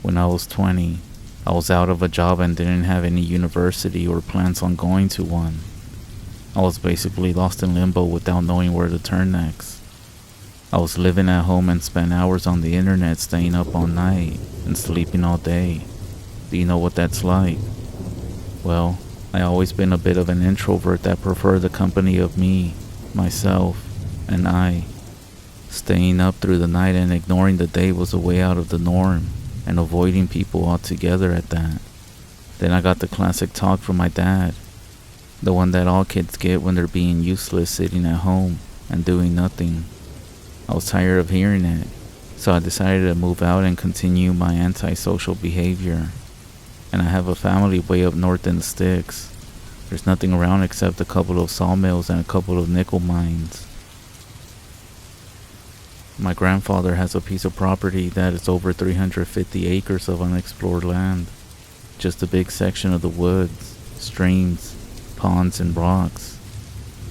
When I was 20, I was out of a job and didn't have any university or plans on going to one. I was basically lost in limbo without knowing where to turn next. I was living at home and spent hours on the internet staying up all night and sleeping all day. Do you know what that's like? Well, I always been a bit of an introvert that preferred the company of me, myself, and I. Staying up through the night and ignoring the day was a way out of the norm, and avoiding people altogether at that. Then I got the classic talk from my dad, the one that all kids get when they're being useless sitting at home and doing nothing. I was tired of hearing it, so I decided to move out and continue my antisocial behavior. And I have a family way up north in the sticks. There's nothing around except a couple of sawmills and a couple of nickel mines. My grandfather has a piece of property that is over 350 acres of unexplored land. Just a big section of the woods, streams, ponds, and rocks.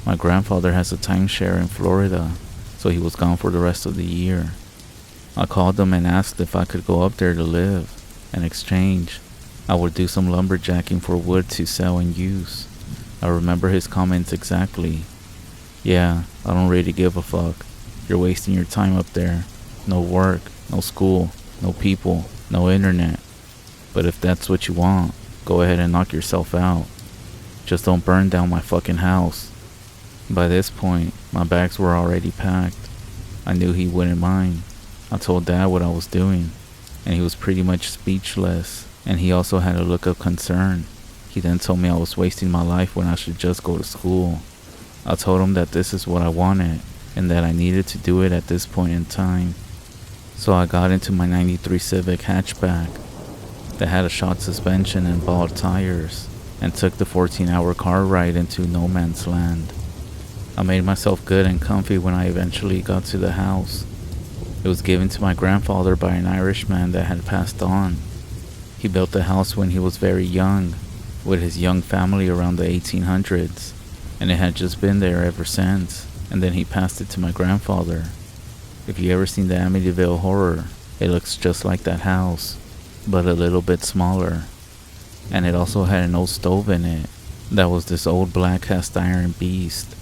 My grandfather has a timeshare in Florida, so he was gone for the rest of the year. I called him and asked if I could go up there to live. In exchange, I would do some lumberjacking for wood to sell and use. I remember his comments exactly. Yeah, I don't really give a fuck. You're wasting your time up there. No work, no school, no people, no internet. But if that's what you want, go ahead and knock yourself out. Just don't burn down my fucking house. By this point, my bags were already packed. I knew he wouldn't mind. I told Dad what I was doing, and he was pretty much speechless, and he also had a look of concern. He then told me I was wasting my life when I should just go to school. I told him that this is what I wanted, and that I needed to do it at this point in time. So I got into my '93 Civic hatchback that had a shot suspension and bald tires, and took the 14-hour car ride into no man's land. I made myself good and comfy when I eventually got to the house. It was given to my grandfather by an Irishman that had passed on. He built the house when he was very young, with his young family around the 1800s, and it had just been there ever since. And then he passed it to my grandfather. If you ever seen the Amityville Horror, it looks just like that house, but a little bit smaller. And it also had an old stove in it that was this old black cast iron beast.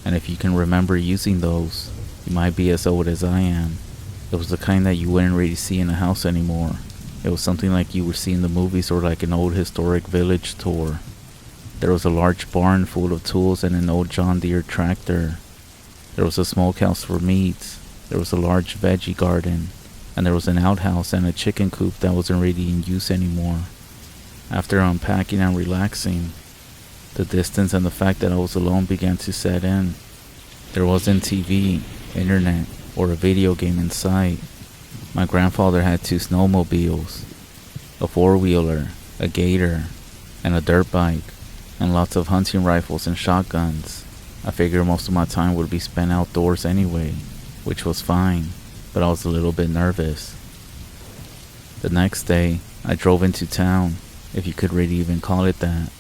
And if you can remember using those, you might be as old as I am. It was the kind that you wouldn't really see in a house anymore. It was something like you would see in the movies or like an old historic village tour. There was a large barn full of tools and an old John Deere tractor. There was a smokehouse for meats, there was a large veggie garden, and there was an outhouse and a chicken coop that wasn't really in use anymore. After unpacking and relaxing, the distance and the fact that I was alone began to set in. There wasn't TV, internet, or a video game in sight. My grandfather had 2 snowmobiles, a 4-wheeler, a gator, and a dirt bike, and lots of hunting rifles and shotguns. I figured most of my time would be spent outdoors anyway, which was fine, but I was a little bit nervous. The next day, I drove into town, if you could really even call it that.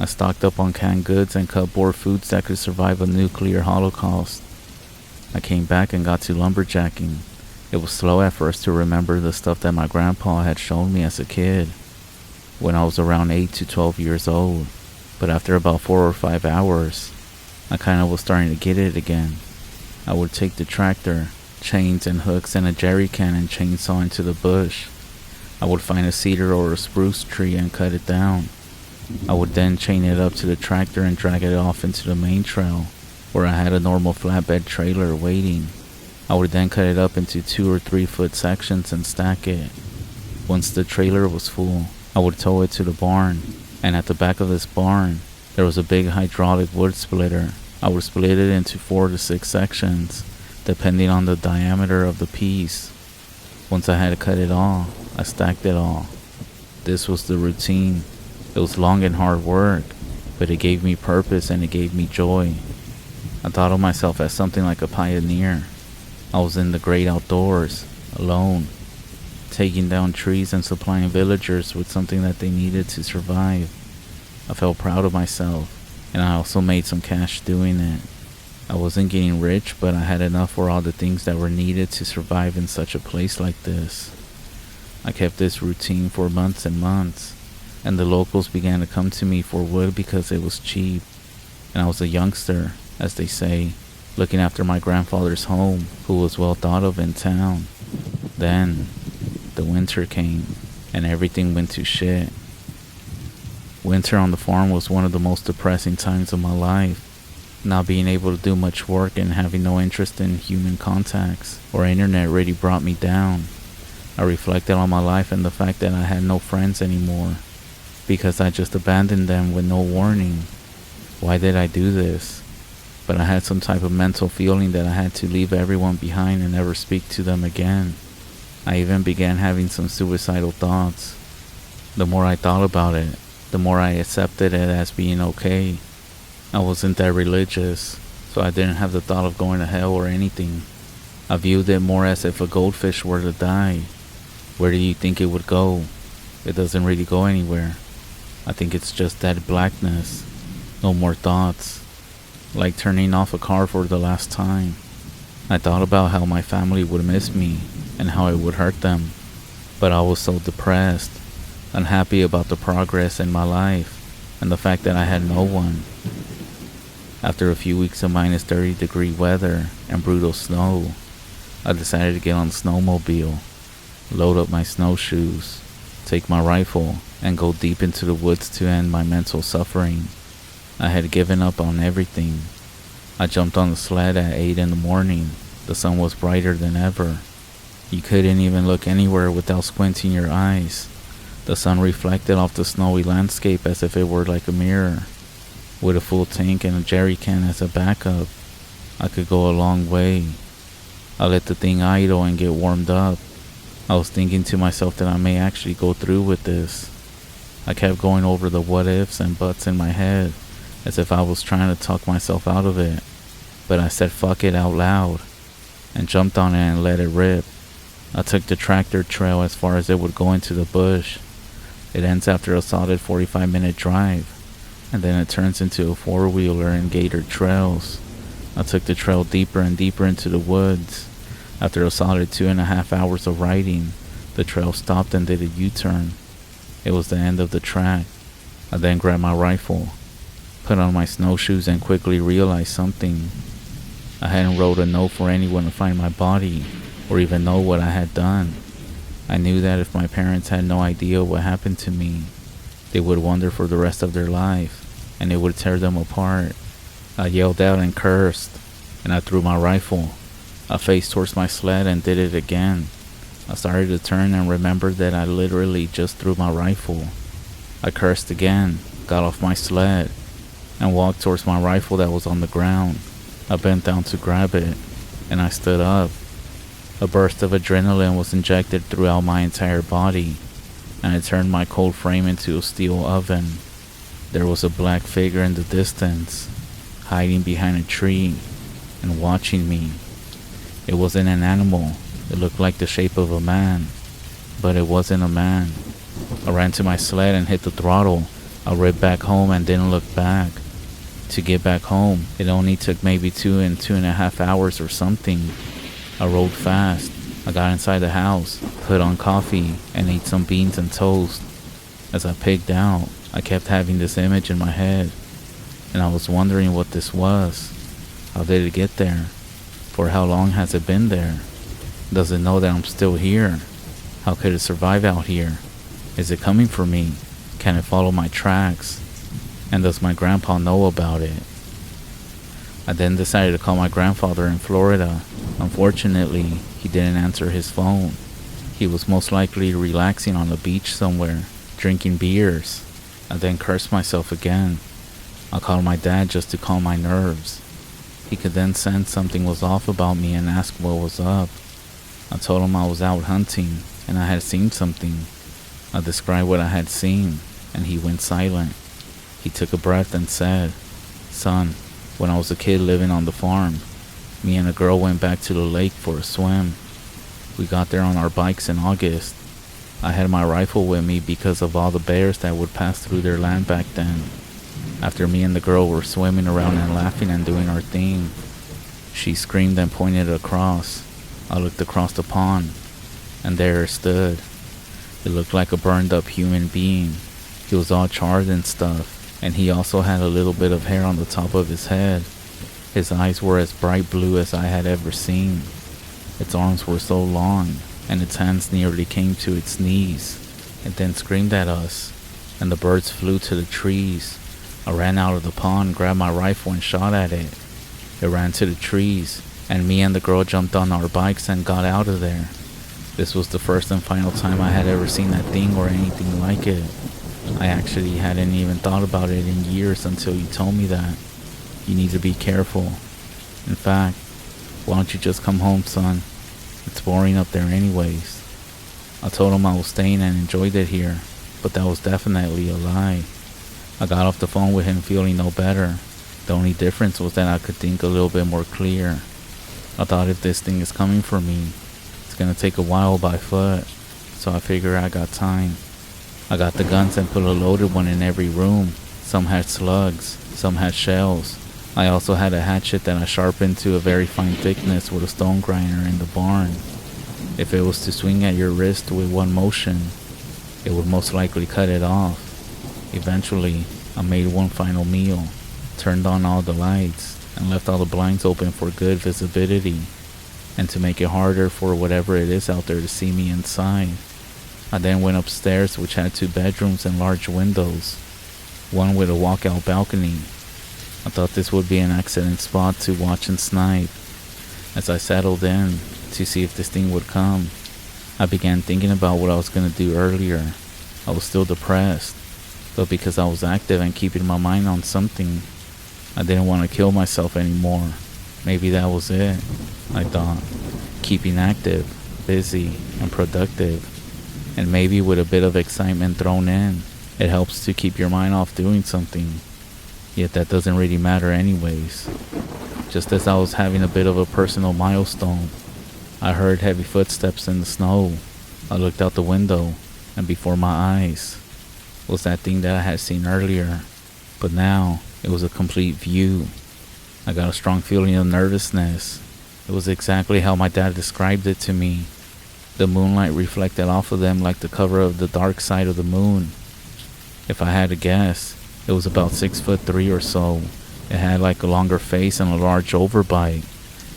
I stocked up on canned goods and cupboard foods that could survive a nuclear holocaust. I came back and got to lumberjacking. It was slow at first to remember the stuff that my grandpa had shown me as a kid, when I was around 8 to 12 years old, but after about 4 or 5 hours, I kinda was starting to get it again. I would take the tractor, chains and hooks and a jerry can and chainsaw into the bush. I would find a cedar or a spruce tree and cut it down. I would then chain it up to the tractor and drag it off into the main trail, where I had a normal flatbed trailer waiting. I would then cut it up into 2 or 3 foot sections and stack it. Once the trailer was full, I would tow it to the barn, and at the back of this barn, there was a big hydraulic wood splitter. I would split it into 4 to 6 sections, depending on the diameter of the piece. Once I had cut it all, I stacked it all. This was the routine. It was long and hard work, but it gave me purpose and it gave me joy. I thought of myself as something like a pioneer. I was in the great outdoors, alone, taking down trees and supplying villagers with something that they needed to survive. I felt proud of myself, and I also made some cash doing it. I wasn't getting rich, but I had enough for all the things that were needed to survive in such a place like this. I kept this routine for months and months, and the locals began to come to me for wood because it was cheap, and I was a youngster, as they say, looking after my grandfather's home, who was well thought of in town. Then, the winter came, and everything went to shit. Winter on the farm was one of the most depressing times of my life. Not being able to do much work and having no interest in human contacts or internet really brought me down. I reflected on my life and the fact that I had no friends anymore, because I just abandoned them with no warning. Why did I do this? But I had some type of mental feeling that I had to leave everyone behind and never speak to them again. I even began having some suicidal thoughts. The more I thought about it, the more I accepted it as being okay. I wasn't that religious, so I didn't have the thought of going to hell or anything. I viewed it more as if a goldfish were to die. Where do you think it would go? It doesn't really go anywhere. I think it's just that blackness. No more thoughts. Like turning off a car for the last time. I thought about how my family would miss me and how it would hurt them. But I was so depressed, unhappy about the progress in my life and the fact that I had no one. After a few weeks of minus 30-degree weather and brutal snow, I decided to get on the snowmobile, load up my snowshoes, take my rifle, and go deep into the woods to end my mental suffering. I had given up on everything. I jumped on the sled at 8 in the morning. The sun was brighter than ever. You couldn't even look anywhere without squinting your eyes. The sun reflected off the snowy landscape as if it were like a mirror. With a full tank and a jerry can as a backup, I could go a long way. I let the thing idle and get warmed up. I was thinking to myself that I may actually go through with this. I kept going over the what ifs and buts in my head, as if I was trying to talk myself out of it. But I said fuck it out loud, and jumped on it and let it rip. I took the tractor trail as far as it would go into the bush. It ends after a solid 45-minute drive, and then it turns into a four-wheeler and gated trails. I took the trail deeper and deeper into the woods. After a solid 2.5 hours of riding, the trail stopped and did a U-turn. It was the end of the track. I then grabbed my rifle, put on my snowshoes, and quickly realized something. I hadn't wrote a note for anyone to find my body, or even know what I had done. I knew that if my parents had no idea what happened to me, they would wonder for the rest of their life, and it would tear them apart. I yelled out and cursed, and I threw my rifle. I faced towards my sled and did it again. I started to turn and remembered that I literally just threw my rifle. I cursed again, got off my sled, and walked towards my rifle that was on the ground. I bent down to grab it, and I stood up. A burst of adrenaline was injected throughout my entire body, and it turned my cold frame into a steel oven. There was a black figure in the distance, hiding behind a tree and watching me. It wasn't an animal. It looked like the shape of a man, but it wasn't a man. I ran to my sled and hit the throttle. I rode back home and didn't look back. To get back home, it only took maybe 2.5 hours or something. I rode fast. I got inside the house, put on coffee, and ate some beans and toast. As I pigged out, I kept having this image in my head, and I was wondering what this was. How did it get there? For how long has it been there? Does it know that I'm still here? How could it survive out here? Is it coming for me? Can it follow my tracks? And does my grandpa know about it? I then decided to call my grandfather in Florida. Unfortunately, he didn't answer his phone. He was most likely relaxing on the beach somewhere, drinking beers. I then cursed myself again. I called my dad just to calm my nerves. He could then sense something was off about me and ask what was up. I told him I was out hunting and I had seen something. I described what I had seen, and he went silent. He took a breath and said, "Son, when I was a kid living on the farm, me and a girl went back to the lake for a swim. We got there on our bikes in August. I had my rifle with me because of all the bears that would pass through their land back then. After me and the girl were swimming around and laughing and doing our thing, she screamed and pointed across. I looked across the pond, and there it stood. It looked like a burned up human being. He was all charred and stuff, and he also had a little bit of hair on the top of his head. His eyes were as bright blue as I had ever seen. Its arms were so long, and its hands nearly came to its knees. It then screamed at us, and the birds flew to the trees. I ran out of the pond, grabbed my rifle, and shot at it. It ran to the trees, and me and the girl jumped on our bikes and got out of there. This was the first and final time I had ever seen that thing or anything like it. I actually hadn't even thought about it in years until you told me that. You need to be careful. In fact, why don't you just come home, son? It's boring up there anyways. I told him I was staying and enjoyed it here, but that was definitely a lie. I got off the phone with him feeling no better. The only difference was that I could think a little bit more clear. I thought if this thing is coming for me, it's gonna take a while by foot, so I figured I got time. I got the guns and put a loaded one in every room. Some had slugs, some had shells. I also had a hatchet that I sharpened to a very fine thickness with a stone grinder in the barn. If it was to swing at your wrist with one motion, it would most likely cut it off. Eventually, I made one final meal, turned on all the lights, and left all the blinds open for good visibility, and to make it harder for whatever it is out there to see me inside. I then went upstairs, which had 2 bedrooms and large windows, one with a walkout balcony. I thought this would be an excellent spot to watch and snipe. As I settled in to see if this thing would come, I began thinking about what I was going to do earlier. I was still depressed, but because I was active and keeping my mind on something, I didn't want to kill myself anymore. Maybe that was it, I thought. Keeping active, busy, and productive. And maybe with a bit of excitement thrown in, it helps to keep your mind off doing something. Yet that doesn't really matter anyways. Just as I was having a bit of a personal milestone, I heard heavy footsteps in the snow. I looked out the window, and before my eyes was that thing that I had seen earlier. But now, it was a complete view. I got a strong feeling of nervousness. It was exactly how my dad described it to me. The moonlight reflected off of them like the cover of the dark side of the moon. If I had to guess, it was about 6'3" or so. It had like a longer face and a large overbite.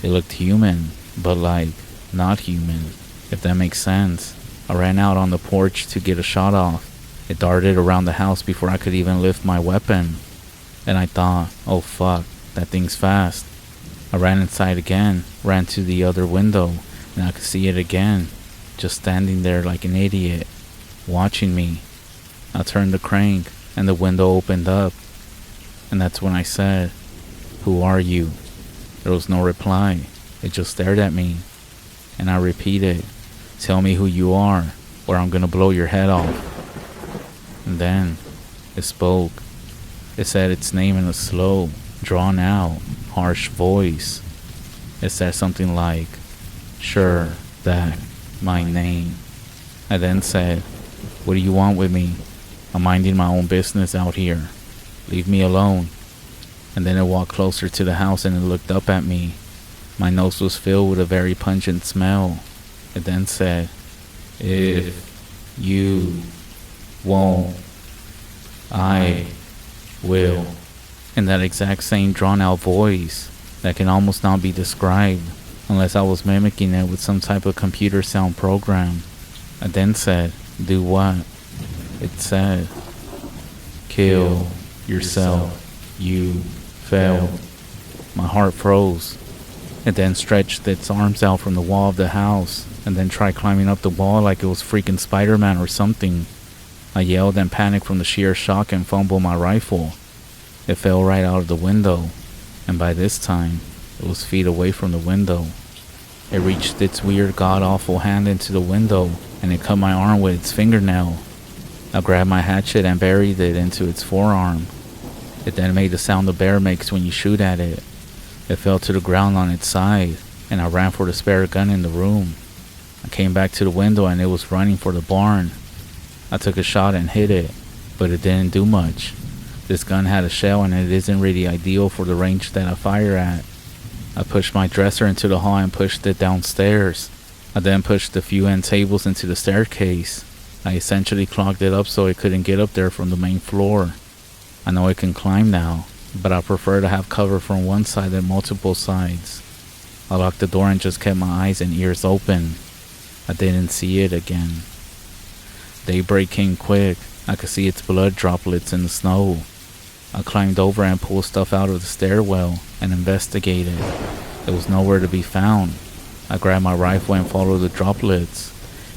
It looked human, but like not human, if that makes sense. I ran out on the porch to get a shot off. It darted around the house before I could even lift my weapon. And I thought, oh fuck, that thing's fast. I ran inside again, ran to the other window, and I could see it again, just standing there like an idiot, watching me. I turned the crank, and the window opened up. And that's when I said, "Who are you?" There was no reply. It just stared at me. And I repeated, "Tell me who you are, or I'm gonna blow your head off." And then, it spoke. It said its name in a slow, drawn out, harsh voice. It said something like, "Sure, that, my name." I then said, "What do you want with me? I'm minding my own business out here. Leave me alone." And then it walked closer to the house and it looked up at me. My nose was filled with a very pungent smell. It then said, "If you won't, I will." In that exact same drawn out voice that can almost not be described unless I was mimicking it with some type of computer sound program. I then said, "Do what?" It said, "Kill yourself. You failed." My heart froze. It then stretched its arms out from the wall of the house and then tried climbing up the wall like it was freaking Spider-Man or something. I yelled and panicked from the sheer shock and fumbled my rifle. It fell right out of the window, and by this time, it was feet away from the window. It reached its weird god-awful hand into the window, and it cut my arm with its fingernail. I grabbed my hatchet and buried it into its forearm. It then made the sound a bear makes when you shoot at it. It fell to the ground on its side, and I ran for the spare gun in the room. I came back to the window and it was running for the barn. I took a shot and hit it, but it didn't do much. This gun had a shell and it isn't really ideal for the range that I fire at. I pushed my dresser into the hall and pushed it downstairs. I then pushed a few end tables into the staircase. I essentially clogged it up so it couldn't get up there from the main floor. I know it can climb now, but I prefer to have cover from one side than multiple sides. I locked the door and just kept my eyes and ears open. I didn't see it again. Daybreak came quick. I could see its blood droplets in the snow. I climbed over and pulled stuff out of the stairwell and investigated. It was nowhere to be found. I grabbed my rifle and followed the droplets.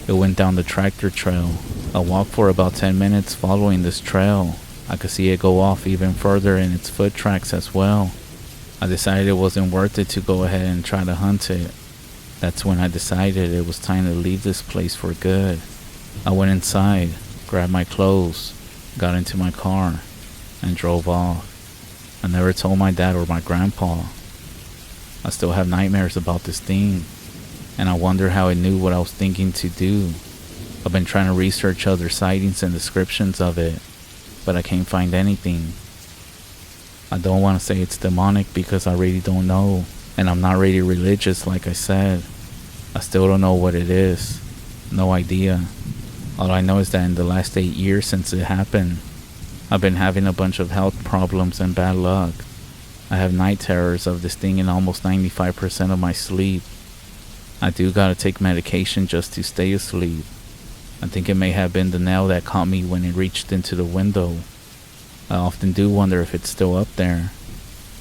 It went down the tractor trail. I walked for about 10 minutes following this trail. I could see it go off even further in its foot tracks as well. I decided it wasn't worth it to go ahead and try to hunt it. That's when I decided it was time to leave this place for good. I went inside, grabbed my clothes, got into my car, and drove off. I never told my dad or my grandpa. I still have nightmares about this thing, and I wonder how it knew what I was thinking to do. I've been trying to research other sightings and descriptions of it, but I can't find anything. I don't want to say it's demonic because I really don't know, and I'm not really religious like I said. I still don't know what it is. No idea. All I know is that in the last 8 years since it happened, I've been having a bunch of health problems and bad luck. I have night terrors of this thing in almost 95% of my sleep. I do gotta take medication just to stay asleep. I think it may have been the nail that caught me when it reached into the window. I often do wonder if it's still up there,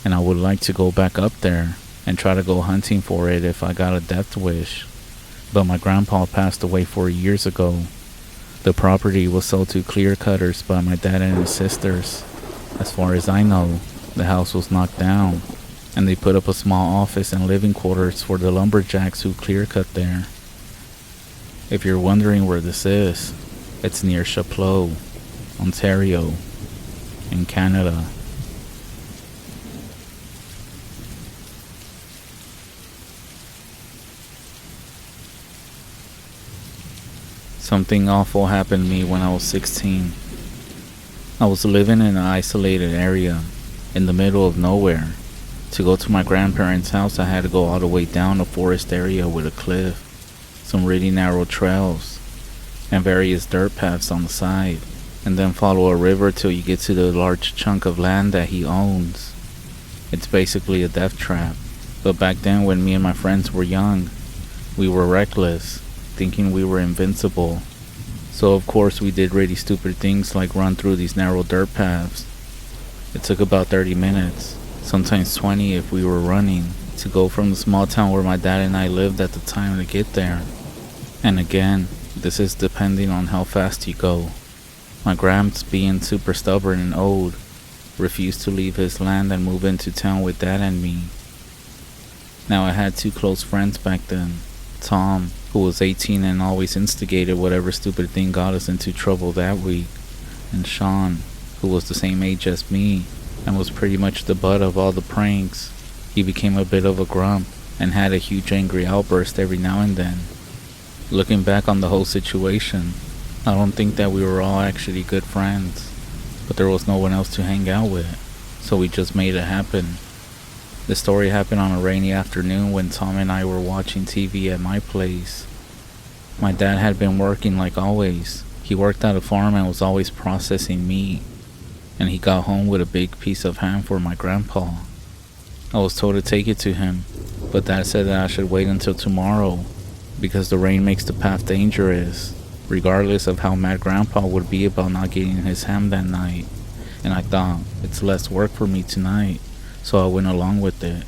and I would like to go back up there and try to go hunting for it if I got a death wish. But my grandpa passed away 4 years ago. The property was sold to clear cutters by my dad and his sisters. As far as I know, the house was knocked down, and they put up a small office and living quarters for the lumberjacks who clear cut there. If you're wondering where this is, it's near Chapleau, Ontario, in Canada. Something awful happened to me when I was 16. I was living in an isolated area, in the middle of nowhere. To go to my grandparents' house, I had to go all the way down a forest area with a cliff, some really narrow trails, and various dirt paths on the side, and then follow a river till you get to the large chunk of land that he owns. It's basically a death trap. But back then, when me and my friends were young, we were reckless, thinking we were invincible. So of course we did really stupid things like run through these narrow dirt paths. It took about 30 minutes, sometimes 20 if we were running, to go from the small town where my dad and I lived at the time to get there. And again, this is depending on how fast you go. My gramps, being super stubborn and old, refused to leave his land and move into town with dad and me. Now I had 2 close friends back then. Tom, who was 18 and always instigated whatever stupid thing got us into trouble that week, and Sean, who was the same age as me and was pretty much the butt of all the pranks. He became a bit of a grump and had a huge angry outburst every now and then. Looking back on the whole situation, I don't think that we were all actually good friends, but there was no one else to hang out with, so we just made it happen. The story happened on a rainy afternoon when Tom and I were watching TV at my place. My dad had been working like always. He worked at a farm and was always processing meat, and he got home with a big piece of ham for my grandpa. I was told to take it to him, but Dad said that I should wait until tomorrow because the rain makes the path dangerous, regardless of how mad Grandpa would be about not getting his ham that night. And I thought, it's less work for me tonight, so I went along with it.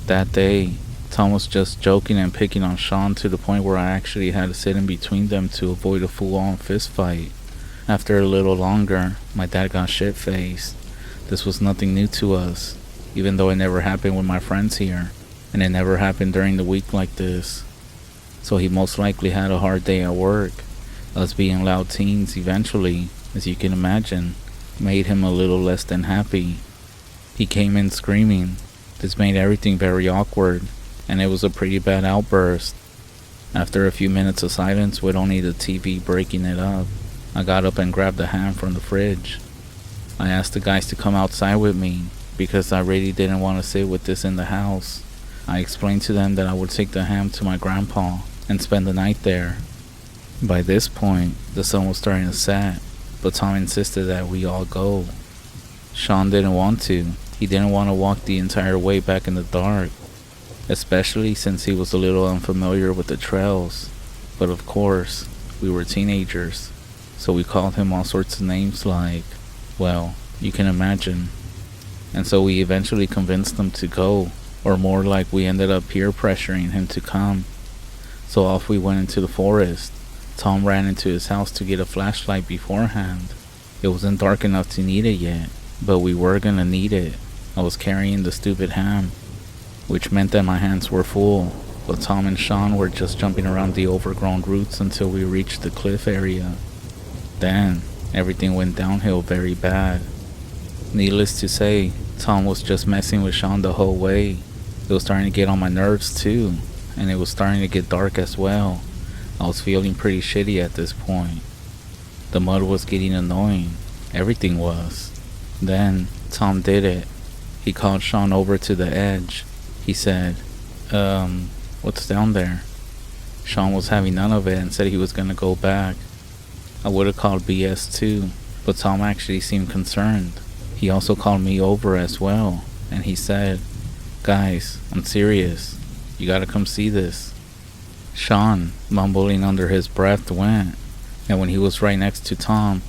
That day, Tom was just joking and picking on Sean to the point where I actually had to sit in between them to avoid a full-on fist fight. After a little longer, my dad got shit-faced. This was nothing new to us, even though it never happened with my friends here, and it never happened during the week like this. So he most likely had a hard day at work. Us being loud teens eventually, as you can imagine, made him a little less than happy. He came in screaming. This made everything very awkward, and it was a pretty bad outburst. After a few minutes of silence with only the TV breaking it up, I got up and grabbed a ham from the fridge. I asked the guys to come outside with me because I really didn't want to sit with this in the house. I explained to them that I would take the ham to my grandpa and spend the night there. By this point, the sun was starting to set, but Tom insisted that we all go. Sean didn't want to. He didn't want to walk the entire way back in the dark, especially since he was a little unfamiliar with the trails. But of course, we were teenagers, so we called him all sorts of names like, well, you can imagine. And so we eventually convinced him to go, or more like we ended up peer pressuring him to come. So off we went into the forest. Tom ran into his house to get a flashlight beforehand. It wasn't dark enough to need it yet, but we were gonna need it. I was carrying the stupid ham, which meant that my hands were full, but Tom and Sean were just jumping around the overgrown roots until we reached the cliff area. Then, everything went downhill very bad. Needless to say, Tom was just messing with Sean the whole way. It was starting to get on my nerves too, and it was starting to get dark as well. I was feeling pretty shitty at this point. The mud was getting annoying. Everything was. Then, Tom did it. He called Sean over to the edge. He said, what's down there? Sean was having none of it and said he was gonna go back. I would have called BS too, but Tom actually seemed concerned. He also called me over as well, and he said, guys, I'm serious. You gotta come see this. Sean, mumbling under his breath, went, and when he was right next to Tom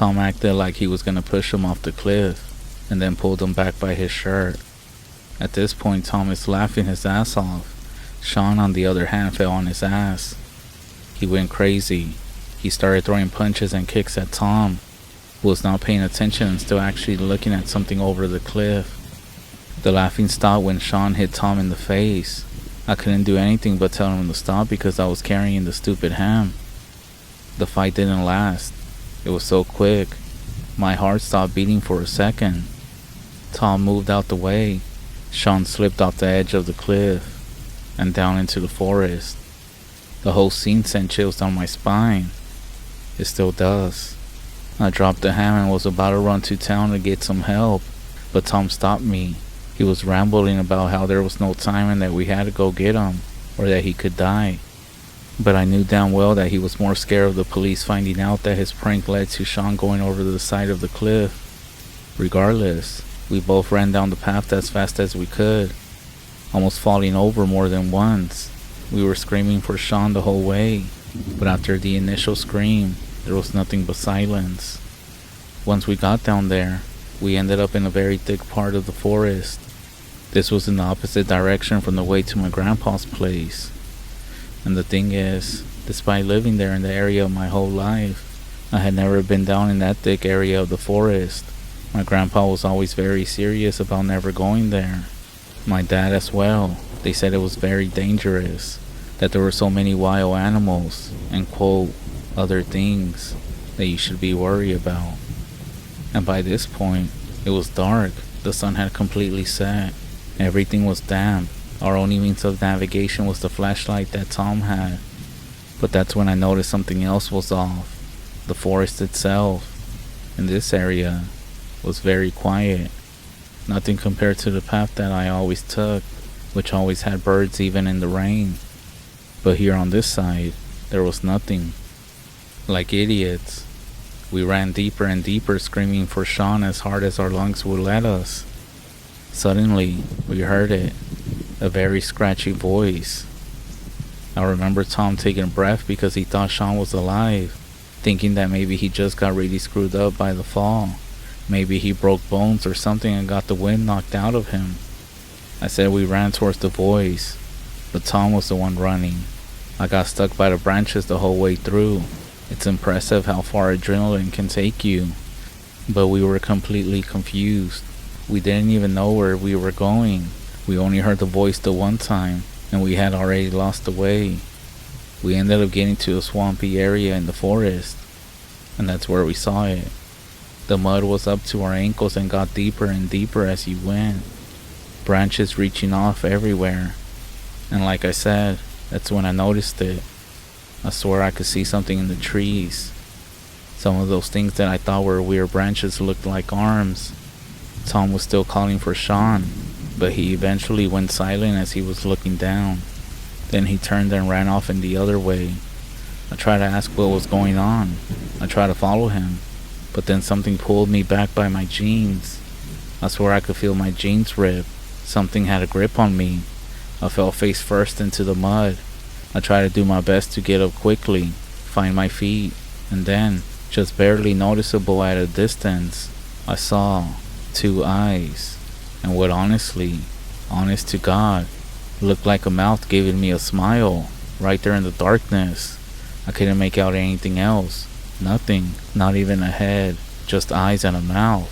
acted like he was gonna push him off the cliff, and then pulled him back by his shirt. At this point, Tom is laughing his ass off. Sean, on the other hand, fell on his ass. He went crazy. He started throwing punches and kicks at Tom, who was not paying attention and still actually looking at something over the cliff. The laughing stopped when Sean hit Tom in the face. I couldn't do anything but tell him to stop because I was carrying the stupid ham. The fight didn't last. It was so quick. My heart stopped beating for a second. Tom moved out the way. Sean slipped off the edge of the cliff and down into the forest. The whole scene sent chills down my spine. It still does. I dropped the ham and was about to run to town to get some help, but Tom stopped me. He was rambling about how there was no time and that we had to go get him, or that he could die. But I knew damn well that he was more scared of the police finding out that his prank led to Sean going over the side of the cliff. Regardless, we both ran down the path as fast as we could, almost falling over more than once. We were screaming for Sean the whole way, but after the initial scream, there was nothing but silence. Once we got down there, we ended up in a very thick part of the forest. This was in the opposite direction from the way to my grandpa's place. And the thing is, despite living there in the area my whole life, I had never been down in that thick area of the forest. My grandpa was always very serious about never going there. My dad as well. They said it was very dangerous, that there were so many wild animals, and quote, other things that you should be worried about. And by this point, it was dark. The sun had completely set. Everything was damp. Our only means of navigation was the flashlight that Tom had. But that's when I noticed something else was off. The forest itself, in this area, was very quiet. Nothing compared to the path that I always took, which always had birds even in the rain. But here on this side, there was nothing. Like idiots, we ran deeper and deeper, screaming for Sean as hard as our lungs would let us. Suddenly, we heard it, a very scratchy voice. I remember Tom taking breath because he thought Sean was alive, thinking that maybe he just got really screwed up by the fall. Maybe he broke bones or something and got the wind knocked out of him. I said we ran towards the voice, but Tom was the one running. I got stuck by the branches the whole way through. It's impressive how far adrenaline can take you. But we were completely confused. We didn't even know where we were going. We only heard the voice the one time, and we had already lost the way. We ended up getting to a swampy area in the forest, and that's where we saw it. The mud was up to our ankles and got deeper and deeper as you went. Branches reaching off everywhere. And like I said, that's when I noticed it. I swore I could see something in the trees. Some of those things that I thought were weird branches looked like arms. Tom was still calling for Sean, but he eventually went silent as he was looking down. Then he turned and ran off in the other way. I tried to ask what was going on. I tried to follow him, but then something pulled me back by my jeans. I swear I could feel my jeans rip. Something had a grip on me. I fell face first into the mud. I tried to do my best to get up quickly, find my feet, and then, just barely noticeable at a distance, I saw 2 eyes, and what honestly, honest to God, looked like a mouth giving me a smile, right there in the darkness. I couldn't make out anything else. Nothing, not even a head, just eyes and a mouth.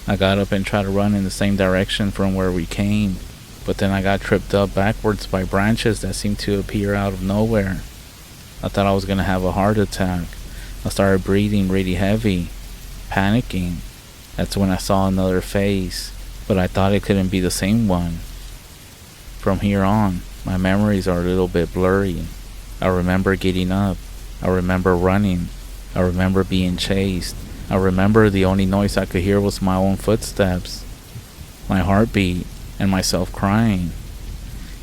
I got up and tried to run in the same direction from where we came, but then I got tripped up backwards by branches that seemed to appear out of nowhere. I thought I was gonna have a heart attack. I started breathing really heavy, panicking. That's when I saw another face, but I thought it couldn't be the same one. From here on, my memories are a little bit blurry. I remember getting up. I remember running. I remember being chased. I remember the only noise I could hear was my own footsteps, my heartbeat, and myself crying.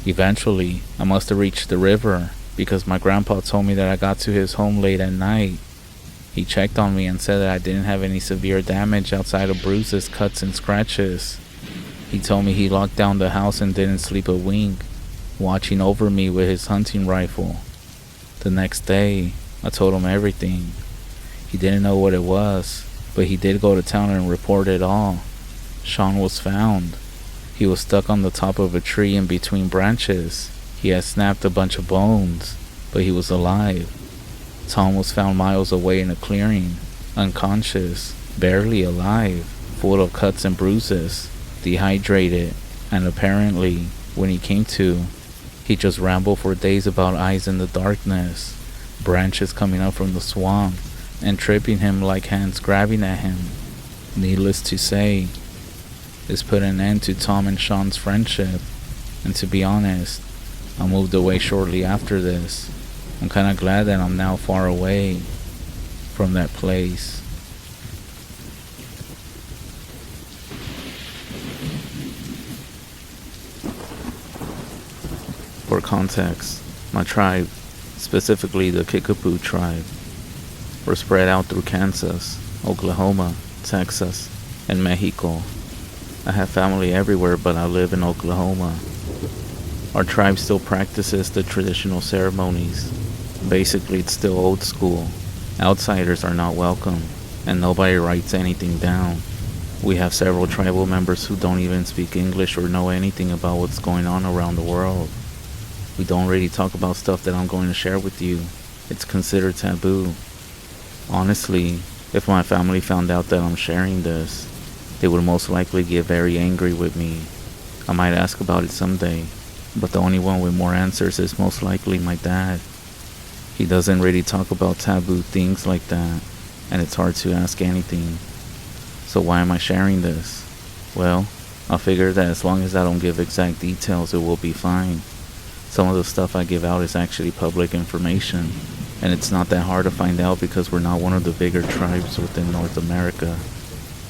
Eventually, I must have reached the river because my grandpa told me that I got to his home late at night. He checked on me and said that I didn't have any severe damage outside of bruises, cuts, and scratches. He told me he locked down the house and didn't sleep a wink, watching over me with his hunting rifle. The next day, I told him everything. He didn't know what it was, but he did go to town and report it all. Sean was found. He was stuck on the top of a tree in between branches. He had snapped a bunch of bones, but he was alive. Tom was found miles away in a clearing, unconscious, barely alive, full of cuts and bruises, dehydrated, and apparently, when he came to, he just rambled for days about eyes in the darkness, branches coming up from the swamp, and tripping him like hands grabbing at him. Needless to say, this put an end to Tom and Sean's friendship, and to be honest, I moved away shortly after this. I'm kinda glad that I'm now far away from that place. For context, my tribe, specifically the Kickapoo tribe, were spread out through Kansas, Oklahoma, Texas, and Mexico. I have family everywhere, but I live in Oklahoma. Our tribe still practices the traditional ceremonies. Basically, it's still old school. Outsiders are not welcome, and nobody writes anything down. We have several tribal members who don't even speak English or know anything about what's going on around the world. We don't really talk about stuff that I'm going to share with you. It's considered taboo. Honestly, if my family found out that I'm sharing this, they would most likely get very angry with me. I might ask about it someday, but the only one with more answers is most likely my dad. He doesn't really talk about taboo things like that, and it's hard to ask anything. So why am I sharing this? Well, I figure that as long as I don't give exact details, it will be fine. Some of the stuff I give out is actually public information, and it's not that hard to find out because we're not one of the bigger tribes within North America.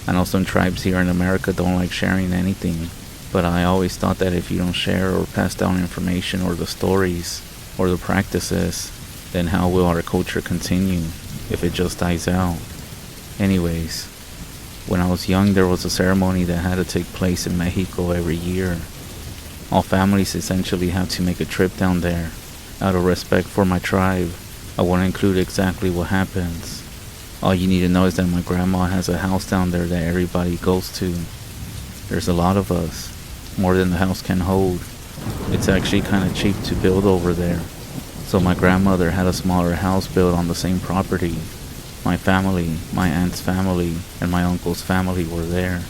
I know some tribes here in America don't like sharing anything, but I always thought that if you don't share or pass down information or the stories or the practices, then how will our culture continue if it just dies out? Anyways, when I was young, there was a ceremony that had to take place in Mexico every year. All families essentially have to make a trip down there. Out of respect for my tribe, I won't include exactly what happens. All you need to know is that my grandma has a house down there that everybody goes to. There's a lot of us, more than the house can hold. It's actually kind of cheap to build over there. So my grandmother had a smaller house built on the same property. My family, my aunt's family, and my uncle's family were there.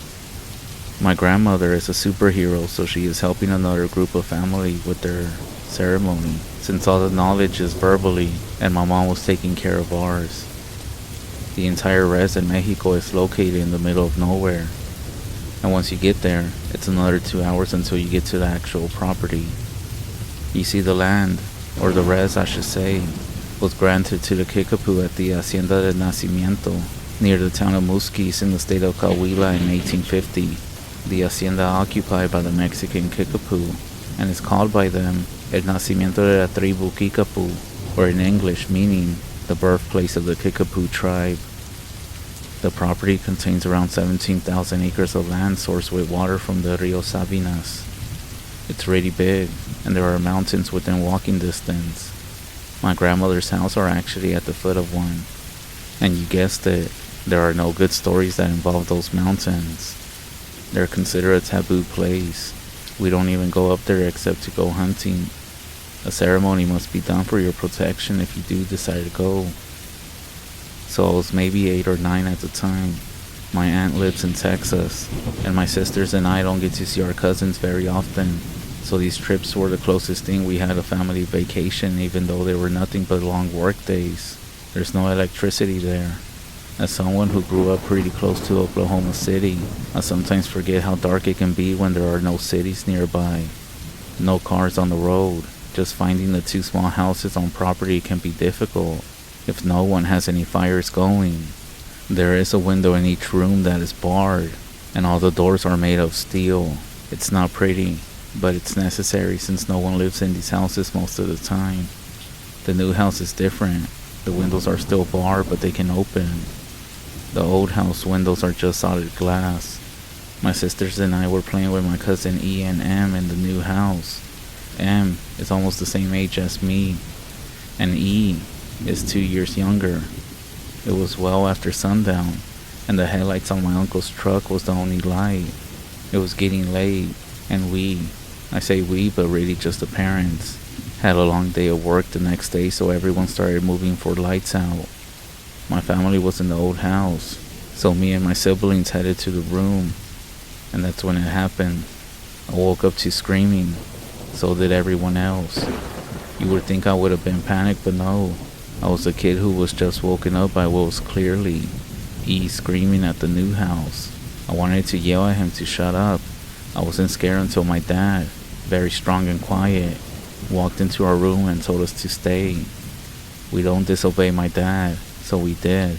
My grandmother is a superhero, so she is helping another group of family with their ceremony, since all the knowledge is verbally, and my mom was taking care of ours. The entire res in Mexico is located in the middle of nowhere, and once you get there, it's another 2 hours until you get to the actual property. You see, the land, or the res I should say, was granted to the Kickapoo at the Hacienda de Nacimiento, near the town of Musquis in the state of Coahuila in 1850. The hacienda occupied by the Mexican Kickapoo, and is called by them El Nacimiento de la Tribu Kickapoo. or in English meaning the birthplace of the Kickapoo tribe. The property contains around 17,000 acres of land sourced with water from the Rio Sabinas. It's really big, and there are mountains within walking distance. My grandmother's house are actually at the foot of one. And you guessed it, there are no good stories that involve those mountains. They're considered a taboo place. We don't even go up there except to go hunting. A ceremony must be done for your protection if you do decide to go. So I was maybe 8 or 9 at the time. My aunt lives in Texas, and my sisters and I don't get to see our cousins very often. So these trips were the closest thing we had a family vacation, even though they were nothing but long work days. There's no electricity there. As someone who grew up pretty close to Oklahoma City, I sometimes forget how dark it can be when there are no cities nearby. No cars on the road. Just finding the 2 small houses on property can be difficult if no one has any fires going. There is a window in each room that is barred, and all the doors are made of steel. It's not pretty, but it's necessary since no one lives in these houses most of the time. The new house is different. The windows are still barred, but they can open. The old house windows are just solid glass. My sisters and I were playing with my cousin E and M in the new house. M is almost the same age as me, and E is 2 years younger. It was well after sundown, and the headlights on my uncle's truck was the only light. It was getting late, and I say we, but really just the parents, had a long day of work the next day, so everyone started moving for lights out. My family was in the old house, so me and my siblings headed to the room, and that's when it happened. I woke up to screaming. So did everyone else. You would think I would have been panicked, but no. I was a kid who was just woken up by what was clearly E screaming at the new house. I wanted to yell at him to shut up. I wasn't scared until my dad, very strong and quiet, walked into our room and told us to stay. We don't disobey my dad, so we did.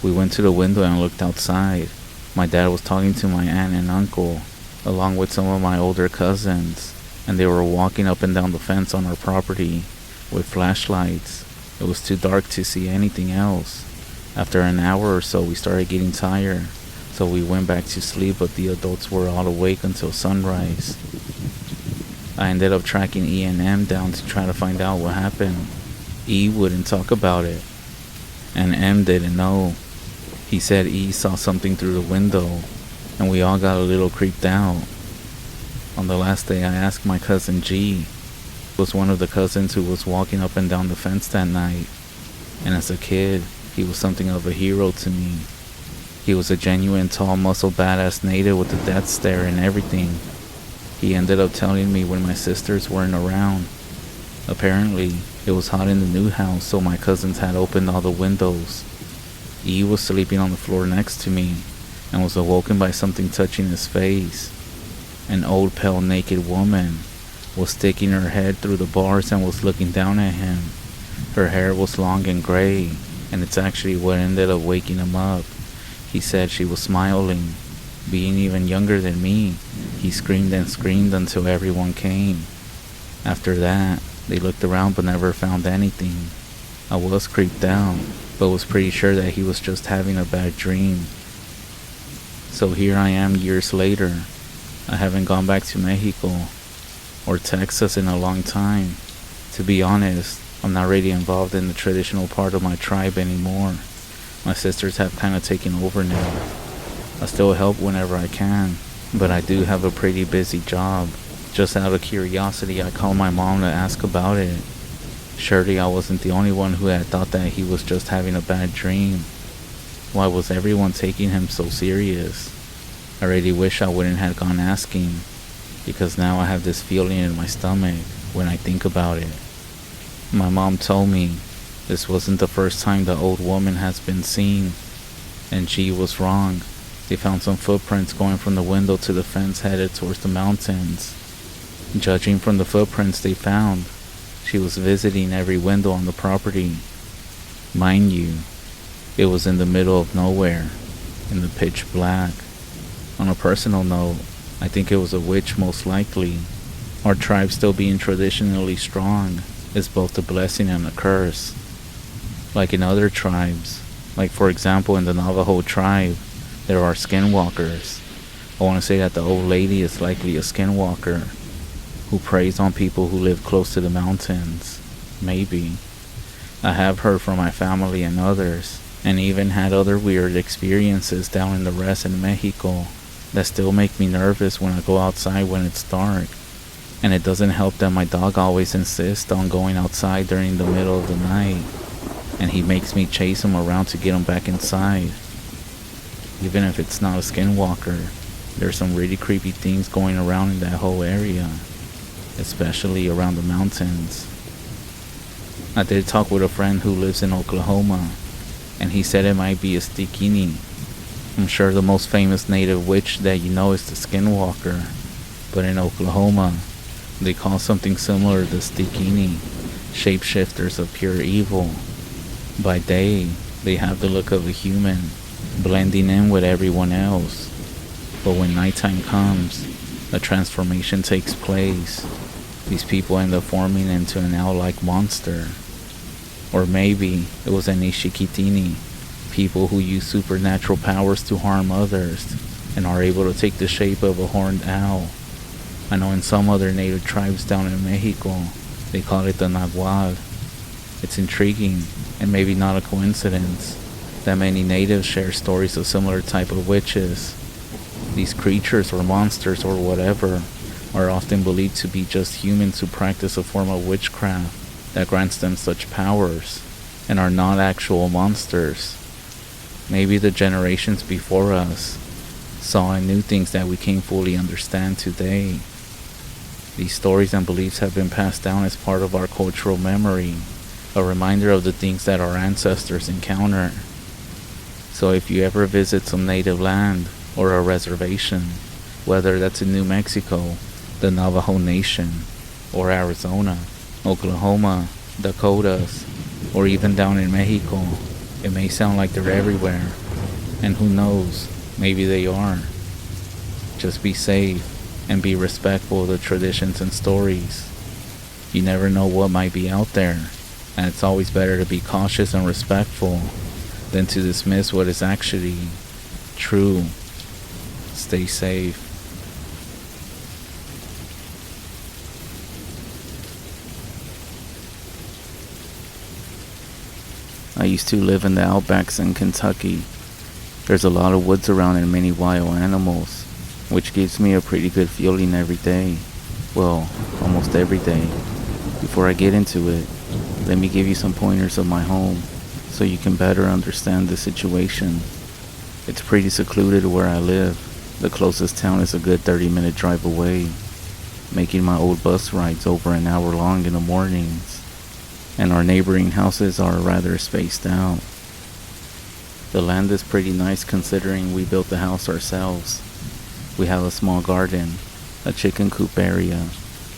We went to the window and looked outside. My dad was talking to my aunt and uncle, along with some of my older cousins, and they were walking up and down the fence on our property with flashlights. It was too dark to see anything else. After an hour or so, we started getting tired, so we went back to sleep, but the adults were all awake until sunrise. I ended up tracking E and M down to try to find out what happened. E wouldn't talk about it, and M didn't know. He said E saw something through the window, and we all got a little creeped out. On the last day, I asked my cousin G, was one of the cousins who was walking up and down the fence that night, and as a kid, he was something of a hero to me. He was a genuine tall, muscle, badass native with a death stare and everything. He ended up telling me when my sisters weren't around. Apparently, it was hot in the new house, so my cousins had opened all the windows. E was sleeping on the floor next to me, and was awoken by something touching his face. An old, pale, naked woman was sticking her head through the bars and was looking down at him. Her hair was long and gray, and it's actually what ended up waking him up. He said she was smiling. Being even younger than me, he screamed and screamed until everyone came. After that, they looked around but never found anything. I was creeped out, but was pretty sure that he was just having a bad dream. So here I am years later. I haven't gone back to Mexico or Texas in a long time. To be honest, I'm not really involved in the traditional part of my tribe anymore. My sisters have kind of taken over now. I still help whenever I can, but I do have a pretty busy job. Just out of curiosity, I called my mom to ask about it. Surely I wasn't the only one who had thought that he was just having a bad dream. Why was everyone taking him so serious? I really wish I wouldn't have gone asking, because now I have this feeling in my stomach when I think about it. My mom told me this wasn't the first time the old woman has been seen, and G was wrong. They found some footprints going from the window to the fence headed towards the mountains. Judging from the footprints they found, she was visiting every window on the property. Mind you, it was in the middle of nowhere, in the pitch black. On a personal note, I think it was a witch most likely. Our tribe still being traditionally strong, is both a blessing and a curse. Like in other tribes, like for example in the Navajo tribe, there are skinwalkers. I want to say that the old lady is likely a skinwalker who preys on people who live close to the mountains. Maybe. I have heard from my family and others, and even had other weird experiences down in the rest in Mexico that still make me nervous when I go outside when it's dark. And it doesn't help that my dog always insists on going outside during the middle of the night, and he makes me chase him around to get him back inside. Even if it's not a skinwalker, there's some really creepy things going around in that whole area, especially around the mountains. I did talk with a friend who lives in Oklahoma, and he said it might be a stikini. I'm sure the most famous native witch that you know is the Skinwalker, but in Oklahoma, they call something similar the stikini, shapeshifters of pure evil. By day, they have the look of a human, blending in with everyone else. But when nighttime comes, a transformation takes place. These people end up forming into an owl-like monster. Or maybe it was an Ishikitini, people who use supernatural powers to harm others and are able to take the shape of a horned owl. I know in some other native tribes down in Mexico, they call it the Nagual. It's intriguing, and maybe not a coincidence, that many natives share stories of similar type of witches. These creatures or monsters or whatever are often believed to be just humans who practice a form of witchcraft that grants them such powers, and are not actual monsters. Maybe the generations before us saw and knew things that we can't fully understand today. These stories and beliefs have been passed down as part of our cultural memory, a reminder of the things that our ancestors encountered. So if you ever visit some native land or a reservation, whether that's in New Mexico, the Navajo Nation, or Arizona, Oklahoma, Dakotas, or even down in Mexico, it may sound like they're everywhere, and who knows, maybe they are. Just be safe and be respectful of the traditions and stories. You never know what might be out there, and it's always better to be cautious and respectful than to dismiss what is actually true. Stay safe. I used to live in the outbacks in Kentucky. There's a lot of woods around and many wild animals, which gives me a pretty good feeling every day. Well, almost every day. Before I get into it, let me give you some pointers of my home so you can better understand the situation. It's pretty secluded where I live. The closest town is a good 30-minute drive away, making my old bus rides over an hour long in the mornings. And our neighboring houses are rather spaced out. The land is pretty nice considering we built the house ourselves. We have a small garden, a chicken coop area,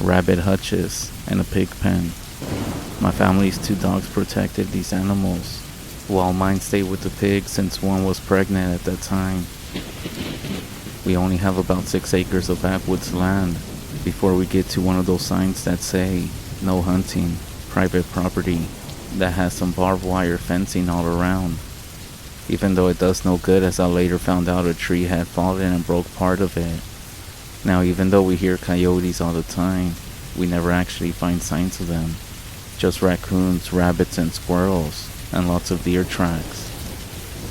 rabbit hutches, and a pig pen. My family's 2 dogs protected these animals, while mine stayed with the pigs since one was pregnant at that time. We only have about 6 acres of backwoods land before we get to one of those signs that say, no hunting, private property, that has some barbed wire fencing all around. Even though it does no good, as I later found out a tree had fallen and broke part of it. Now even though we hear coyotes all the time, we never actually find signs of them. Just raccoons, rabbits, and squirrels, and lots of deer tracks.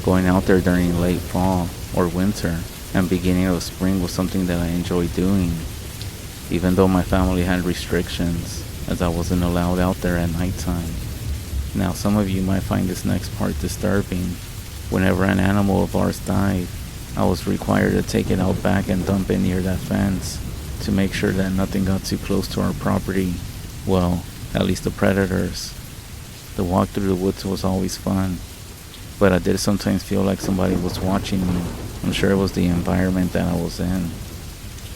Going out there during late fall or winter and beginning of spring was something that I enjoyed doing, even though my family had restrictions, as I wasn't allowed out there at nighttime. Now some of you might find this next part disturbing. Whenever an animal of ours died, I was required to take it out back and dump it near that fence to make sure that nothing got too close to our property. Well, at least the predators. The walk through the woods was always fun, but I did sometimes feel like somebody was watching me. I'm sure it was the environment that I was in.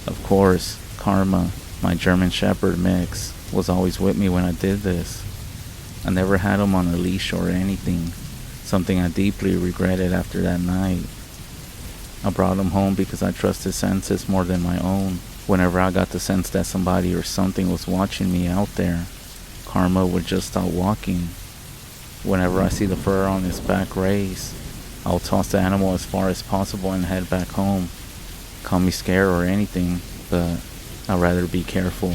Of course, Karma, my German Shepherd mix, was always with me when I did this. I never had him on a leash or anything, something I deeply regretted after that night. I brought him home because I trust his senses more than my own. Whenever I got the sense that somebody or something was watching me out there, Karma would just stop walking. Whenever I see the fur on his back raise, I'll toss the animal as far as possible and head back home. Call me scared or anything, but I'd rather be careful.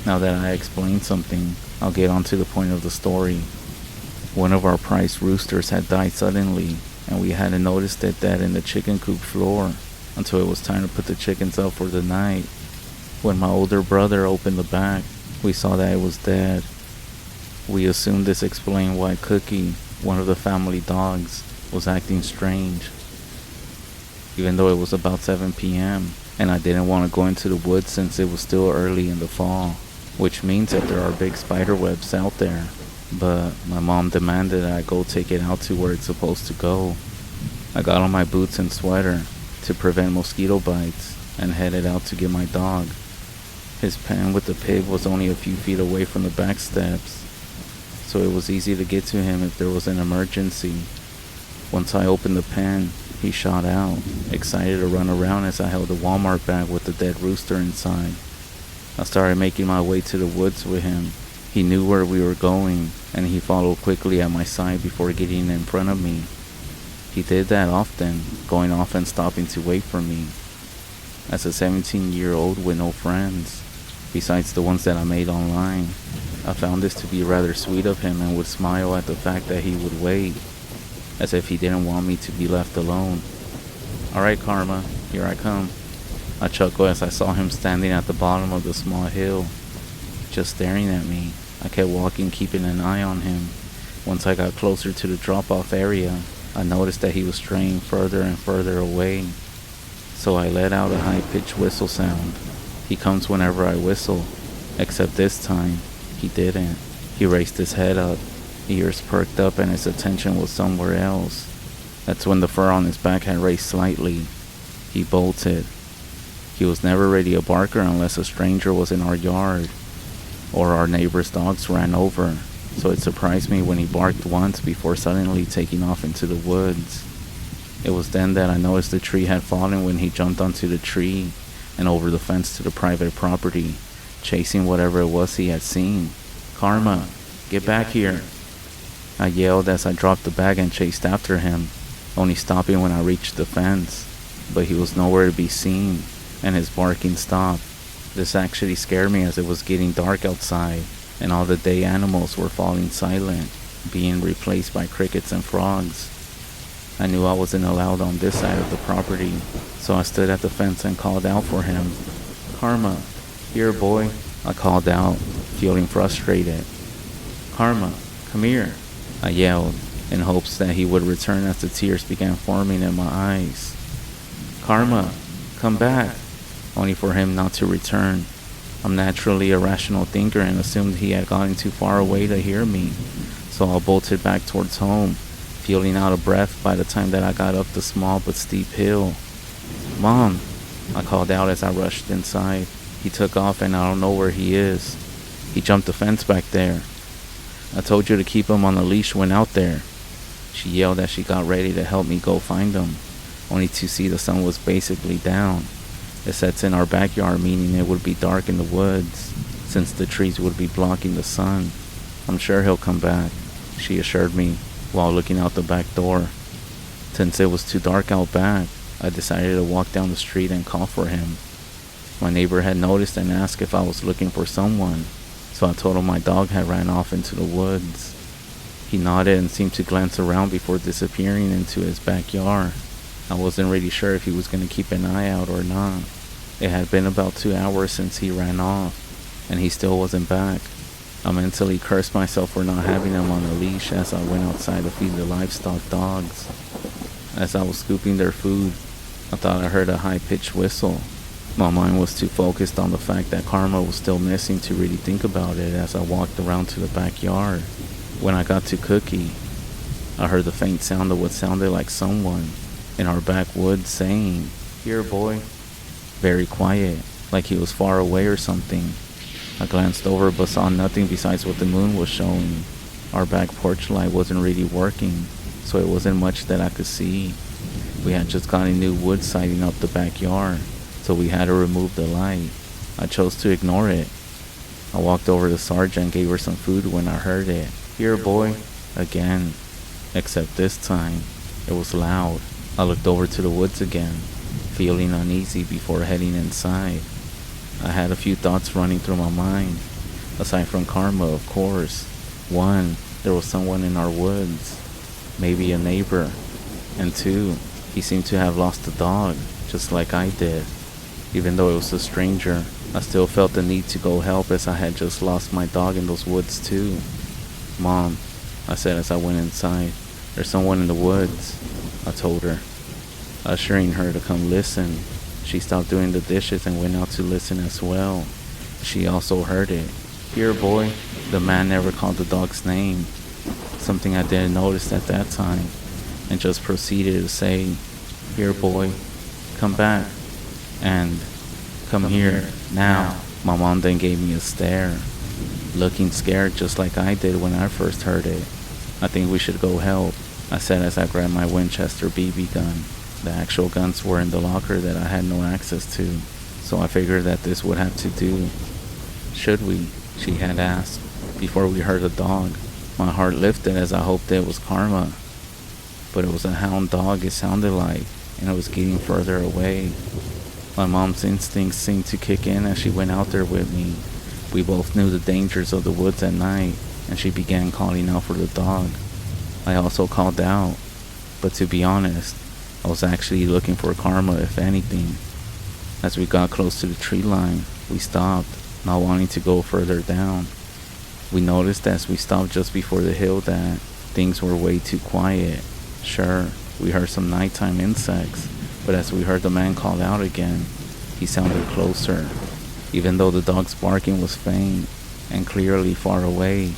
Now that I explained something, I'll get on to the point of the story. One of our prized roosters had died suddenly, and we hadn't noticed it dead in the chicken coop floor until it was time to put the chickens up for the night. When my older brother opened the bag, we saw that it was dead. We assumed this explained why Cookie, one of the family dogs, was acting strange. Even though it was about 7 p.m., and I didn't want to go into the woods since it was still early in the fall, which means that there are big spider webs out there. But my mom demanded that I go take it out to where it's supposed to go. I got on my boots and sweater to prevent mosquito bites and headed out to get my dog. His pen with the pig was only a few feet away from the back steps, so it was easy to get to him if there was an emergency. Once I opened the pen, he shot out, excited to run around as I held a Walmart bag with the dead rooster inside. I started making my way to the woods with him. He knew where we were going, and he followed quickly at my side before getting in front of me. He did that often, going off and stopping to wait for me. As a 17-year-old with no friends, besides the ones that I made online, I found this to be rather sweet of him and would smile at the fact that he would wait, as if he didn't want me to be left alone. "Alright, Karma, here I come." I chuckled as I saw him standing at the bottom of the small hill, just staring at me. I kept walking, keeping an eye on him. Once I got closer to the drop-off area, I noticed that he was straying further and further away. So I let out a high-pitched whistle sound. He comes whenever I whistle, except this time, he didn't. He raised his head up, ears perked up, and his attention was somewhere else. That's when the fur on his back had raised slightly. He bolted. He was never really a barker unless a stranger was in our yard, or our neighbor's dogs ran over, so it surprised me when he barked once before suddenly taking off into the woods. It was then that I noticed the tree had fallen when he jumped onto the tree and over the fence to the private property, chasing whatever it was he had seen. "Karma, get back here!" I yelled as I dropped the bag and chased after him, only stopping when I reached the fence, but he was nowhere to be seen, and his barking stopped. This actually scared me as it was getting dark outside, and all the day animals were falling silent, being replaced by crickets and frogs. I knew I wasn't allowed on this side of the property, so I stood at the fence and called out for him. "Karma, here boy," I called out, feeling frustrated. "Karma, come here," I yelled, in hopes that he would return as the tears began forming in my eyes. "Karma, come back," only for him not to return. I'm naturally a rational thinker and assumed he had gotten too far away to hear me, so I bolted back towards home, feeling out of breath by the time that I got up the small but steep hill. "Mom," I called out as I rushed inside. "He took off and I don't know where he is. He jumped the fence back there. I told you to keep him on a leash when out there." She yelled as she got ready to help me go find him, only to see the sun was basically down. It sets in our backyard, meaning it would be dark in the woods, since the trees would be blocking the sun. "I'm sure he'll come back," she assured me, while looking out the back door. Since it was too dark out back, I decided to walk down the street and call for him. My neighbor had noticed and asked if I was looking for someone, so I told him my dog had ran off into the woods. He nodded and seemed to glance around before disappearing into his backyard. I wasn't really sure if he was going to keep an eye out or not. It had been about 2 hours since he ran off, and he still wasn't back. I mentally cursed myself for not having him on a leash as I went outside to feed the livestock dogs. As I was scooping their food, I thought I heard a high-pitched whistle. My mind was too focused on the fact that Karma was still missing to really think about it as I walked around to the backyard. When I got to Cookie, I heard the faint sound of what sounded like someone in our backwoods saying, "Here, boy." Very quiet, like he was far away or something. I glanced over but saw nothing besides what the moon was showing. Our back porch light wasn't really working, so it wasn't much that I could see. We had just gotten new wood siding up the backyard, so we had to remove the light. I chose to ignore it. I walked over to Sergeant and gave her some food when I heard it. "Here, boy," again, except this time, it was loud. I looked over to the woods again, feeling uneasy before heading inside. I had a few thoughts running through my mind, aside from karma, of course. One, there was someone in our woods, maybe a neighbor. And two, he seemed to have lost a dog, just like I did. Even though it was a stranger, I still felt the need to go help, as I had just lost my dog in those woods too. "Mom," I said as I went inside, "there's someone in the woods," I told her, ushering her to come listen. She stopped doing the dishes and went out to listen as well. She also heard it. "Here, boy." The man never called the dog's name, something I didn't notice at that time, and just proceeded to say, "Here, boy, come back," and "Come here, now." My mom then gave me a stare, looking scared just like I did when I first heard it. "I think we should go help," I said as I grabbed my Winchester BB gun. The actual guns were in the locker that I had no access to, so I figured that this would have to do. "Should we?" she had asked, before we heard a dog. My heart lifted as I hoped it was Karma, but it was a hound dog, it sounded like, and it was getting further away. My mom's instincts seemed to kick in as she went out there with me. We both knew the dangers of the woods at night, and she began calling out for the dog. I also called out, but to be honest, I was actually looking for Karma, if anything. As we got close to the tree line, we stopped, not wanting to go further down. We noticed as we stopped just before the hill that things were way too quiet. Sure, we heard some nighttime insects, but as we heard the man call out again, he sounded closer. Even though the dog's barking was faint and clearly far away,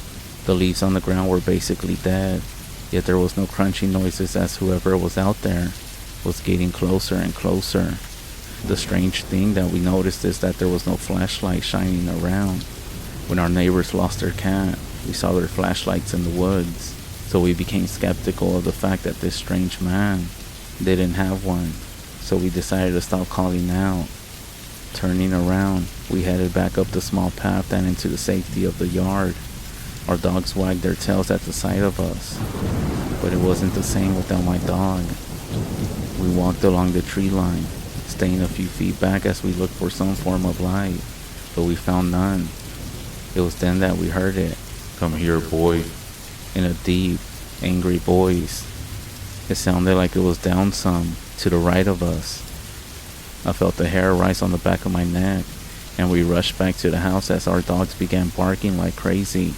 the leaves on the ground were basically dead, yet there was no crunching noises as whoever was out there was getting closer and closer. The strange thing that we noticed is that there was no flashlight shining around. When our neighbors lost their cat, we saw their flashlights in the woods, so we became skeptical of the fact that this strange man didn't have one, so we decided to stop calling out. Turning around, we headed back up the small path and into the safety of the yard. Our dogs wagged their tails at the sight of us, but it wasn't the same without my dog. We walked along the tree line, staying a few feet back as we looked for some form of light, but we found none. It was then that we heard it. "Come here, boy," in a deep, angry voice. It sounded like it was down some, to the right of us. I felt the hair rise on the back of my neck, and we rushed back to the house as our dogs began barking like crazy,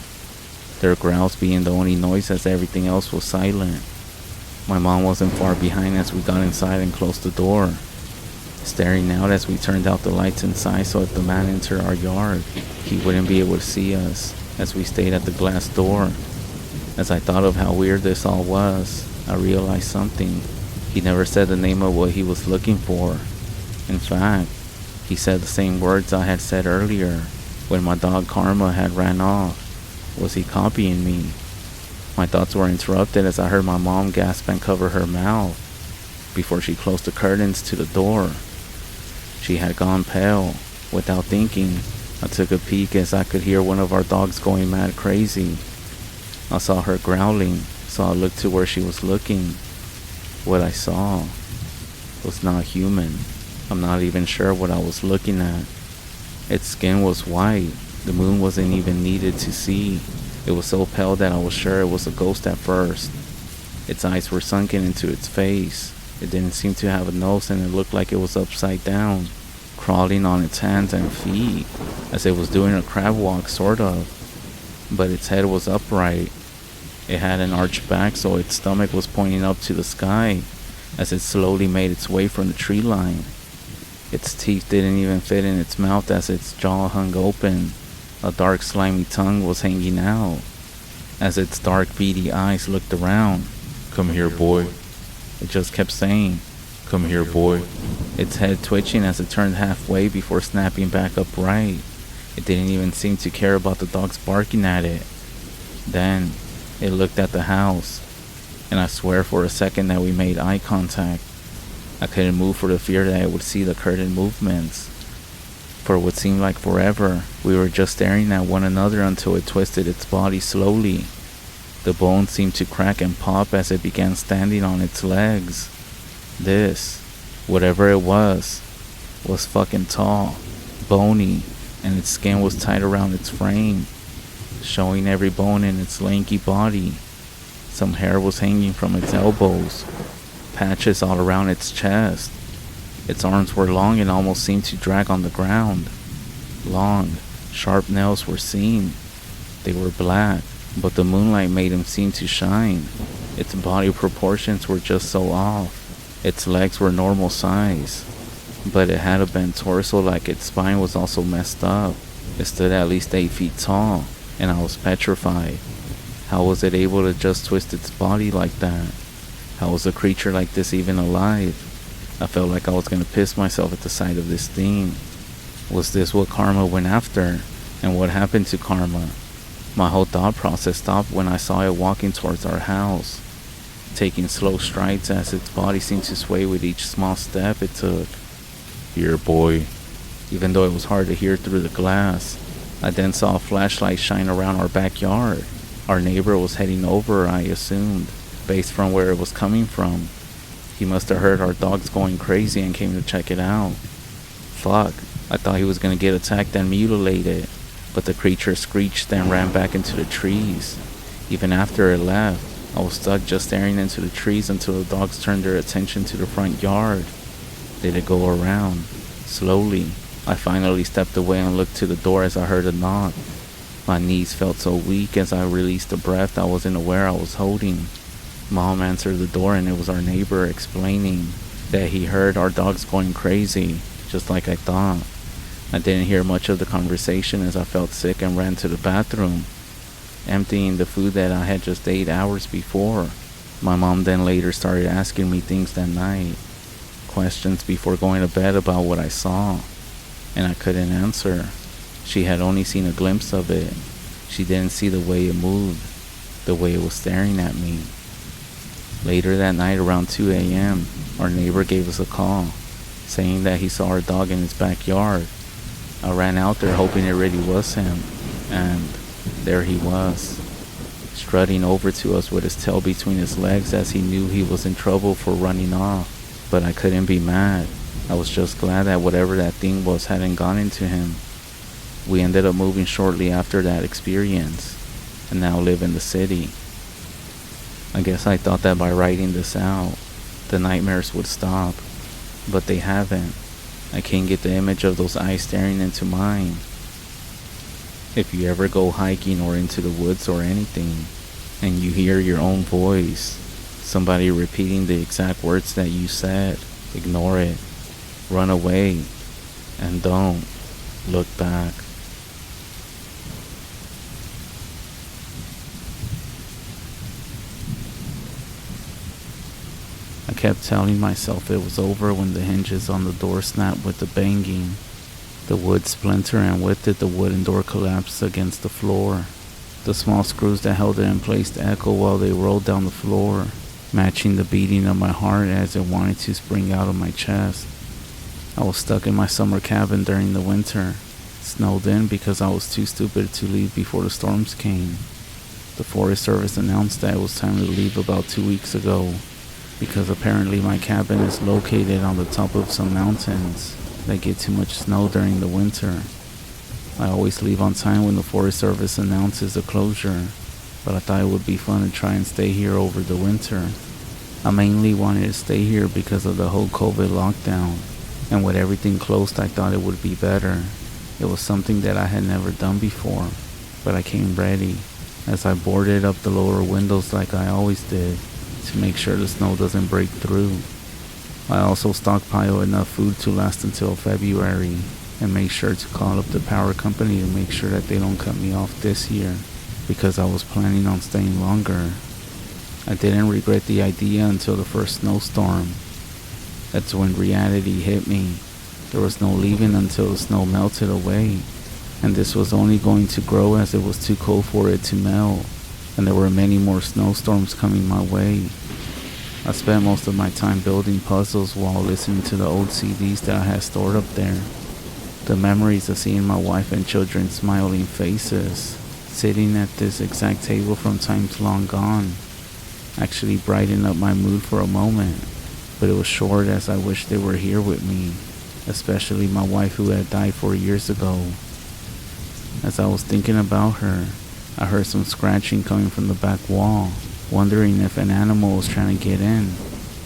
their growls being the only noise as everything else was silent. My mom wasn't far behind as we got inside and closed the door, staring out as we turned out the lights inside so if the man entered our yard, he wouldn't be able to see us, as we stayed at the glass door. As I thought of how weird this all was, I realized something. He never said the name of what he was looking for. In fact, he said the same words I had said earlier when my dog Karma had ran off. Was he copying me? My thoughts were interrupted as I heard my mom gasp and cover her mouth before she closed the curtains to the door. She had gone pale. Without thinking, I took a peek as I could hear one of our dogs going mad crazy. I saw her growling, so I looked to where she was looking. What I saw was not human. I'm not even sure what I was looking at. Its skin was white. The moon wasn't even needed to see. It was so pale that I was sure it was a ghost at first. Its eyes were sunken into its face. It didn't seem to have a nose, and it looked like it was upside down, crawling on its hands and feet, as it was doing a crab walk, sort of. But its head was upright. It had an arched back, so its stomach was pointing up to the sky as it slowly made its way from the tree line. Its teeth didn't even fit in its mouth as its jaw hung open. A dark slimy tongue was hanging out. As its dark beady eyes looked around, "Come here, boy," it just kept saying, "Come here, boy." Its head twitching as it turned halfway before snapping back upright. It didn't even seem to care about the dogs barking at it. Then, it looked at the house, and I swear for a second that we made eye contact. I couldn't move for the fear that it would see the curtain movements. For what seemed like forever, we were just staring at one another until it twisted its body slowly. The bones seemed to crack and pop as it began standing on its legs. This, whatever it was fucking tall, bony, and its skin was tight around its frame, showing every bone in its lanky body. Some hair was hanging from its elbows, patches all around its chest. Its arms were long and almost seemed to drag on the ground. Long, sharp nails were seen. They were black, but the moonlight made them seem to shine. Its body proportions were just so off. Its legs were normal size, but it had a bent torso like its spine was also messed up. It stood at least 8 feet tall, and I was petrified. How was it able to just twist its body like that? How was a creature like this even alive? I felt like I was gonna piss myself at the sight of this thing. Was this what Karma went after? And what happened to Karma? My whole thought process stopped when I saw it walking towards our house, taking slow strides as its body seemed to sway with each small step it took. "Here, boy." Even though it was hard to hear through the glass, I then saw a flashlight shine around our backyard. Our neighbor was heading over, I assumed, based from where it was coming from. He must have heard our dogs going crazy and came to check it out. Fuck, I thought he was gonna get attacked and mutilated, but the creature screeched and ran back into the trees. Even after it left, I was stuck just staring into the trees until the dogs turned their attention to the front yard. They did go around. Slowly, I finally stepped away and looked to the door as I heard a knock. My knees felt so weak as I released a breath I wasn't aware I was holding. Mom answered the door and it was our neighbor explaining that he heard our dogs going crazy, just like I thought. I didn't hear much of the conversation as I felt sick and ran to the bathroom, emptying the food that I had just ate hours before. My mom then later started asking me things that night, questions before going to bed about what I saw, and I couldn't answer. She had only seen a glimpse of it. She didn't see the way it moved, the way it was staring at me. Later that night around 2 a.m., our neighbor gave us a call, saying that he saw our dog in his backyard. I ran out there hoping it really was him, and there he was, strutting over to us with his tail between his legs as he knew he was in trouble for running off. But I couldn't be mad. I was just glad that whatever that thing was hadn't gone into him. We ended up moving shortly after that experience, and now live in the city. I guess I thought that by writing this out, the nightmares would stop, but they haven't. I can't get the image of those eyes staring into mine. If you ever go hiking or into the woods or anything, and you hear your own voice, somebody repeating the exact words that you said, ignore it, run away, and don't look back. I kept telling myself it was over when the hinges on the door snapped with the banging. The wood splintered, and with it the wooden door collapsed against the floor. The small screws that held it in place echoed while they rolled down the floor, matching the beating of my heart as it wanted to spring out of my chest. I was stuck in my summer cabin during the winter, snowed in because I was too stupid to leave before the storms came. The Forest Service announced that it was time to leave about 2 weeks ago, because apparently my cabin is located on the top of some mountains that get too much snow during the winter. I always leave on time when the Forest Service announces the closure, but I thought it would be fun to try and stay here over the winter. I mainly wanted to stay here because of the whole COVID lockdown, and with everything closed I thought it would be better. It was something that I had never done before, but I came ready, as I boarded up the lower windows like I always did, to make sure the snow doesn't break through. I also stockpile enough food to last until February, and make sure to call up the power company to make sure that they don't cut me off this year, because I was planning on staying longer. I didn't regret the idea until the first snowstorm. That's when reality hit me. There was no leaving until the snow melted away, and this was only going to grow as it was too cold for it to melt, and there were many more snowstorms coming my way. I spent most of my time building puzzles while listening to the old CDs that I had stored up there. The memories of seeing my wife and children's smiling faces, sitting at this exact table from times long gone, actually brightened up my mood for a moment, but it was short as I wished they were here with me, especially my wife who had died 4 years ago. As I was thinking about her, I heard some scratching coming from the back wall, wondering if an animal was trying to get in.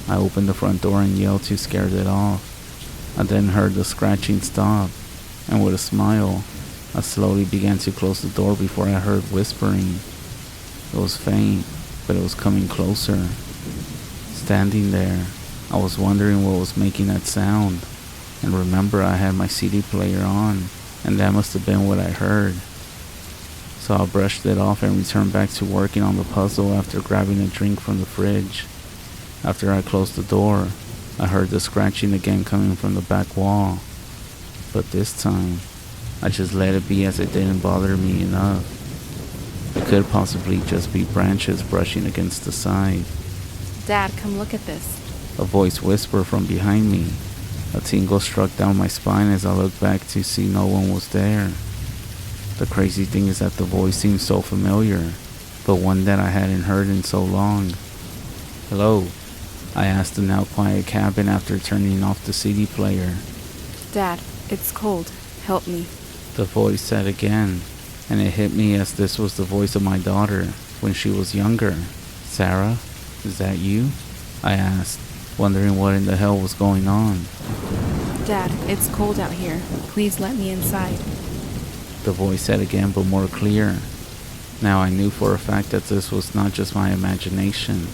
I opened the front door and yelled to scare it off. I then heard the scratching stop, and with a smile, I slowly began to close the door before I heard whispering. It was faint, but it was coming closer. Standing there, I was wondering what was making that sound, and remember I had my CD player on, and that must have been what I heard. So I brushed it off and returned back to working on the puzzle after grabbing a drink from the fridge. After I closed the door, I heard the scratching again coming from the back wall, but this time, I just let it be as it didn't bother me enough. It could possibly just be branches brushing against the side. Dad, come look at this. A voice whispered from behind me. A tingle struck down my spine as I looked back to see no one was there. The crazy thing is that the voice seemed so familiar, but one that I hadn't heard in so long. "Hello?" I asked the now quiet cabin after turning off the CD player. Dad, it's cold. Help me. The voice said again, and it hit me as this was the voice of my daughter when she was younger. "Sarah, is that you?" I asked, wondering what in the hell was going on. Dad, it's cold out here. Please let me inside. The voice said again, but more clear. Now I knew for a fact that this was not just my imagination.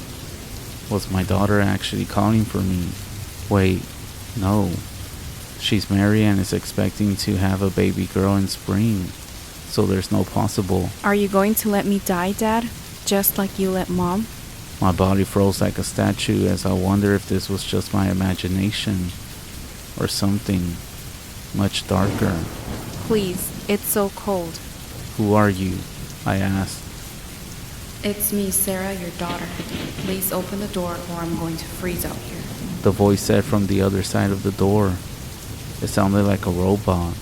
Was my daughter actually calling for me? Wait, no. She's married and is expecting to have a baby girl in spring, so there's no possible. Are you going to let me die, Dad? Just like you let Mom? My body froze like a statue as I wondered if this was just my imagination, or something much darker. Please, it's so cold. "Who are you?" I asked. It's me, Sarah, your daughter. Please open the door or I'm going to freeze out here. The voice said from the other side of the door. It sounded like a robot.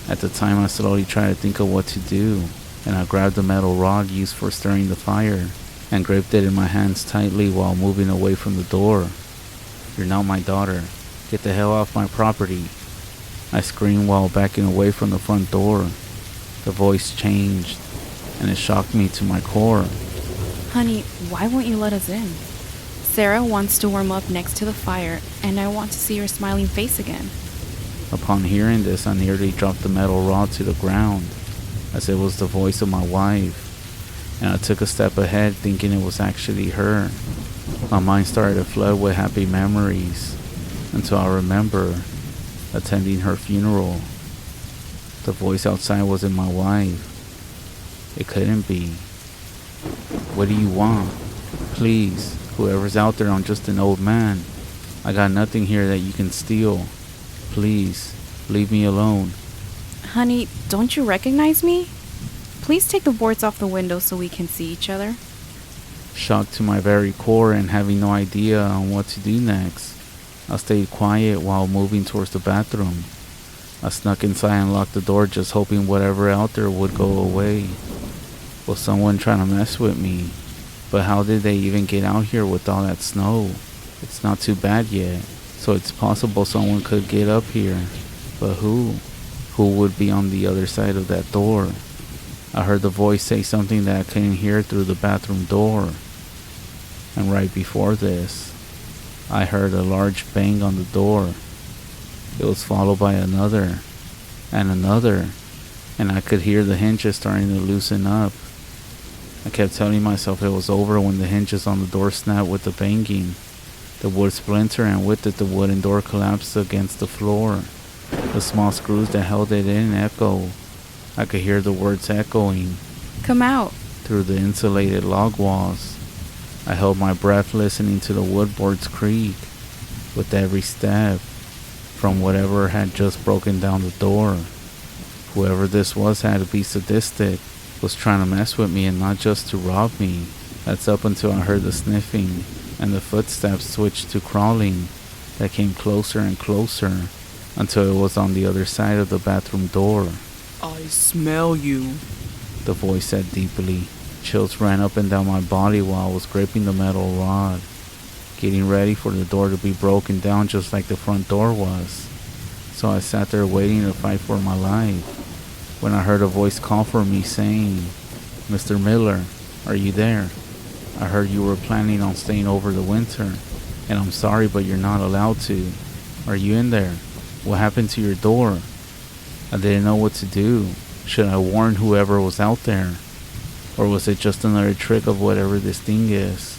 At the time, I slowly tried to think of what to do, and I grabbed the metal rod used for stirring the fire and gripped it in my hands tightly while moving away from the door. "You're not my daughter. Get the hell off my property," I screamed while backing away from the front door. The voice changed, and it shocked me to my core. Honey, why won't you let us in? Sarah wants to warm up next to the fire, and I want to see your smiling face again. Upon hearing this, I nearly dropped the metal rod to the ground, as it was the voice of my wife, and I took a step ahead thinking it was actually her. My mind started to flood with happy memories, until I remember attending her funeral. The voice outside wasn't my wife. It couldn't be. "What do you want? Please, whoever's out there, I'm just an old man. I got nothing here that you can steal. Please, leave me alone." Honey, don't you recognize me? Please take the boards off the window so we can see each other. Shocked to my very core and having no idea on what to do next, I stayed quiet while moving towards the bathroom. I snuck inside and locked the door, just hoping whatever out there would go away. Was someone trying to mess with me? But how did they even get out here with all that snow? It's not too bad yet, so it's possible someone could get up here. But who? Who would be on the other side of that door? I heard the voice say something that I couldn't hear through the bathroom door. And right before this, I heard a large bang on the door. It was followed by another, and another, and I could hear the hinges starting to loosen up. I kept telling myself it was over when the hinges on the door snapped with the banging. The wood splintered, and with it the wooden door collapsed against the floor. The small screws that held it in echoed. I could hear the words echoing. "Come out." Through the insulated log walls. I held my breath listening to the wood boards creak with every step from whatever had just broken down the door. Whoever this was had to be sadistic, was trying to mess with me and not just to rob me. That's up until I heard the sniffing and the footsteps switched to crawling that came closer and closer until it was on the other side of the bathroom door. I smell you. The voice said deeply. Chills ran up and down my body while I was gripping the metal rod, getting ready for the door to be broken down just like the front door was. So I sat there waiting to fight for my life, when I heard a voice call for me saying, "Mr. Miller, are you there? I heard you were planning on staying over the winter, and I'm sorry but you're not allowed to. Are you in there? What happened to your door?" I didn't know what to do. Should I warn whoever was out there? Or was it just another trick of whatever this thing is?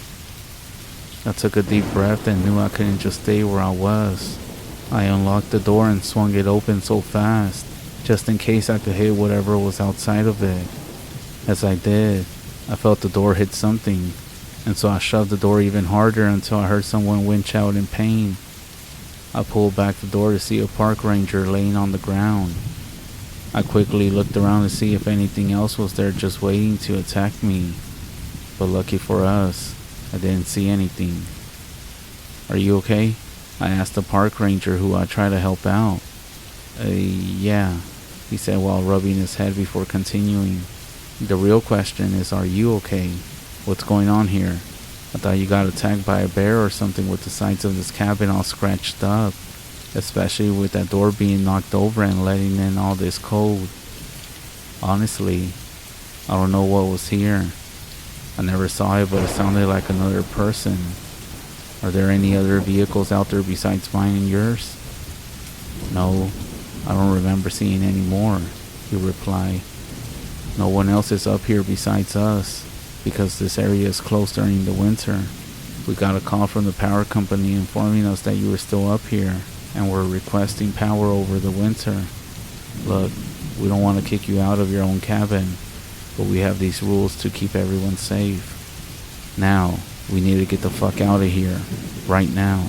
I took a deep breath and knew I couldn't just stay where I was. I unlocked the door and swung it open so fast, just in case I could hit whatever was outside of it. As I did, I felt the door hit something, and so I shoved the door even harder until I heard someone winch out in pain. I pulled back the door to see a park ranger laying on the ground. I quickly looked around to see if anything else was there just waiting to attack me, but lucky for us, I didn't see anything. "Are you okay?" I asked the park ranger who I tried to help out. Yeah," he said while rubbing his head before continuing. "The real question is, are you okay? What's going on here? I thought you got attacked by a bear or something with the sides of this cabin all scratched up, especially with that door being knocked over and letting in all this cold. Honestly, I don't know what was here. I never saw it, but it sounded like another person. Are there any other vehicles out there besides mine and yours?" "No, I don't remember seeing any more," he replied. "No one else is up here besides us, because this area is closed during the winter. We got a call from the power company informing us that you were still up here and were requesting power over the winter. Look, we don't want to kick you out of your own cabin, but we have these rules to keep everyone safe. Now, we need to get the fuck out of here, right now."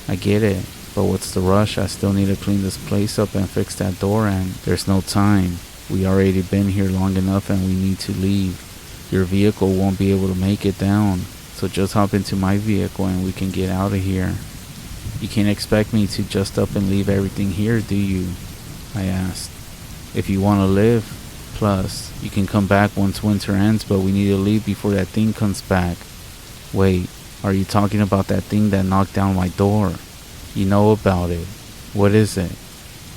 "I get it, but what's the rush? I still need to clean this place up and fix that door, and there's no time. We already been here long enough and we need to leave. Your vehicle won't be able to make it down, so just hop into my vehicle and we can get out of here." "You can't expect me to just up and leave everything here, do you?" I asked. "If you want to live, plus, you can come back once winter ends, but we need to leave before that thing comes back." "Wait, are you talking about that thing that knocked down my door? You know about it. What is it?"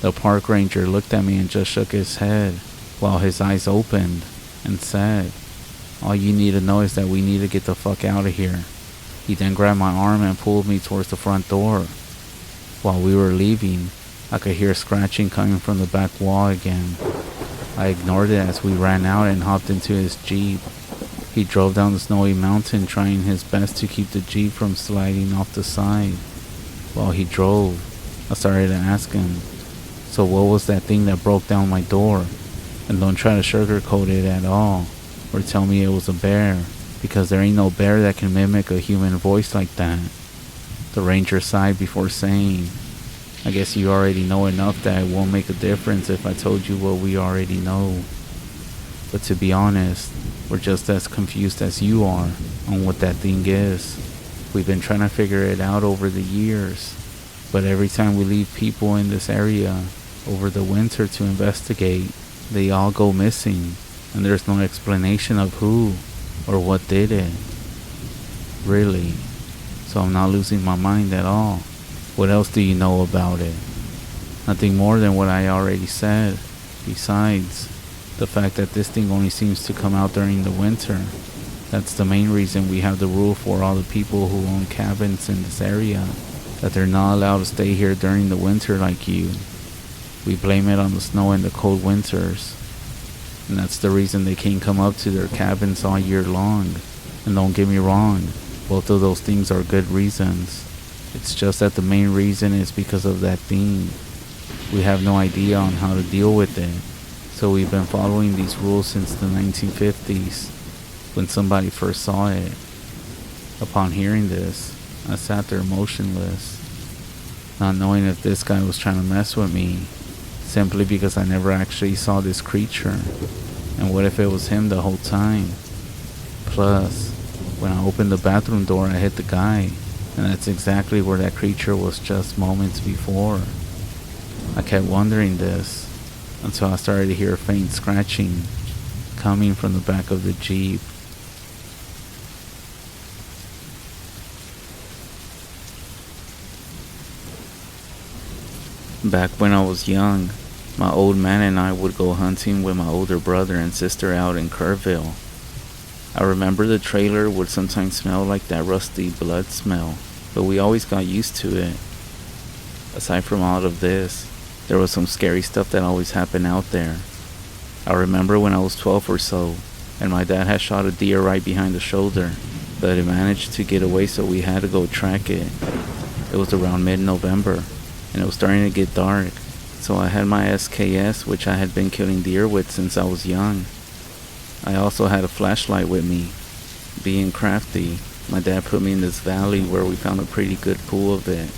The park ranger looked at me and just shook his head, while his eyes opened, and said, "All you need to know is that we need to get the fuck out of here." He then grabbed my arm and pulled me towards the front door. While we were leaving, I could hear scratching coming from the back wall again. I ignored it as we ran out and hopped into his Jeep. He drove down the snowy mountain, trying his best to keep the Jeep from sliding off the side. While he drove, I started to ask him, "So what was that thing that broke down my door? And don't try to sugarcoat it at all, or tell me it was a bear, because there ain't no bear that can mimic a human voice like that." The ranger sighed before saying, "I guess you already know enough that it won't make a difference if I told you what we already know. But to be honest, we're just as confused as you are on what that thing is. We've been trying to figure it out over the years, but every time we leave people in this area over the winter to investigate, they all go missing, and there's no explanation of who or what did it." "Really? So I'm not losing my mind at all. What else do you know about it?" "Nothing more than what I already said. Besides, the fact that this thing only seems to come out during the winter. That's the main reason we have the rule for all the people who own cabins in this area, that they're not allowed to stay here during the winter like you. We blame it on the snow and the cold winters. And that's the reason they can't come up to their cabins all year long. And don't get me wrong, both of those things are good reasons. It's just that the main reason is because of that thing. We have no idea on how to deal with it, so we've been following these rules since the 1950s, when somebody first saw it." Upon hearing this, I sat there motionless, not knowing if this guy was trying to mess with me, simply because I never actually saw this creature, and what if it was him the whole time? Plus, when I opened the bathroom door, I hit the guy, and that's exactly where that creature was just moments before. I kept wondering this until I started to hear a faint scratching coming from the back of the Jeep. Back when I was young, my old man and I would go hunting with my older brother and sister out in Kerrville. I remember the trailer would sometimes smell like that rusty blood smell, but we always got used to it. Aside from all of this, there was some scary stuff that always happened out there. I remember when I was 12 or so, and my dad had shot a deer right behind the shoulder, but it managed to get away, so we had to go track it. It was around mid-November, and it was starting to get dark, so I had my SKS, which I had been killing deer with since I was young. I also had a flashlight with me. Being crafty, my dad put me in this valley where we found a pretty good pool of it,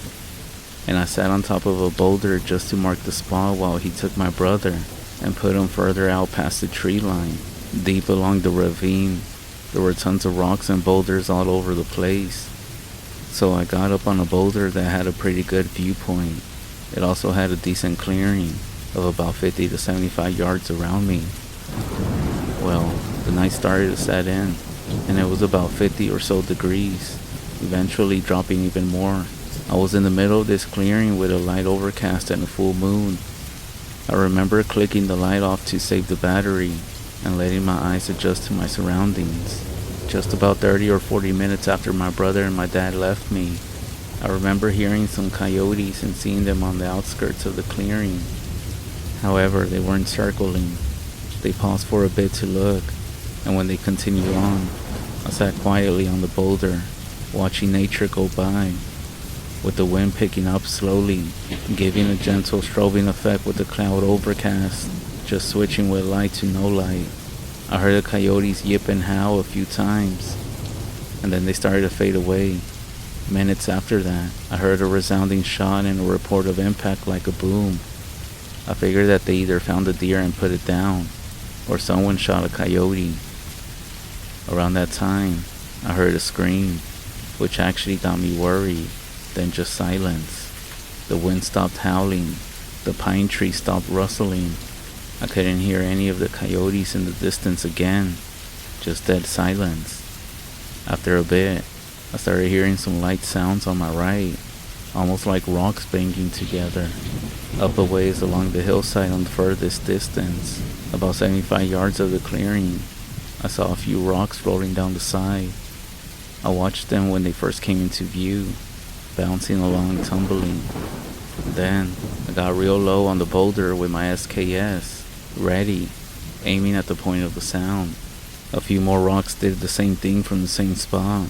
and I sat on top of a boulder just to mark the spot while he took my brother and put him further out past the tree line, deep along the ravine. There were tons of rocks and boulders all over the place, so I got up on a boulder that had a pretty good viewpoint. It also had a decent clearing of about 50 to 75 yards around me. Well, the night started to set in, and it was about 50 or so degrees, eventually dropping even more. I was in the middle of this clearing with a light overcast and a full moon. I remember clicking the light off to save the battery and letting my eyes adjust to my surroundings. Just about 30 or 40 minutes after my brother and my dad left me, I remember hearing some coyotes and seeing them on the outskirts of the clearing. However, they weren't circling. They paused for a bit to look, and when they continued on, I sat quietly on the boulder, watching nature go by, with the wind picking up slowly, giving a gentle strobing effect with the cloud overcast, just switching with light to no light. I heard the coyotes yip and howl a few times, and then they started to fade away. Minutes after that, I heard a resounding shot and a report of impact like a boom. I figured that they either found a deer and put it down, or someone shot a coyote. Around that time, I heard a scream, which actually got me worried, then just silence. The wind stopped howling, the pine tree stopped rustling. I couldn't hear any of the coyotes in the distance again, just dead silence. After a bit, I started hearing some light sounds on my right, almost like rocks banging together. Up a ways along the hillside on the furthest distance, about 75 yards of the clearing, I saw a few rocks rolling down the side. I watched them when they first came into view, bouncing along, tumbling. Then, I got real low on the boulder with my SKS, ready, aiming at the point of the sound. A few more rocks did the same thing from the same spot,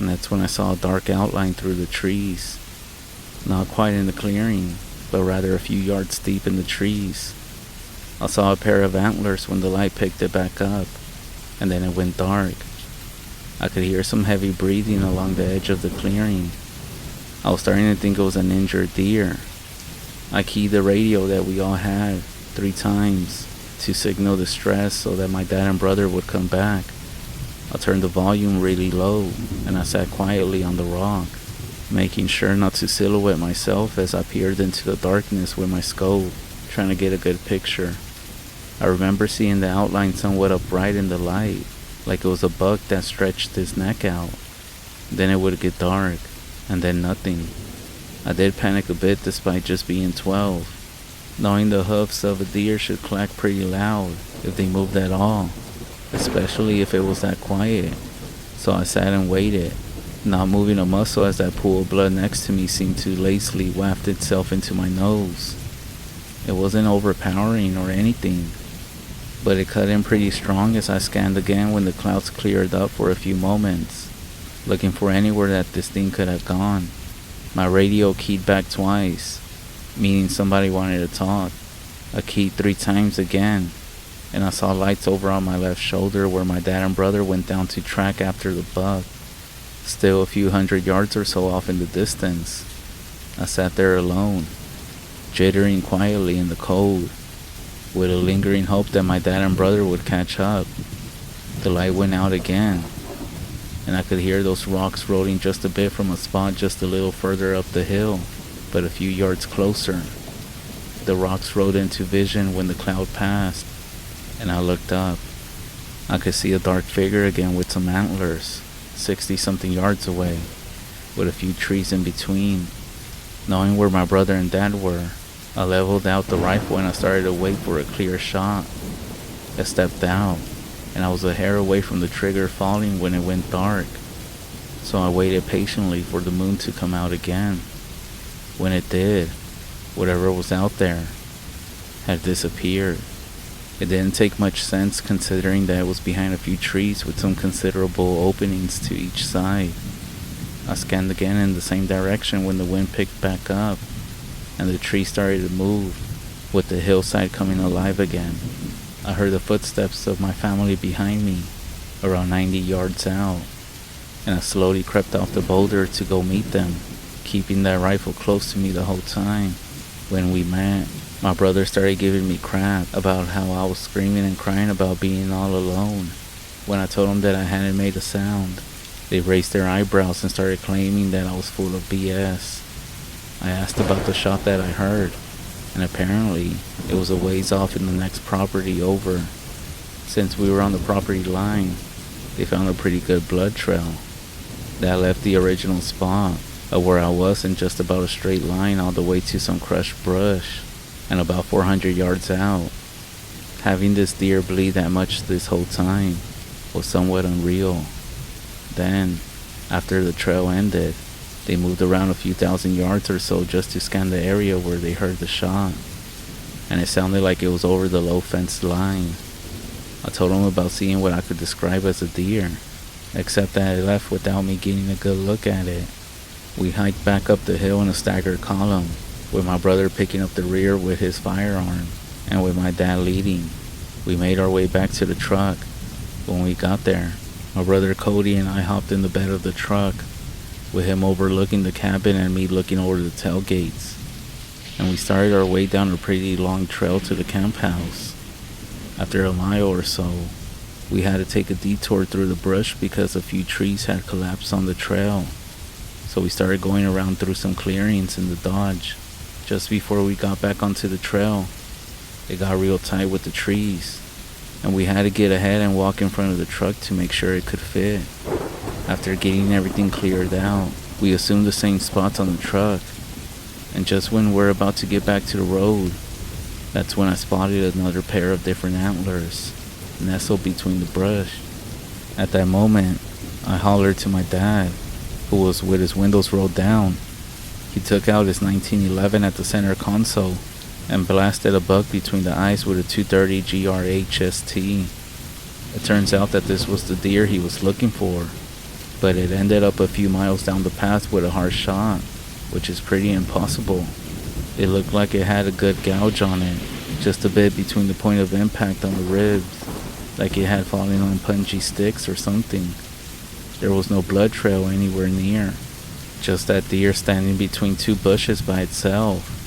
and that's when I saw a dark outline through the trees. Not quite in the clearing, but rather a few yards deep in the trees. I saw a pair of antlers when the light picked it back up, and then it went dark. I could hear some heavy breathing along the edge of the clearing. I was starting to think it was an injured deer. I keyed the radio that we all had 3 times to signal distress so that my dad and brother would come back. I turned the volume really low, and I sat quietly on the rock, making sure not to silhouette myself as I peered into the darkness with my scope, trying to get a good picture. I remember seeing the outline somewhat upright in the light, like it was a buck that stretched his neck out. Then it would get dark, and then nothing. I did panic a bit despite just being 12, knowing the hoofs of a deer should clack pretty loud if they moved at all, especially if it was that quiet. So I sat and waited, not moving a muscle as that pool of blood next to me seemed to lazily waft itself into my nose. It wasn't overpowering or anything, but it cut in pretty strong as I scanned again when the clouds cleared up for a few moments, looking for anywhere that this thing could have gone. My radio keyed back twice, meaning somebody wanted to talk. I keyed 3 times again, and I saw lights over on my left shoulder where my dad and brother went down to track after the buck, still a few hundred yards or so off in the distance. I sat there alone, jittering quietly in the cold, with a lingering hope that my dad and brother would catch up. The light went out again, and I could hear those rocks rolling just a bit from a spot just a little further up the hill, but a few yards closer. the rocks rode into vision when the cloud passed, and I looked up. I could see a dark figure again with some antlers, 60-something yards away, with a few trees in between. Knowing where my brother and dad were, I leveled out the rifle and I started to wait for a clear shot. I stepped out, and I was a hair away from the trigger falling when it went dark. So I waited patiently for the moon to come out again. When it did, whatever was out there had disappeared. It didn't take much sense considering that it was behind a few trees with some considerable openings to each side. I scanned again in the same direction when the wind picked back up and the tree started to move, with the hillside coming alive again. I heard the footsteps of my family behind me, around 90 yards out, and I slowly crept off the boulder to go meet them, keeping that rifle close to me the whole time. When we met, my brother started giving me crap about how I was screaming and crying about being all alone. When I told them that I hadn't made a sound, they raised their eyebrows and started claiming that I was full of BS. I asked about the shot that I heard, and apparently it was a ways off in the next property over. Since we were on the property line, they found a pretty good blood trail that left the original spot of where I was in just about a straight line all the way to some crushed brush and about 400 yards out. Having this deer bleed that much this whole time was somewhat unreal. Then, after the trail ended, they moved around a few thousand yards or so just to scan the area where they heard the shot, and it sounded like it was over the low fenced line. I told them about seeing what I could describe as a deer, except that it left without me getting a good look at it. We hiked back up the hill in a staggered column, with my brother picking up the rear with his firearm, and with my dad leading. We made our way back to the truck. When we got there, my brother Cody and I hopped in the bed of the truck, with him overlooking the cabin and me looking over the tailgates, and we started our way down a pretty long trail to the camp house. After a mile or so, we had to take a detour through the brush because a few trees had collapsed on the trail, so we started going around through some clearings in the Dodge. Just before we got back onto the trail, it got real tight with the trees, and we had to get ahead and walk in front of the truck to make sure it could fit. After getting everything cleared out, we assumed the same spots on the truck, and just when we're about to get back to the road, that's when I spotted another pair of different antlers nestled between the brush. At that moment, I hollered to my dad, who was with his windows rolled down. He took out his 1911 at the center console and blasted a buck between the eyes with a 230 GR-HST. It turns out that this was the deer he was looking for, but it ended up a few miles down the path with a harsh shot, which is pretty impossible. It looked like it had a good gouge on it, just a bit between the point of impact on the ribs, like it had fallen on punji sticks or something. There was no blood trail anywhere near, just that deer standing between two bushes by itself.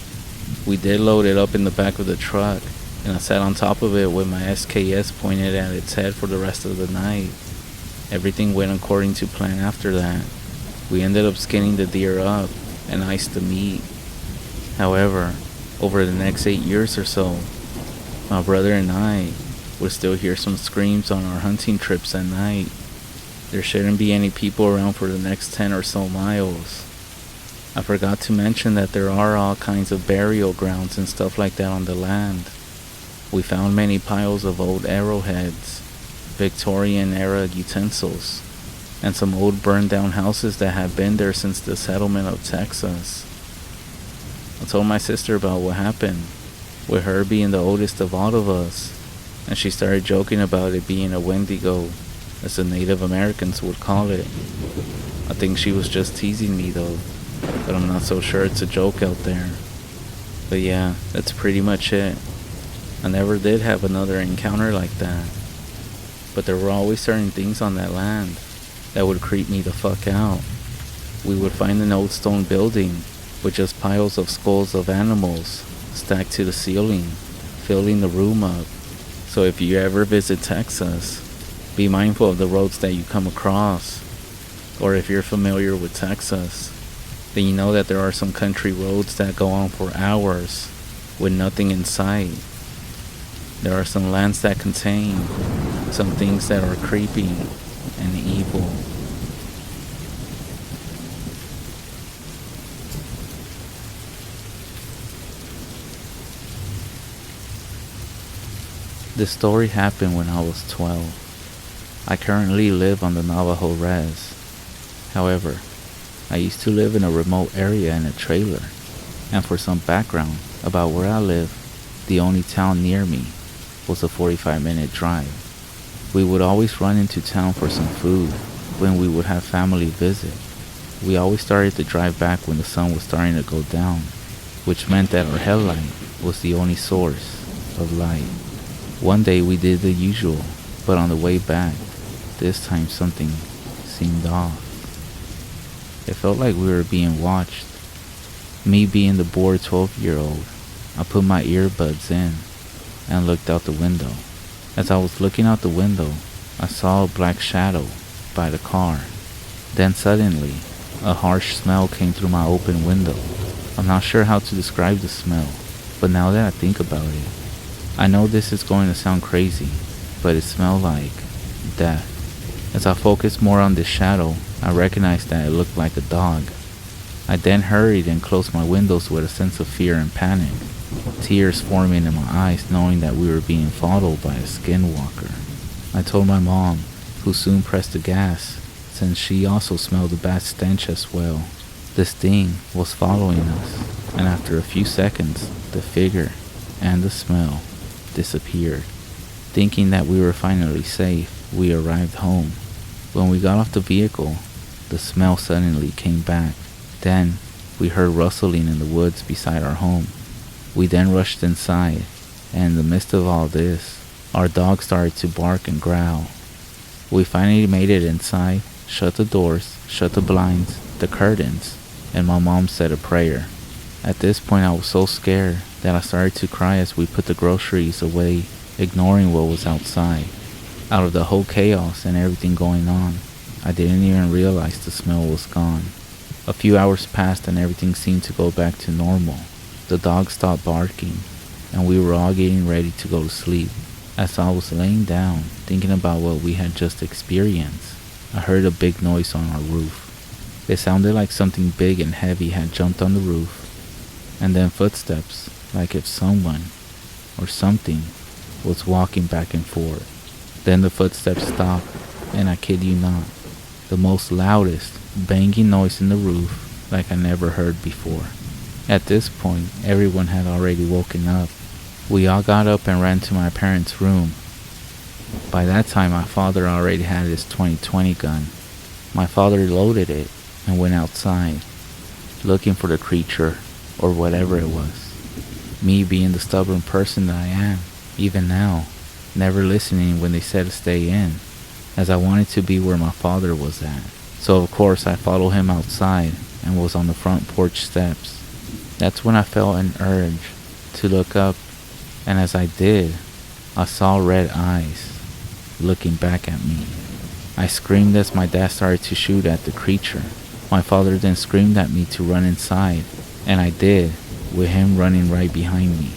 We did load it up in the back of the truck, and I sat on top of it with my SKS pointed at its head for the rest of the night. Everything went according to plan after that. We ended up skinning the deer up and iced the meat. However, over the next 8 years or so, my brother and I would still hear some screams on our hunting trips at night. There shouldn't be any people around for the next 10 or so miles. I forgot to mention that there are all kinds of burial grounds and stuff like that on the land. We found many piles of old arrowheads, Victorian era utensils, and some old burned down houses that have been there since the settlement of Texas. I told my sister about what happened, with her being the oldest of all of us, and she started joking about it being a Wendigo, as the Native Americans would call it. I think she was just teasing me though, but I'm not so sure it's a joke out there. But yeah, that's pretty much it. I never did have another encounter like that, but there were always certain things on that land that would creep me the fuck out. We would find an old stone building with just piles of skulls of animals stacked to the ceiling, filling the room up. So if you ever visit Texas, be mindful of the roads that you come across. Or if you're familiar with Texas, then you know that there are some country roads that go on for hours, with nothing inside. There are some lands that contain some things that are creepy and evil. This story happened when I was 12. I currently live on the Navajo Res. However, I used to live in a remote area in a trailer, and for some background about where I live, the only town near me was a 45-minute drive. We would always run into town for some food when we would have family visit. We always started to drive back when the sun was starting to go down, which meant that our headlight was the only source of light. One day we did the usual, but on the way back, this time something seemed off. It felt like we were being watched. Me being the bored 12-year-old, I put my earbuds in and looked out the window. As I was looking out the window, I saw a black shadow by the car. Then suddenly, a harsh smell came through my open window. I'm not sure how to describe the smell, but now that I think about it, I know this is going to sound crazy, but it smelled like death. As I focused more on this shadow, I recognized that it looked like a dog. I then hurried and closed my windows with a sense of fear and panic, tears forming in my eyes knowing that we were being followed by a skinwalker. I told my mom, who soon pressed the gas, since she also smelled the bad stench as well. This thing was following us, and after a few seconds, the figure and the smell disappeared. Thinking that we were finally safe, we arrived home. When we got off the vehicle, the smell suddenly came back. Then, we heard rustling in the woods beside our home. We then rushed inside, and in the midst of all this, our dog started to bark and growl. We finally made it inside, shut the doors, shut the blinds, the curtains, and my mom said a prayer. At this point I was so scared that I started to cry as we put the groceries away, ignoring what was outside. Out of the whole chaos and everything going on, I didn't even realize the smell was gone. A few hours passed and everything seemed to go back to normal. The dog stopped barking, and we were all getting ready to go to sleep. As I was laying down, thinking about what we had just experienced, I heard a big noise on our roof. It sounded like something big and heavy had jumped on the roof, and then footsteps, like if someone or something was walking back and forth. Then the footsteps stopped, and I kid you not, the most loudest banging noise in the roof like I never heard before. At this point, everyone had already woken up. We all got up and ran to my parents' room. By that time, my father already had his 2020 gun. My father loaded it and went outside, looking for the creature or whatever it was. Me being the stubborn person that I am, even now, never listening when they said to stay in, as I wanted to be where my father was at. So of course I followed him outside and was on the front porch steps. That's when I felt an urge to look up, and as I did, I saw red eyes looking back at me. I screamed as my dad started to shoot at the creature. My father then screamed at me to run inside, and I did, with him running right behind me.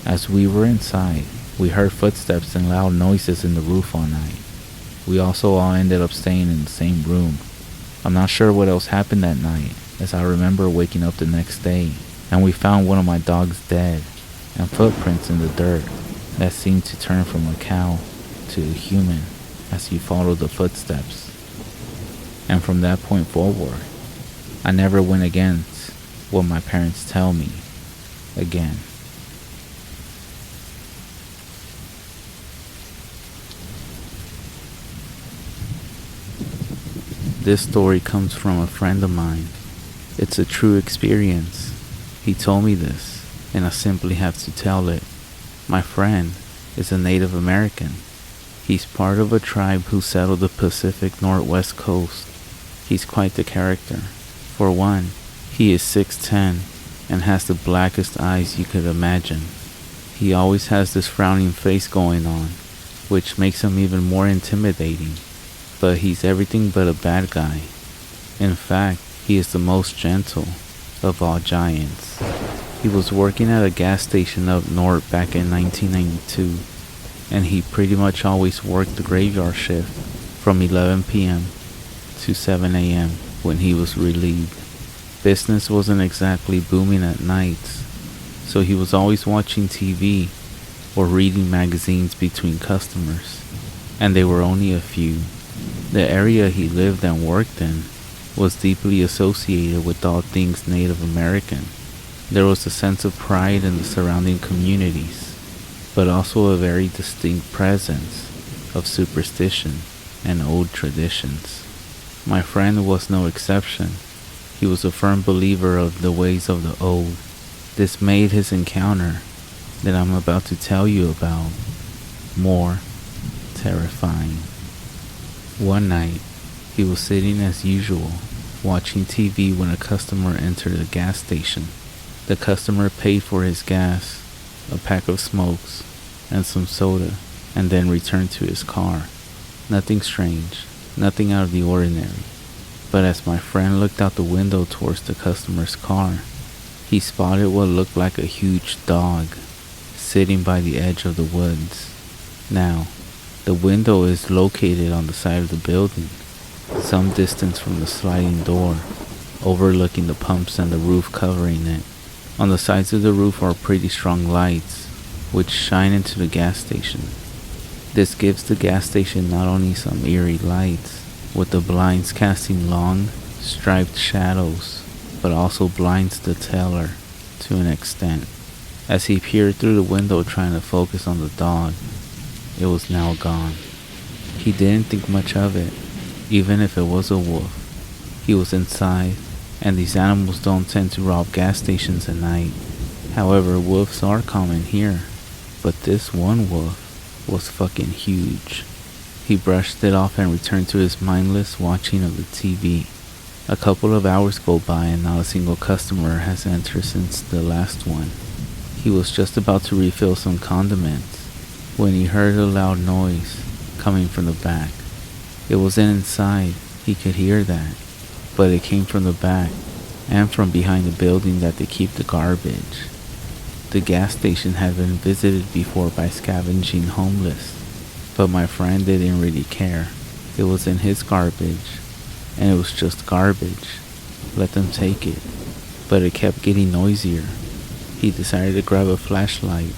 As we were inside, we heard footsteps and loud noises in the roof all night. We also all ended up staying in the same room. I'm not sure what else happened that night, as I remember waking up the next day, and we found one of my dogs dead, and footprints in the dirt that seemed to turn from a cow to a human as you followed the footsteps. And from that point forward, I never went against what my parents tell me again. This story comes from a friend of mine. It's a true experience. He told me this, and I simply have to tell it. My friend is a Native American. He's part of a tribe who settled the Pacific Northwest coast. He's quite the character. For one, he is 6'10" and has the blackest eyes you could imagine. He always has this frowning face going on, which makes him even more intimidating. But he's everything but a bad guy. In fact, he is the most gentle of all giants. He was working at a gas station up north back in 1992, and he pretty much always worked the graveyard shift from 11 p.m. to 7 a.m. when he was relieved. Business wasn't exactly booming at nights, so he was always watching TV or reading magazines between customers, and they were only a few. The area he lived and worked in was deeply associated with all things Native American. There was a sense of pride in the surrounding communities, but also a very distinct presence of superstition and old traditions. My friend was no exception. He was a firm believer of the ways of the old. This made his encounter that I'm about to tell you about more terrifying. One night, he was sitting as usual, watching TV when a customer entered the gas station. The customer paid for his gas, a pack of smokes, and some soda, and then returned to his car. Nothing strange, nothing out of the ordinary. But as my friend looked out the window towards the customer's car, he spotted what looked like a huge dog sitting by the edge of the woods. Now, the window is located on the side of the building, some distance from the sliding door, overlooking the pumps and the roof covering it. On the sides of the roof are pretty strong lights, which shine into the gas station. This gives the gas station not only some eerie lights, with the blinds casting long, striped shadows, but also blinds the teller to an extent. As he peered through the window trying to focus on the dog, it was now gone. He didn't think much of it, even if it was a wolf. He was inside, and these animals don't tend to rob gas stations at night. However, wolves are common here, but this one wolf was fucking huge. He brushed it off and returned to his mindless watching of the TV. A couple of hours go by and not a single customer has entered since the last one. He was just about to refill some condiments when he heard a loud noise coming from the back. It wasn't inside, he could hear that, but it came from the back and from behind the building that they keep the garbage. The gas station had been visited before by scavenging homeless, but my friend didn't really care. It was in his garbage, and it was just garbage. Let them take it. But it kept getting noisier. He decided to grab a flashlight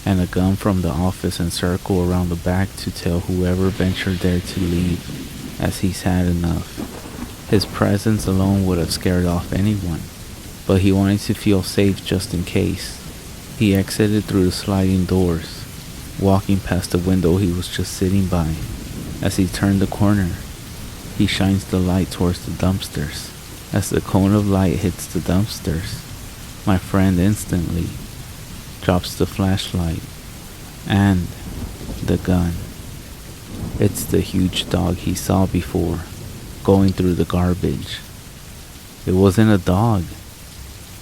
and a gun from the office and circle around the back to tell whoever ventured there to leave, as he's had enough. His presence alone would have scared off anyone, but he wanted to feel safe just in case. He exited through the sliding doors, walking past the window he was just sitting by. As he turned the corner, he shines the light towards the dumpsters. As the cone of light hits the dumpsters, my friend instantly drops the flashlight and the gun. It's the huge dog he saw before, going through the garbage. It wasn't a dog.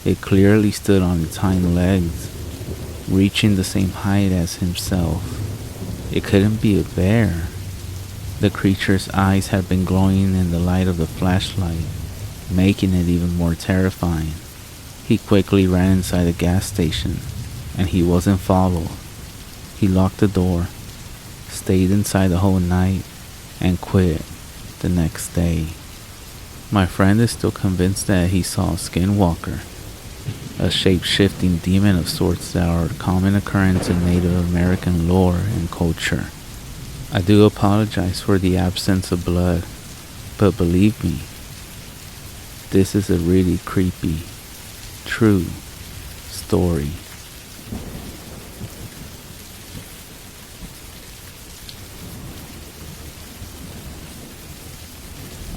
It clearly stood on its hind legs, reaching the same height as himself. It couldn't be a bear. The creature's eyes had been glowing in the light of the flashlight, making it even more terrifying. He quickly ran inside the gas station, and he wasn't followed. He locked the door, stayed inside the whole night, and quit the next day. My friend is still convinced that he saw a skinwalker, a shape-shifting demon of sorts that are a common occurrence in Native American lore and culture. I do apologize for the absence of blood, but believe me, this is a really creepy, true story.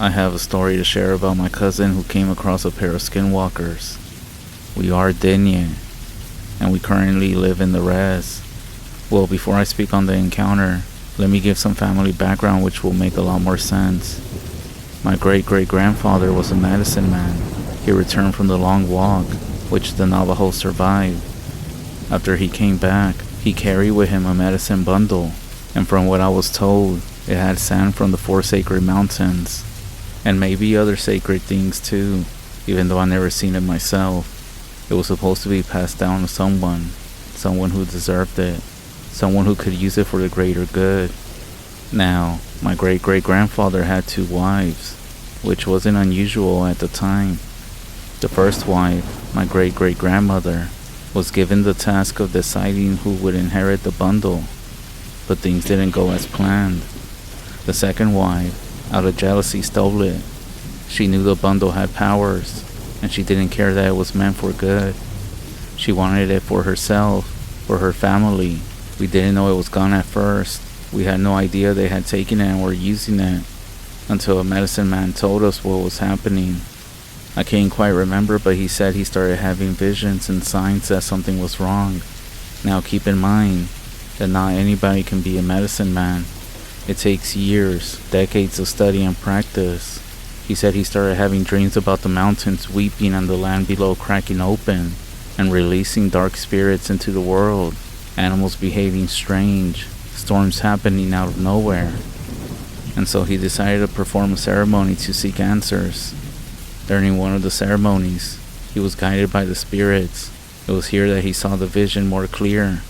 I have a story to share about my cousin who came across a pair of skinwalkers. We are Dinya, and we currently live in the res. Well, before I speak on the encounter, let me give some family background which will make a lot more sense. My great-great-grandfather was a medicine man. He returned from the long walk, which the Navajo survived. After he came back, he carried with him a medicine bundle, and from what I was told, it had sand from the 4 sacred mountains, and maybe other sacred things too, even though I never seen it myself. It was supposed to be passed down to someone who deserved it, someone who could use it for the greater good. Now, my great-great-grandfather had 2 wives, which wasn't unusual at the time. The first wife, my great-great-grandmother, was given the task of deciding who would inherit the bundle, but things didn't go as planned. The second wife, out of jealousy, stole it. She knew the bundle had powers, and she didn't care that it was meant for good. She wanted it for herself, for her family. We didn't know it was gone at first. We had no idea they had taken it and were using it, until a medicine man told us what was happening. I can't quite remember, but he said he started having visions and signs that something was wrong. Now keep in mind that not anybody can be a medicine man. It takes years, decades of study and practice. He said he started having dreams about the mountains weeping and the land below cracking open and releasing dark spirits into the world, animals behaving strange, storms happening out of nowhere. And so he decided to perform a ceremony to seek answers. During one of the ceremonies, he was guided by the spirits. It was here that he saw the vision more clear.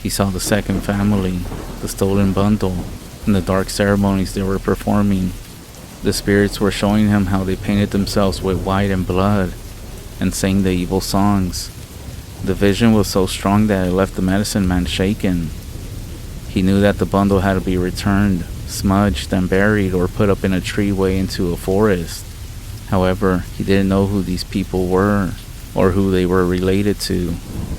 He saw the second family, the stolen bundle, and the dark ceremonies they were performing. The spirits were showing him how they painted themselves with white and blood and sang the evil songs. The vision was so strong that it left the medicine man shaken. He knew that the bundle had to be returned, smudged and buried, or put up in a tree way into a forest. However, he didn't know who these people were or who they were related to.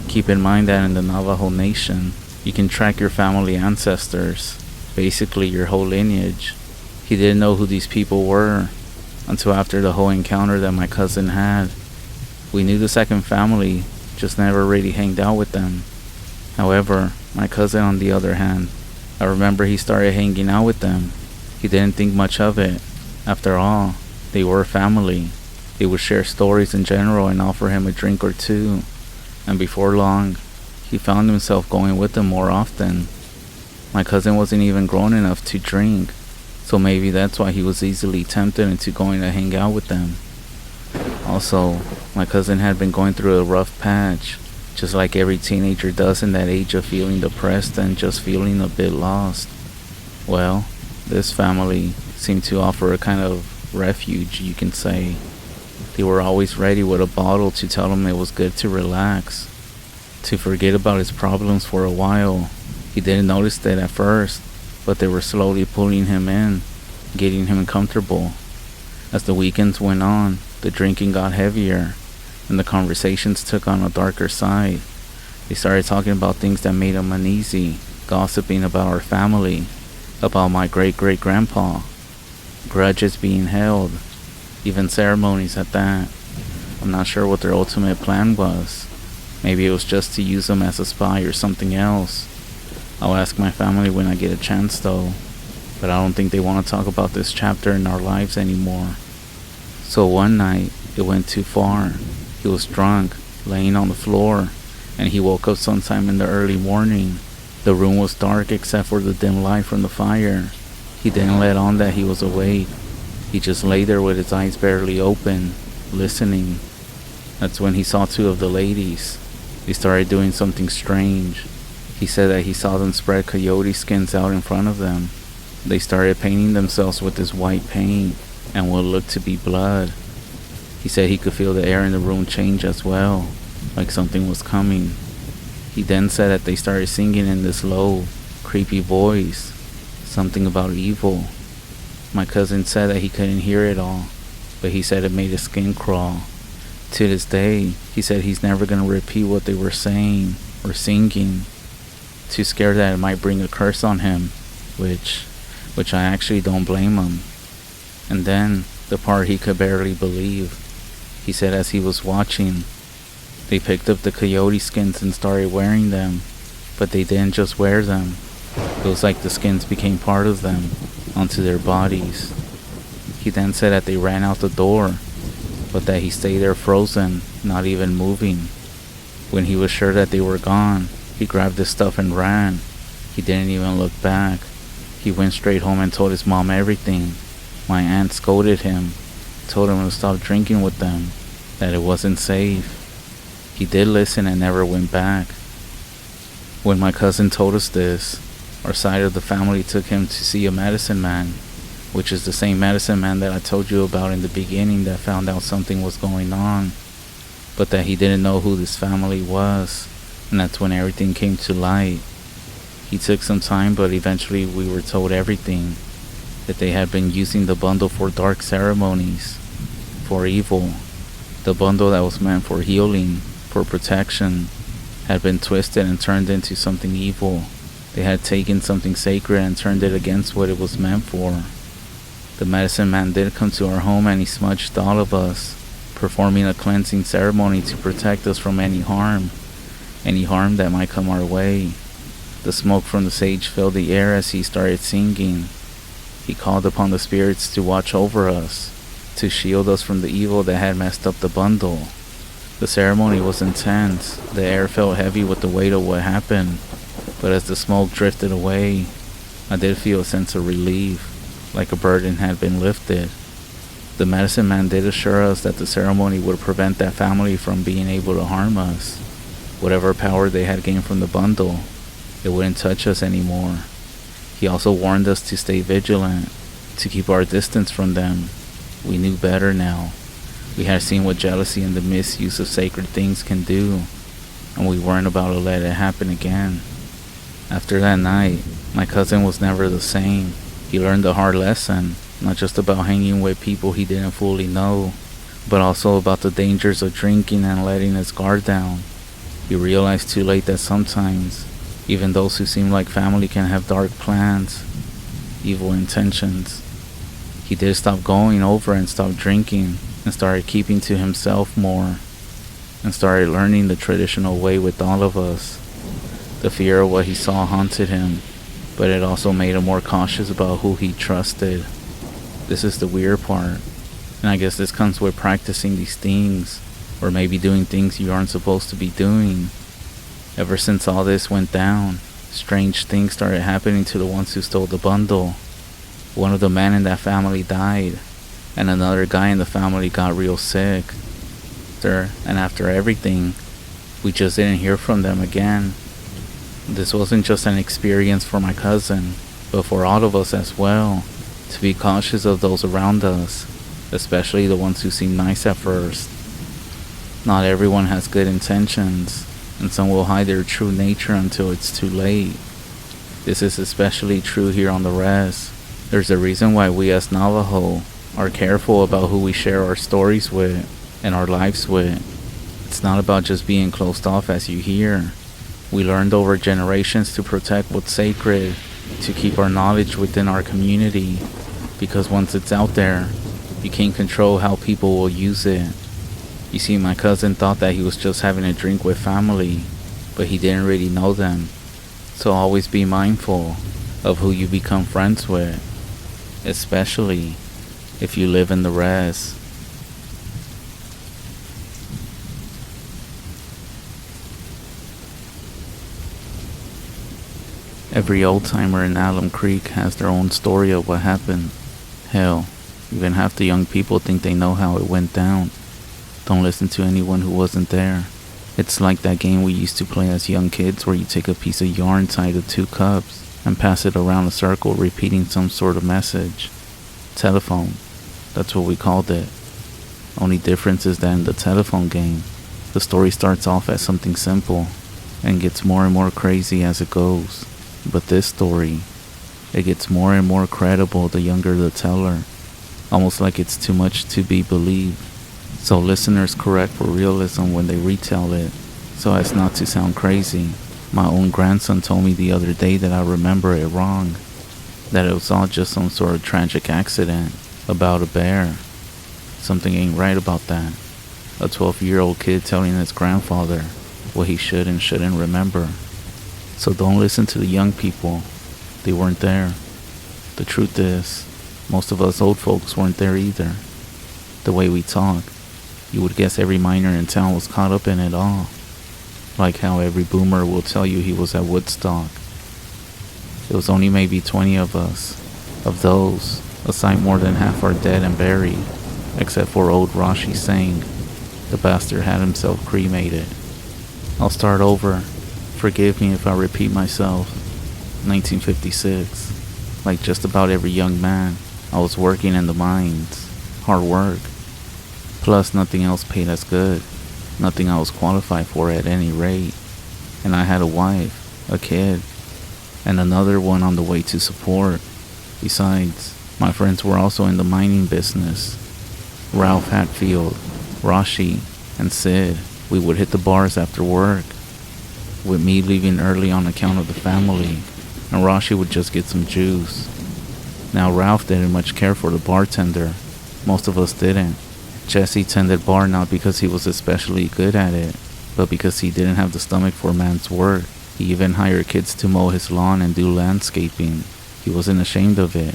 Keep in mind that in the Navajo Nation, you can track your family ancestors, basically your whole lineage. He didn't know who these people were until after the whole encounter that my cousin had. We knew the second family, just never really hanged out with them. However, my cousin on the other hand, I remember he started hanging out with them. He didn't think much of it. After all, they were family. They would share stories in general and offer him a drink or two. And before long, he found himself going with them more often. My cousin wasn't even grown enough to drink, so maybe that's why he was easily tempted into going to hang out with them. Also, my cousin had been going through a rough patch, just like every teenager does in that age of feeling depressed and just feeling a bit lost. Well, this family seemed to offer a kind of refuge, you can say. They were always ready with a bottle to tell him it was good to relax, to forget about his problems for a while. He didn't notice that at first, but they were slowly pulling him in, getting him comfortable. As the weekends went on, the drinking got heavier, and the conversations took on a darker side. They started talking about things that made him uneasy, gossiping about our family, about my great-great-grandpa, grudges being held, even ceremonies at that. I'm not sure what their ultimate plan was. Maybe it was just to use him as a spy or something else. I'll ask my family when I get a chance though, but I don't think they want to talk about this chapter in our lives anymore. So one night, it went too far. He was drunk, laying on the floor, and he woke up sometime in the early morning. The room was dark except for the dim light from the fire. He didn't let on that he was awake. He just lay there with his eyes barely open, listening. That's when he saw 2 of the ladies. They started doing something strange. He said that he saw them spread coyote skins out in front of them. They started painting themselves with this white paint and what looked to be blood. He said he could feel the air in the room change as well, like something was coming. He then said that they started singing in this low, creepy voice, something about evil. My cousin said that he couldn't hear it all, but he said it made his skin crawl. To this day, he said he's never going to repeat what they were saying or singing, too scared that it might bring a curse on him, which I actually don't blame him. And then, the part he could barely believe, he said as he was watching, they picked up the coyote skins and started wearing them, but they didn't just wear them. It was like the skins became part of them, onto their bodies. He then said that they ran out the door, but that he stayed there frozen, not even moving. When he was sure that they were gone, he grabbed his stuff and ran. He didn't even look back. He went straight home and told his mom everything. My aunt scolded him, told him to stop drinking with them, that it wasn't safe. He did listen and never went back. When my cousin told us this, our side of the family took him to see a medicine man, which is the same medicine man that I told you about in the beginning that found out something was going on, but that he didn't know who this family was, and that's when everything came to light. He took some time, but eventually we were told everything, that they had been using the bundle for dark ceremonies, for evil. The bundle that was meant for healing, for protection, had been twisted and turned into something evil. They had taken something sacred and turned it against what it was meant for. The medicine man did come to our home and he smudged all of us, performing a cleansing ceremony to protect us from any harm that might come our way. The smoke from the sage filled the air as he started singing. He called upon the spirits to watch over us, to shield us from the evil that had messed up the bundle. The ceremony was intense. The air felt heavy with the weight of what happened, but as the smoke drifted away, I did feel a sense of relief, like a burden had been lifted. The medicine man did assure us that the ceremony would prevent that family from being able to harm us. Whatever power they had gained from the bundle, it wouldn't touch us anymore. He also warned us to stay vigilant, to keep our distance from them. We knew better now. We had seen what jealousy and the misuse of sacred things can do, and we weren't about to let it happen again. After that night, my cousin was never the same. He learned a hard lesson, not just about hanging with people he didn't fully know, but also about the dangers of drinking and letting his guard down. He realized too late that sometimes, even those who seem like family can have dark plans, evil intentions. He did stop going over and stop drinking, and started keeping to himself more, and started learning the traditional way with all of us. The fear of what he saw haunted him, but it also made him more cautious about who he trusted. This is the weird part, and I guess this comes with practicing these things, or maybe doing things you aren't supposed to be doing. Ever since all this went down, strange things started happening to the ones who stole the bundle. One of the men in that family died, and another guy in the family got real sick. After everything, we just didn't hear from them again. This wasn't just an experience for my cousin, but for all of us as well, to be cautious of those around us, especially the ones who seem nice at first. Not everyone has good intentions, and some will hide their true nature until it's too late. This is especially true here on the res. There's a reason why we as Navajo are careful about who we share our stories with and our lives with. It's not about just being closed off as you hear. We learned over generations to protect what's sacred, to keep our knowledge within our community, because once it's out there, you can't control how people will use it. You see, my cousin thought that he was just having a drink with family, but he didn't really know them. So always be mindful of who you become friends with, especially if you live in the res. Every old-timer in Alum Creek has their own story of what happened. Hell, even half the young people think they know how it went down. Don't listen to anyone who wasn't there. It's like that game we used to play as young kids where you take a piece of yarn tied to 2 cups and pass it around a circle repeating some sort of message. Telephone. That's what we called it. Only difference is that in the telephone game, the story starts off as something simple and gets more and more crazy as it goes. But this story, it gets more and more credible the younger the teller, almost like it's too much to be believed. So listeners correct for realism when they retell it, so as not to sound crazy. My own grandson told me the other day that I remember it wrong, that it was all just some sort of tragic accident about a bear. Something ain't right about that. A 12-year-old kid telling his grandfather what he should and shouldn't remember. So don't listen to the young people. They weren't there. The truth is, most of us old folks weren't there either. The way we talk, you would guess every miner in town was caught up in it all. Like how every boomer will tell you he was at Woodstock. It was only maybe 20 of us. Of those, a sight more than half are dead and buried, except for old Rashi Singh. The bastard had himself cremated. I'll start over. Forgive me if I repeat myself. 1956. Like just about every young man, I was working in the mines. Hard work. Plus nothing else paid as good. Nothing I was qualified for at any rate. And I had a wife, a kid, and another one on the way to support. Besides, my friends were also in the mining business. Ralph Hatfield, Rashi, and Sid. We would hit the bars after work, with me leaving early on account of the family, and Rashi would just get some juice. Now Ralph didn't much care for the bartender. Most of us didn't. Jesse tended bar not because he was especially good at it, but because he didn't have the stomach for man's work. He even hired kids to mow his lawn and do landscaping. He wasn't ashamed of it.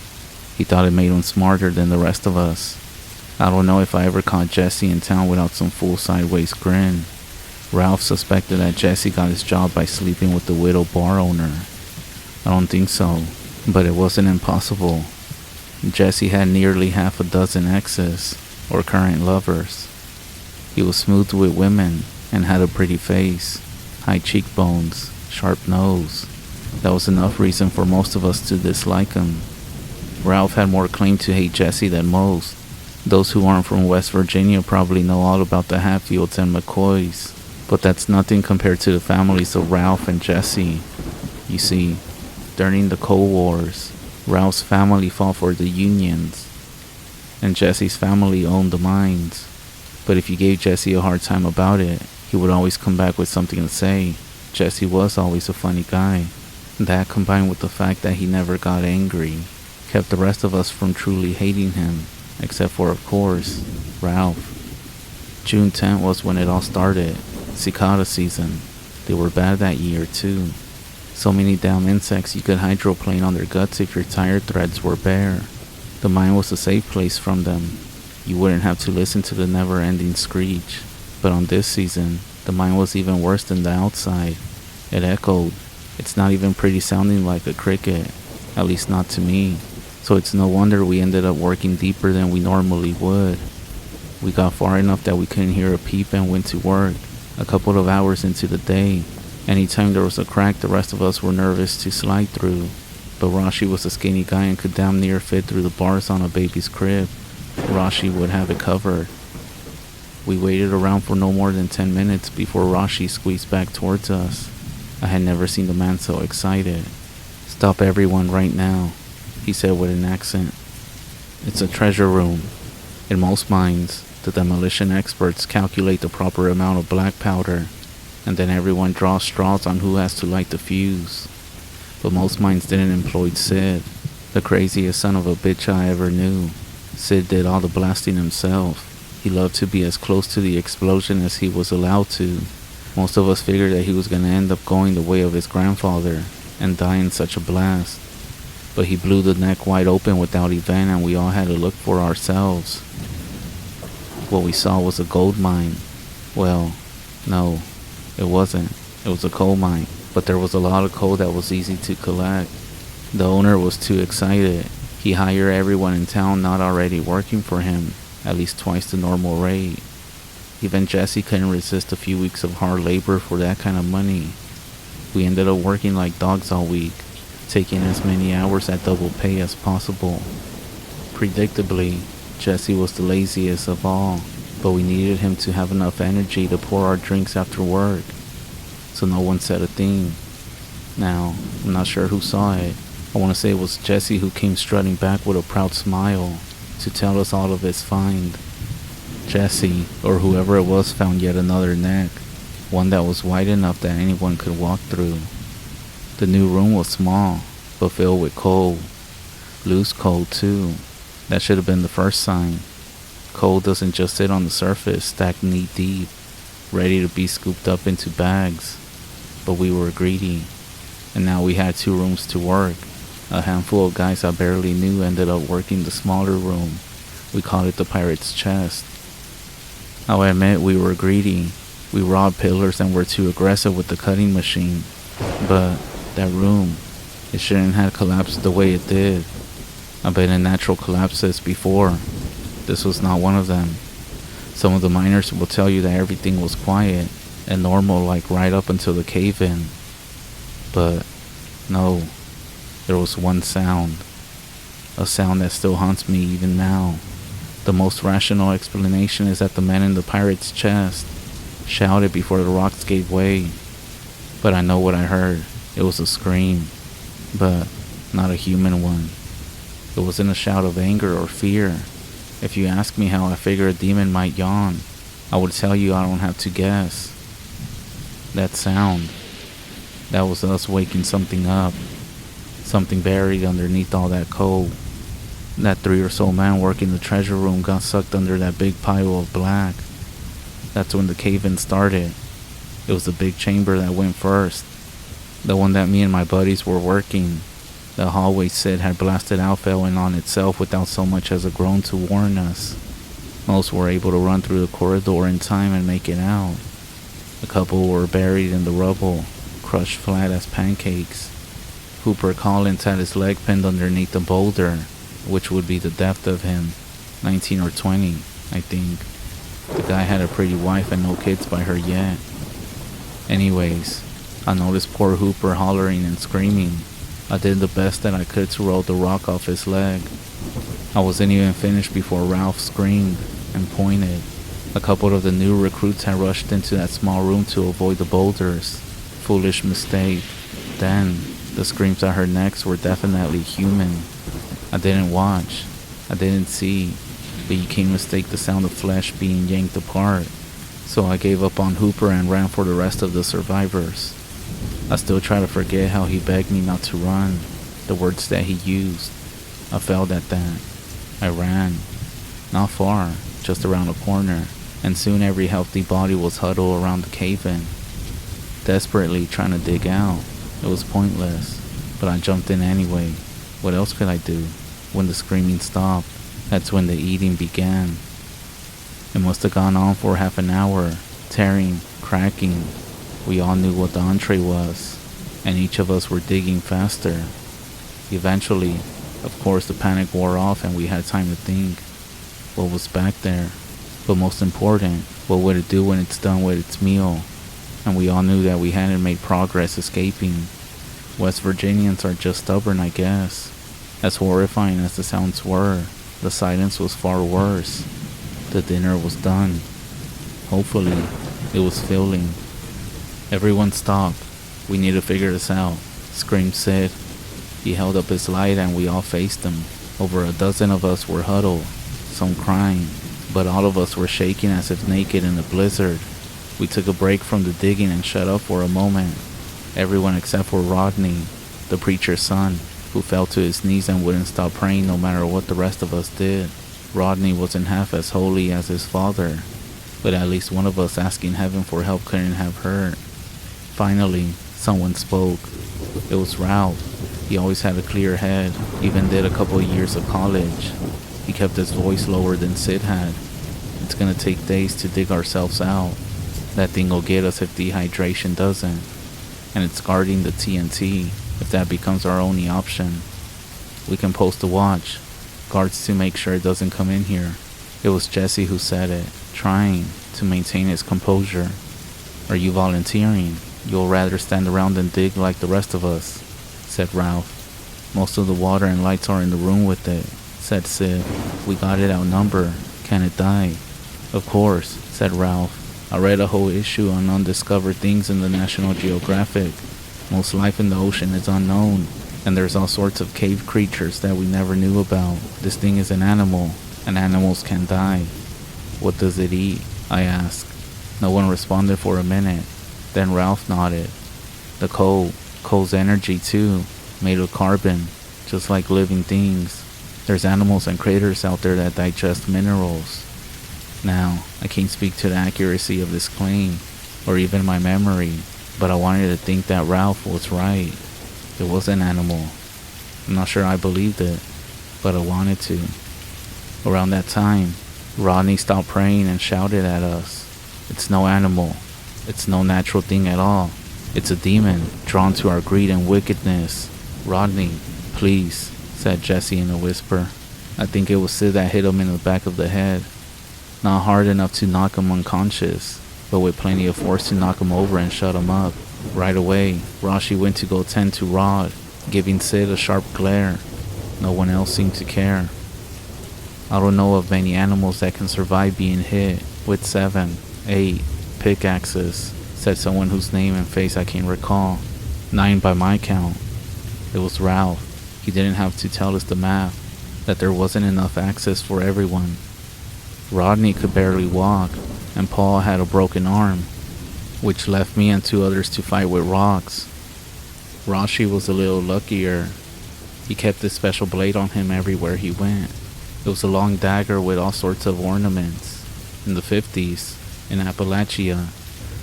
He thought it made him smarter than the rest of us. I don't know if I ever caught Jesse in town without some full sideways grin. Ralph suspected that Jesse got his job by sleeping with the widow bar owner. I don't think so, but it wasn't impossible. Jesse had nearly half a dozen exes, or current lovers. He was smooth with women and had a pretty face, high cheekbones, sharp nose. That was enough reason for most of us to dislike him. Ralph had more claim to hate Jesse than most. Those who aren't from West Virginia probably know all about the Hatfields and McCoys, but that's nothing compared to the families of Ralph and Jesse. You see, during the Cold Wars, Ralph's family fought for the Unions, and Jesse's family owned the mines. But if you gave Jesse a hard time about it, he would always come back with something to say. Jesse was always a funny guy. That, combined with the fact that he never got angry, kept the rest of us from truly hating him, except for, of course, Ralph. June 10th was when it all started. Cicada season. They were bad that year, too. So many damn insects you could hydroplane on their guts if your tire threads were bare. The mine was a safe place from them. You wouldn't have to listen to the never-ending screech. But on this season, the mine was even worse than the outside. It echoed. It's not even pretty sounding like a cricket, at least not to me. So it's no wonder we ended up working deeper than we normally would. We got far enough that we couldn't hear a peep and went to work. A couple of hours into the day. Anytime there was a crack, the rest of us were nervous to slide through. But Rashi was a skinny guy and could damn near fit through the bars on a baby's crib. Rashi would have it covered. We waited around for no more than 10 minutes before Rashi squeezed back towards us. I had never seen the man so excited. "Stop everyone right now," he said with an accent. "It's a treasure room. In most mines, the demolition experts calculate the proper amount of black powder, and then everyone draws straws on who has to light the fuse. But most mines didn't employ Sid, the craziest son of a bitch I ever knew. Sid did all the blasting himself. He loved to be as close to the explosion as he was allowed to. Most of us figured that he was going to end up going the way of his grandfather and die in such a blast. But he blew the neck wide open without event, and we all had to look for ourselves. What we saw was a gold mine. Well, no, it wasn't. It was a coal mine, but there was a lot of coal that was easy to collect. The owner was too excited. He hired everyone in town not already working for him, at least twice the normal rate. Even Jesse couldn't resist a few weeks of hard labor for that kind of money. We ended up working like dogs all week, taking as many hours at double pay as possible. Predictably, Jesse was the laziest of all, but we needed him to have enough energy to pour our drinks after work, so no one said a thing. Now, I'm not sure who saw it. I want to say it was Jesse who came strutting back with a proud smile to tell us all of his find. Jesse, or whoever it was, found yet another neck, one that was wide enough that anyone could walk through. The new room was small, but filled with coal. Loose coal, too. That should have been the first sign. Coal doesn't just sit on the surface, stacked knee deep, ready to be scooped up into bags. But we were greedy, and now we had 2 rooms to work. A handful of guys I barely knew ended up working the smaller room. We called it the Pirate's Chest. I'll admit we were greedy. We robbed pillars and were too aggressive with the cutting machine. But that room, it shouldn't have collapsed the way it did. I've been in natural collapses before. This was not one of them. Some of the miners will tell you that everything was quiet, and normal like right up until the cave-in. But no, there was one sound. A sound that still haunts me even now. The most rational explanation is that the man in the pirate's chest shouted before the rocks gave way. But I know what I heard. It was a scream, but not a human one. It wasn't a shout of anger or fear. If you ask me how I figure a demon might yawn, I would tell you I don't have to guess. That sound, that was us waking something up. Something buried underneath all that coal. That 3 or so men working the treasure room got sucked under that big pile of black. That's when the cave-in started. It was the big chamber that went first. The one that me and my buddies were working. The hallway Sid had blasted out fell in on itself without so much as a groan to warn us. Most were able to run through the corridor in time and make it out. A couple were buried in the rubble, crushed flat as pancakes. Hooper Collins had his leg pinned underneath a boulder, which would be the depth of him, 19 or 20, I think. The guy had a pretty wife and no kids by her yet. Anyways, I noticed poor Hooper hollering and screaming. I did the best that I could to roll the rock off his leg. I wasn't even finished before Ralph screamed and pointed. A couple of the new recruits had rushed into that small room to avoid the boulders. Foolish mistake. Then, the screams I heard next were definitely human. I didn't watch. I didn't see. But you can't mistake the sound of flesh being yanked apart. So I gave up on Hooper and ran for the rest of the survivors. I still try to forget how he begged me not to run, the words that he used. I failed at that. I ran. Not far, just around a corner, and soon every healthy body was huddled around the cave-in. Desperately trying to dig out. It was pointless, but I jumped in anyway. What else could I do? When the screaming stopped, that's when the eating began. It must have gone on for half an hour, tearing, cracking. We all knew what the entree was, and each of us were digging faster. Eventually, of course, the panic wore off and we had time to think. What was back there? But most important, what would it do when it's done with its meal? And we all knew that we hadn't made progress escaping. West Virginians are just stubborn, I guess. As horrifying as the sounds were, the silence was far worse. The dinner was done. Hopefully, it was filling. Everyone stopped. We need to figure this out, screamed Sid. He held up his light and we all faced him. Over a dozen of us were huddled, some crying, but all of us were shaking as if naked in a blizzard. We took a break from the digging and shut up for a moment. Everyone except for Rodney, the preacher's son, who fell to his knees and wouldn't stop praying no matter what the rest of us did. Rodney wasn't half as holy as his father, but at least one of us asking heaven for help couldn't have hurt. Finally, someone spoke. It was Ralph. He always had a clear head, even did a couple of years of college. He kept his voice lower than Sid had. It's gonna take days to dig ourselves out. That thing will get us if dehydration doesn't. And it's guarding the TNT, if that becomes our only option. We can post a watch, guards to make sure it doesn't come in here. It was Jesse who said it, trying to maintain his composure. Are you volunteering? You'll rather stand around and dig like the rest of us, said Ralph. Most of the water and lights are in the room with it, said Sid. We got it outnumbered. Can it die? Of course, said Ralph. I read a whole issue on undiscovered things in the National Geographic. Most life in the ocean is unknown, and there's all sorts of cave creatures that we never knew about. This thing is an animal, and animals can die. What does it eat? I asked. No one responded for a minute. Then Ralph nodded. The coal's energy too, made of carbon, just like living things. There's animals and critters out there that digest minerals. Now, I can't speak to the accuracy of this claim, or even my memory, but I wanted to think that Ralph was right. It was an animal. I'm not sure I believed it, but I wanted to. Around that time, Rodney stopped praying and shouted at us. It's no animal. It's no natural thing at all. It's a demon, drawn to our greed and wickedness. Rodney, please, said Jesse in a whisper. I think it was Sid that hit him in the back of the head. Not hard enough to knock him unconscious, but with plenty of force to knock him over and shut him up. Right away, Rashi went to go tend to Rod, giving Sid a sharp glare. No one else seemed to care. I don't know of many animals that can survive being hit with 7, 8 pickaxes, said someone whose name and face I can't recall. 9 by my count. It was Ralph. He didn't have to tell us the math, that there wasn't enough access for everyone. Rodney could barely walk, and Paul had a broken arm, which left me and 2 others to fight with rocks. Rashi was a little luckier. He kept this special blade on him everywhere he went. It was a long dagger with all sorts of ornaments. In the 50s, in Appalachia,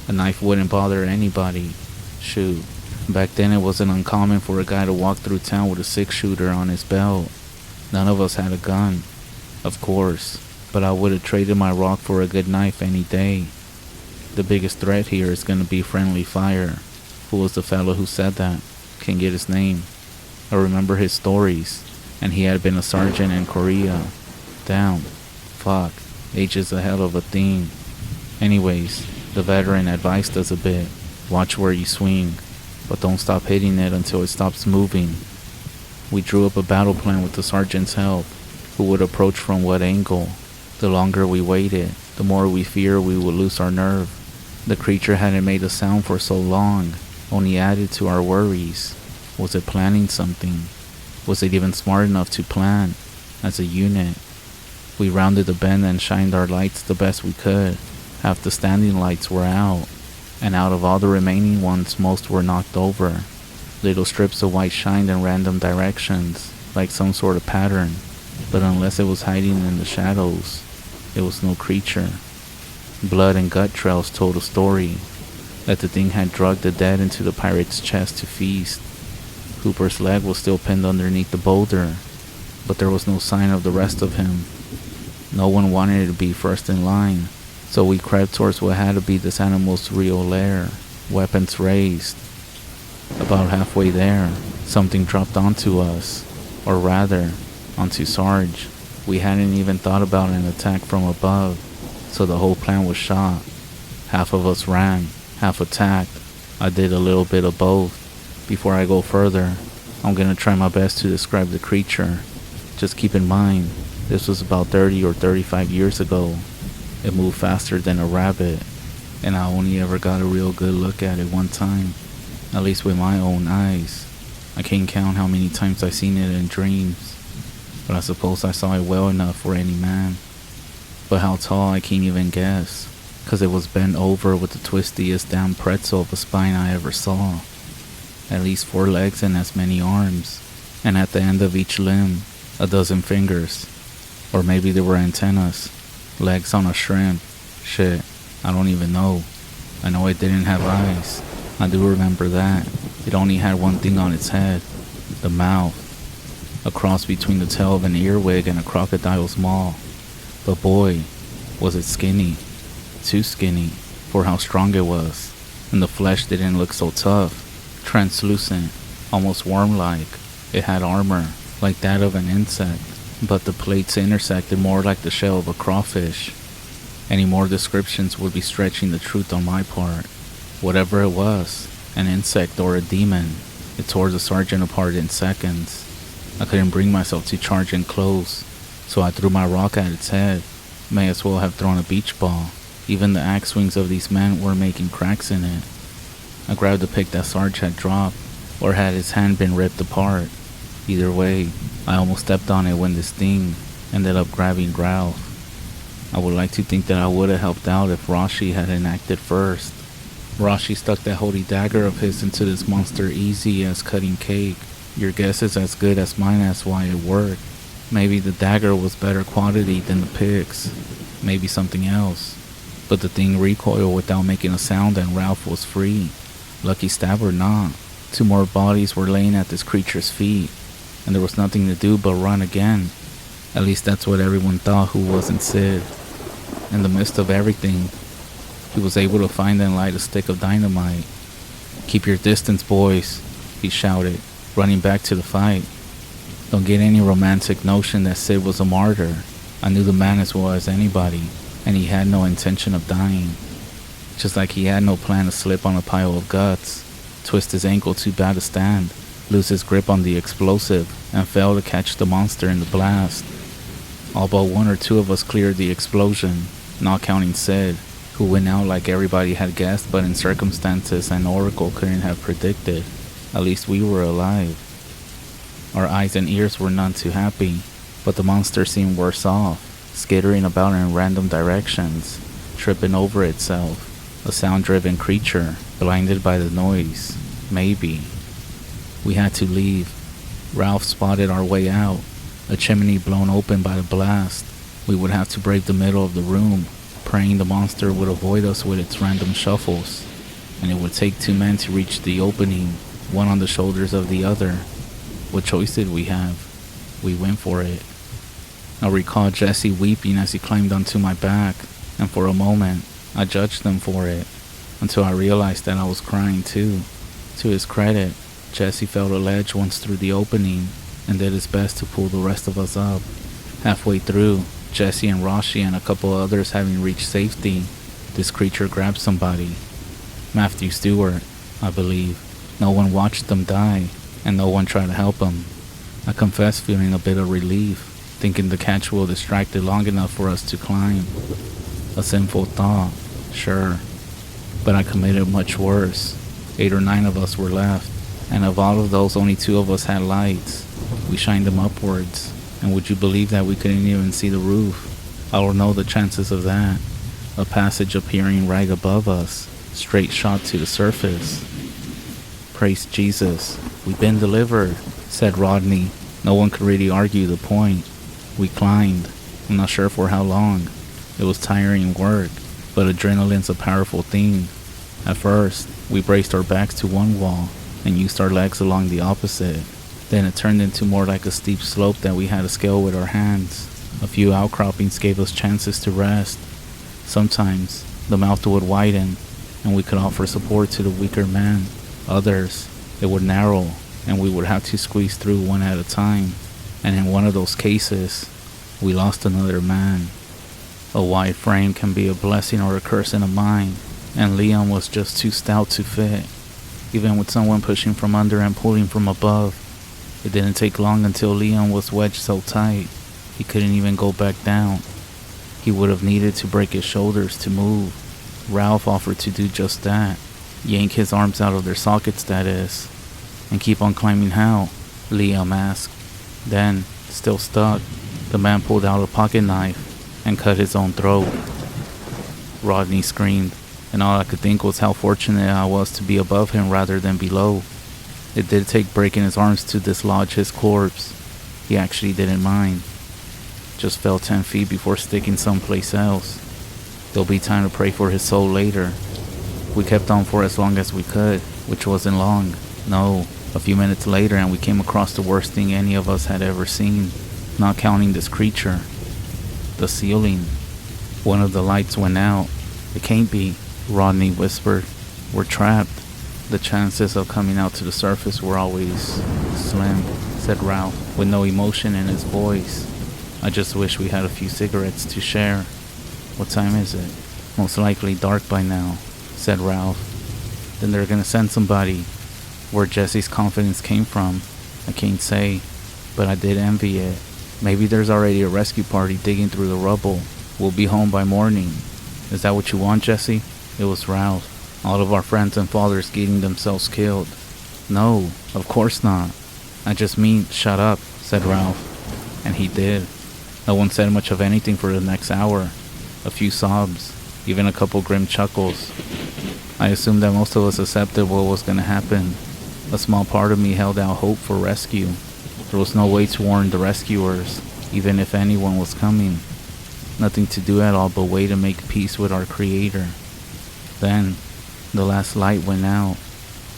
a knife wouldn't bother anybody. Shoot, back then it wasn't uncommon for a guy to walk through town with a 6-shooter on his belt. None of us had a gun, of course, but I would have traded my rock for a good knife any day. The biggest threat here is going to be friendly fire. Who was the fellow who said that? Can't get his name. I remember his stories, and he had been a sergeant in Korea. Damn. Fuck. Age is a hell of a thing. Anyways, the veteran advised us a bit. Watch where you swing, but don't stop hitting it until it stops moving. We drew up a battle plan with the sergeant's help, who would approach from what angle. The longer we waited, the more we feared we would lose our nerve. The creature hadn't made a sound for so long, only added to our worries. Was it planning something? Was it even smart enough to plan, as a unit? We rounded the bend and shined our lights the best we could. Half the standing lights were out, and out of all the remaining ones, most were knocked over. Little strips of white shined in random directions, like some sort of pattern, but unless it was hiding in the shadows, it was no creature. Blood and gut trails told a story, that the thing had drugged the dead into the pirate's chest to feast. Hooper's leg was still pinned underneath the boulder, but there was no sign of the rest of him. No one wanted to be first in line, so we crept towards what had to be this animal's real lair, weapons raised. About halfway there, something dropped onto us, or rather, onto Sarge. We hadn't even thought about an attack from above, so the whole plan was shot. Half of us ran, half attacked. I did a little bit of both. Before I go further, I'm gonna try my best to describe the creature. Just keep in mind, this was about 30 or 35 years ago. It moved faster than a rabbit, and I only ever got a real good look at it one time, at least with my own eyes. I can't count how many times I've seen it in dreams, but I suppose I saw it well enough for any man. But how tall I can't even guess, 'cause it was bent over with the twistiest damn pretzel of a spine I ever saw. At least 4 legs and as many arms, and at the end of each limb, a dozen fingers. Or maybe they were antennas, legs on a shrimp. Shit, I don't even know. I know it didn't have eyes. I do remember that. It only had one thing on its head, the mouth. A cross between the tail of an earwig and a crocodile's maw. But boy, was it skinny. Too skinny for how strong it was. And the flesh didn't look so tough. Translucent, almost worm-like. It had armor, like that of an insect, but the plates intersected more like the shell of a crawfish. Any more descriptions would be stretching the truth on my part. Whatever it was, an insect or a demon, it tore the sergeant apart in seconds. I couldn't bring myself to charge in close, so I threw my rock at its head. May as well have thrown a beach ball. Even the axe swings of these men were making cracks in it. I grabbed the pick that Sarge had dropped, or had his hand been ripped apart. Either way, I almost stepped on it when this thing ended up grabbing Ralph. I would like to think that I would have helped out if Rashi hadn't acted first. Rashi stuck that holy dagger of his into this monster easy as cutting cake. Your guess is as good as mine as why it worked. Maybe the dagger was better quality than the picks. Maybe something else. But the thing recoiled without making a sound and Ralph was free. Lucky stab or not, 2 more bodies were laying at this creature's feet, and there was nothing to do but run again. At least that's what everyone thought who wasn't Sid. In the midst of everything, he was able to find and light a stick of dynamite. "Keep your distance, boys," he shouted, running back to the fight. Don't get any romantic notion that Sid was a martyr. I knew the man as well as anybody, and he had no intention of dying. just like he had no plan to slip on a pile of guts, twist his ankle too bad to stand, lose his grip on the explosive, and fail to catch the monster in the blast. All but one or two of us cleared the explosion, not counting Sid, who went out like everybody had guessed but in circumstances an oracle couldn't have predicted. At least we were alive. Our eyes and ears were none too happy, but the monster seemed worse off, skittering about in random directions, tripping over itself. A sound-driven creature, blinded by the noise. Maybe. We had to leave. Ralph spotted our way out, a chimney blown open by the blast. We would have to brave the middle of the room, praying the monster would avoid us with its random shuffles, and it would take 2 men to reach the opening, one on the shoulders of the other. What choice did we have? We went for it. I recall Jesse weeping as he climbed onto my back, and for a moment, I judged him for it, until I realized that I was crying too. To his credit, Jesse felt a ledge once through the opening, and did his best to pull the rest of us up. Halfway through, Jesse and Rashi and a couple others having reached safety, this creature grabbed somebody. Matthew Stewart, I believe. No one watched them die, and no one tried to help him. I confess feeling a bit of relief, thinking the catch will distract it long enough for us to climb. A sinful thought, sure, but I committed much worse. 8 or 9 of us were left, and of all of those, only 2 of us had lights. We shined them upwards, and would you believe that we couldn't even see the roof? I don't know the chances of that. A passage appearing right above us, straight shot to the surface. Praise Jesus, we've been delivered, said Rodney. No one could really argue the point. We climbed, I'm not sure for how long. It was tiring work, but adrenaline's a powerful thing. At first, we braced our backs to one wall and used our legs along the opposite. Then it turned into more like a steep slope that we had to scale with our hands. A few outcroppings gave us chances to rest. Sometimes, the mouth would widen, and we could offer support to the weaker man. Others, it would narrow, and we would have to squeeze through one at a time. And in one of those cases, we lost another man. A wide frame can be a blessing or a curse in a mine, and Leon was just too stout to fit. Even with someone pushing from under and pulling from above, it didn't take long until Leon was wedged so tight, he couldn't even go back down. He would have needed to break his shoulders to move. Ralph offered to do just that, yank his arms out of their sockets, that is. And keep on climbing how? Liam asked. Then, still stuck, the man pulled out a pocket knife and cut his own throat. Rodney screamed, and all I could think was how fortunate I was to be above him rather than below. It did take breaking his arms to dislodge his corpse. He actually didn't mind. Just fell 10 feet before sticking someplace else. There'll be time to pray for his soul later. We kept on for as long as we could, which wasn't long. No, a few minutes later, and we came across the worst thing any of us had ever seen, not counting this creature. The ceiling. One of the lights went out. It can't be, Rodney whispered. We're trapped. The chances of coming out to the surface were always slim, said Ralph, with no emotion in his voice. I just wish we had a few cigarettes to share. What time is it? Most likely dark by now, said Ralph. Then they're gonna send somebody. Where Jesse's confidence came from, I can't say, but I did envy it. Maybe there's already a rescue party digging through the rubble. We'll be home by morning. Is that what you want, Jesse? It was Ralph. All of our friends and fathers getting themselves killed. No, of course not. I just mean, shut up, said Ralph. And he did. No one said much of anything for the next hour. A few sobs, even a couple grim chuckles. I assumed that most of us accepted what was going to happen. A small part of me held out hope for rescue. There was no way to warn the rescuers, even if anyone was coming. Nothing to do at all but wait and make peace with our Creator. Then, the last light went out.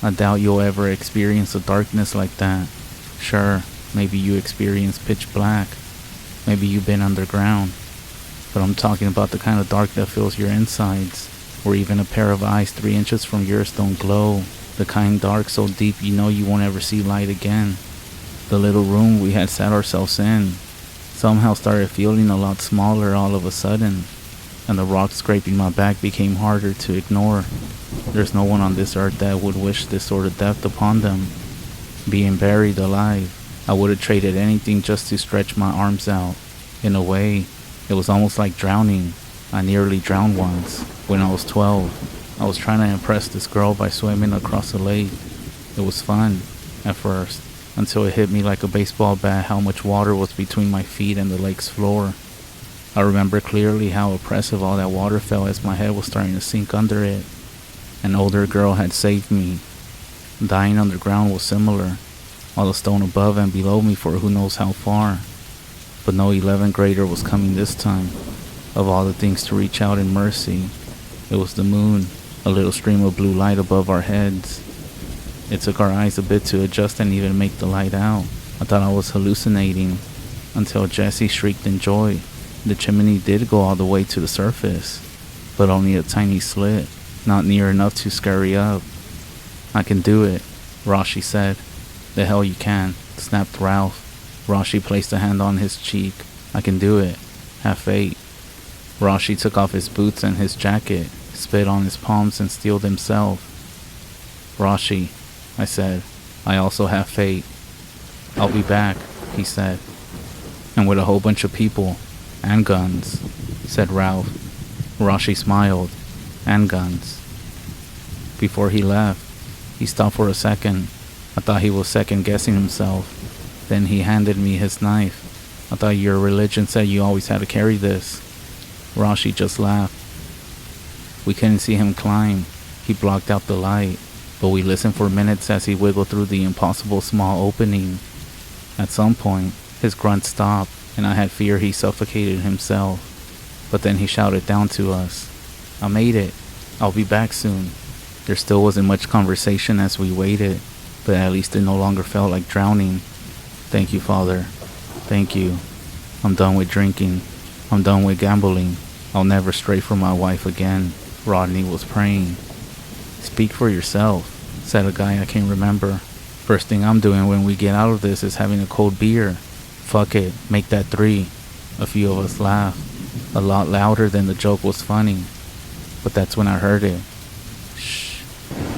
I doubt you'll ever experience a darkness like that. Sure, maybe you experienced pitch black. Maybe you've been underground. But I'm talking about the kind of dark that fills your insides, where even a pair of eyes 3 inches from yours don't glow. The kind dark so deep you know you won't ever see light again. The little room we had sat ourselves in somehow started feeling a lot smaller all of a sudden. and the rock scraping my back became harder to ignore. There's no one on this earth that would wish this sort of death upon them. Being buried alive, I would have traded anything just to stretch my arms out. In a way, it was almost like drowning. I nearly drowned once, when I was 12. I was trying to impress this girl by swimming across a lake. It was fun, at first, until it hit me like a baseball bat how much water was between my feet and the lake's floor. I remember clearly how oppressive all that water felt as my head was starting to sink under it. An older girl had saved me. Dying underground was similar, all the stone above and below me for who knows how far. But no 11th grader was coming this time. Of all the things to reach out in mercy, it was the moon, a little stream of blue light above our heads. It took our eyes a bit to adjust and even make the light out. I thought I was hallucinating, until Jessie shrieked in joy. The chimney did go all the way to the surface, but only a tiny slit, not near enough to scurry up. "I can do it," Rashi said. "The hell you can," snapped Ralph. Rashi placed a hand on his cheek. "I can do it. Have faith." Rashi took off his boots and his jacket, spit on his palms and steeled himself. "Rashi," I said, "I also have faith." "I'll be back," he said. "And with a whole bunch of people. And guns," said Ralph. Rashi smiled. "And guns." Before he left, he stopped for a second. I thought he was second-guessing himself. Then he handed me his knife. "I thought your religion said you always had to carry this." Rashi just laughed. We couldn't see him climb. He blocked out the light, but we listened for minutes as he wiggled through the impossible small opening. At some point, his grunt stopped, and I had fear he suffocated himself. But then he shouted down to us, "I made it. I'll be back soon." There still wasn't much conversation as we waited, but at least it no longer felt like drowning. "Thank you, Father. Thank you. I'm done with drinking. I'm done with gambling. I'll never stray from my wife again," Rodney was praying. "Speak for yourself," said a guy I can't remember. "First thing I'm doing when we get out of this is having a cold beer. Fuck it, make that 3. A few of us laughed, a lot louder than the joke was funny. But that's when I heard it. "Shh,"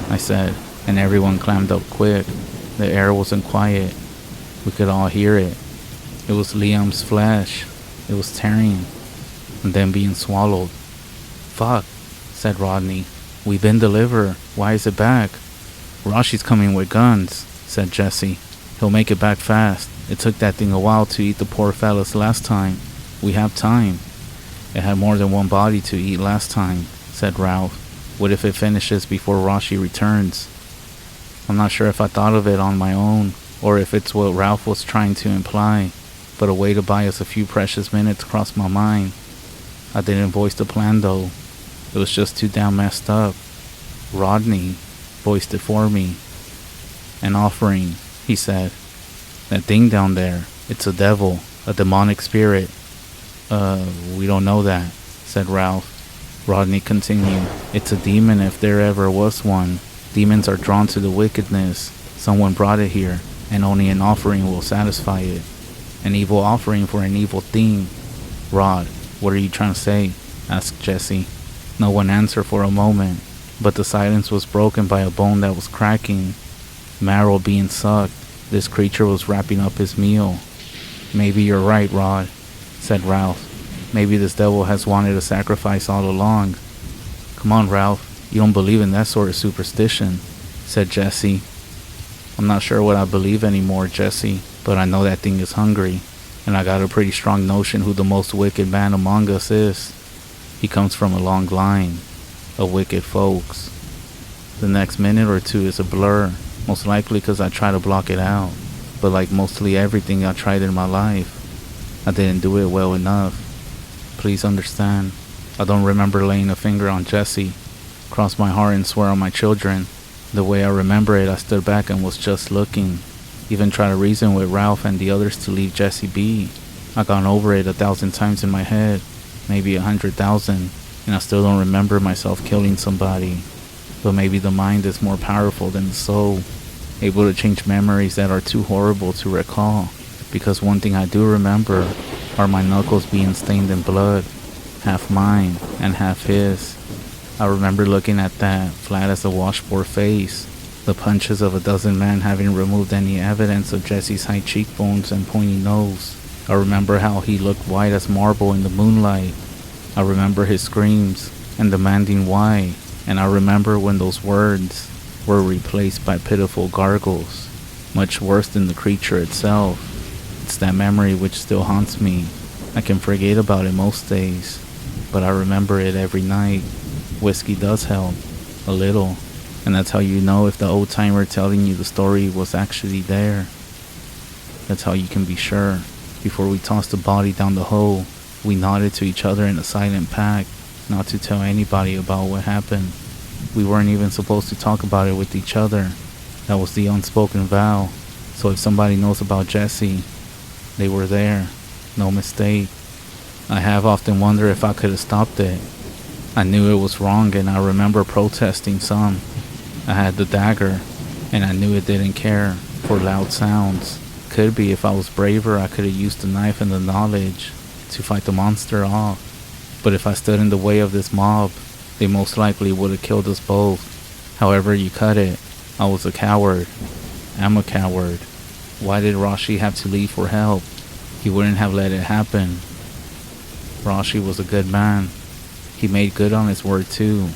I said, and everyone clammed up quick. The air wasn't quiet. We could all hear it. It was Liam's flesh. It was tearing, and then being swallowed. "Fuck," said Rodney. "We've been delivered. Why is it back?" "Rashi's coming with guns," said Jesse. "He'll make it back fast. It took that thing a while to eat the poor fellas last time. We have time." "It had more than one body to eat last time," said Ralph. "What if it finishes before Rashi returns?" I'm not sure if I thought of it on my own, or if it's what Ralph was trying to imply, but a way to buy us a few precious minutes crossed my mind. I didn't voice the plan though. It was just too damn messed up. Rodney voiced it for me. "An offering," he said. "That thing down there, it's a devil, a demonic spirit." We don't know that," said Ralph. Rodney continued. "It's a demon if there ever was one. Demons are drawn to the wickedness. Someone brought it here, and only an offering will satisfy it. An evil offering for an evil thing." "Rod, what are you trying to say?" asked Jesse. No one answered for a moment, but the silence was broken by a bone that was cracking. Marrow being sucked. This creature was wrapping up his meal. "Maybe you're right, Rod," said Ralph. "Maybe this devil has wanted a sacrifice all along." "Come on, Ralph. You don't believe in that sort of superstition," said Jesse. "I'm not sure what I believe anymore, Jesse, but I know that thing is hungry, and I got a pretty strong notion who the most wicked man among us is. He comes from a long line of wicked folks." The next minute or two is a blur, most likely because I try to block it out, but like mostly everything I tried in my life, I didn't do it well enough. Please understand, I don't remember laying a finger on Jesse. Cross my heart and swear on my children. The way I remember it, I stood back and was just looking. Even tried to reason with Ralph and the others to leave Jesse be. I've gone over it 1,000 times in my head, maybe 100,000, and I still don't remember myself killing somebody. But maybe the mind is more powerful than the soul, able to change memories that are too horrible to recall. Because one thing I do remember are my knuckles being stained in blood. half mine and half his. I remember looking at that, flat as a washboard face, the punches of a dozen men having removed any evidence of Jesse's high cheekbones and pointy nose. I remember how he looked white as marble in the moonlight. I remember his screams and demanding why, and I remember when those words were replaced by pitiful gargles, much worse than the creature itself. It's that memory which still haunts me. I can forget about it most days, but I remember it every night. Whiskey does help, a little, and that's how you know if the old timer telling you the story was actually there. That's how you can be sure. Before we tossed the body down the hole, we nodded to each other in a silent pact not to tell anybody about what happened. We weren't even supposed to talk about it with each other. That was the unspoken vow. So if somebody knows about Jesse, they were there. No mistake. I have often wondered if I could have stopped it. I knew it was wrong, and I remember protesting some. I had the dagger, and I knew it didn't care for loud sounds. Could be if I was braver, I could have used the knife and the knowledge to fight the monster off. But if I stood in the way of this mob, they most likely would have killed us both. However you cut it, I was a coward. I'm a coward. Why did Rashi have to leave for help? He wouldn't have let it happen. Rashi was a good man. He made good on his word too.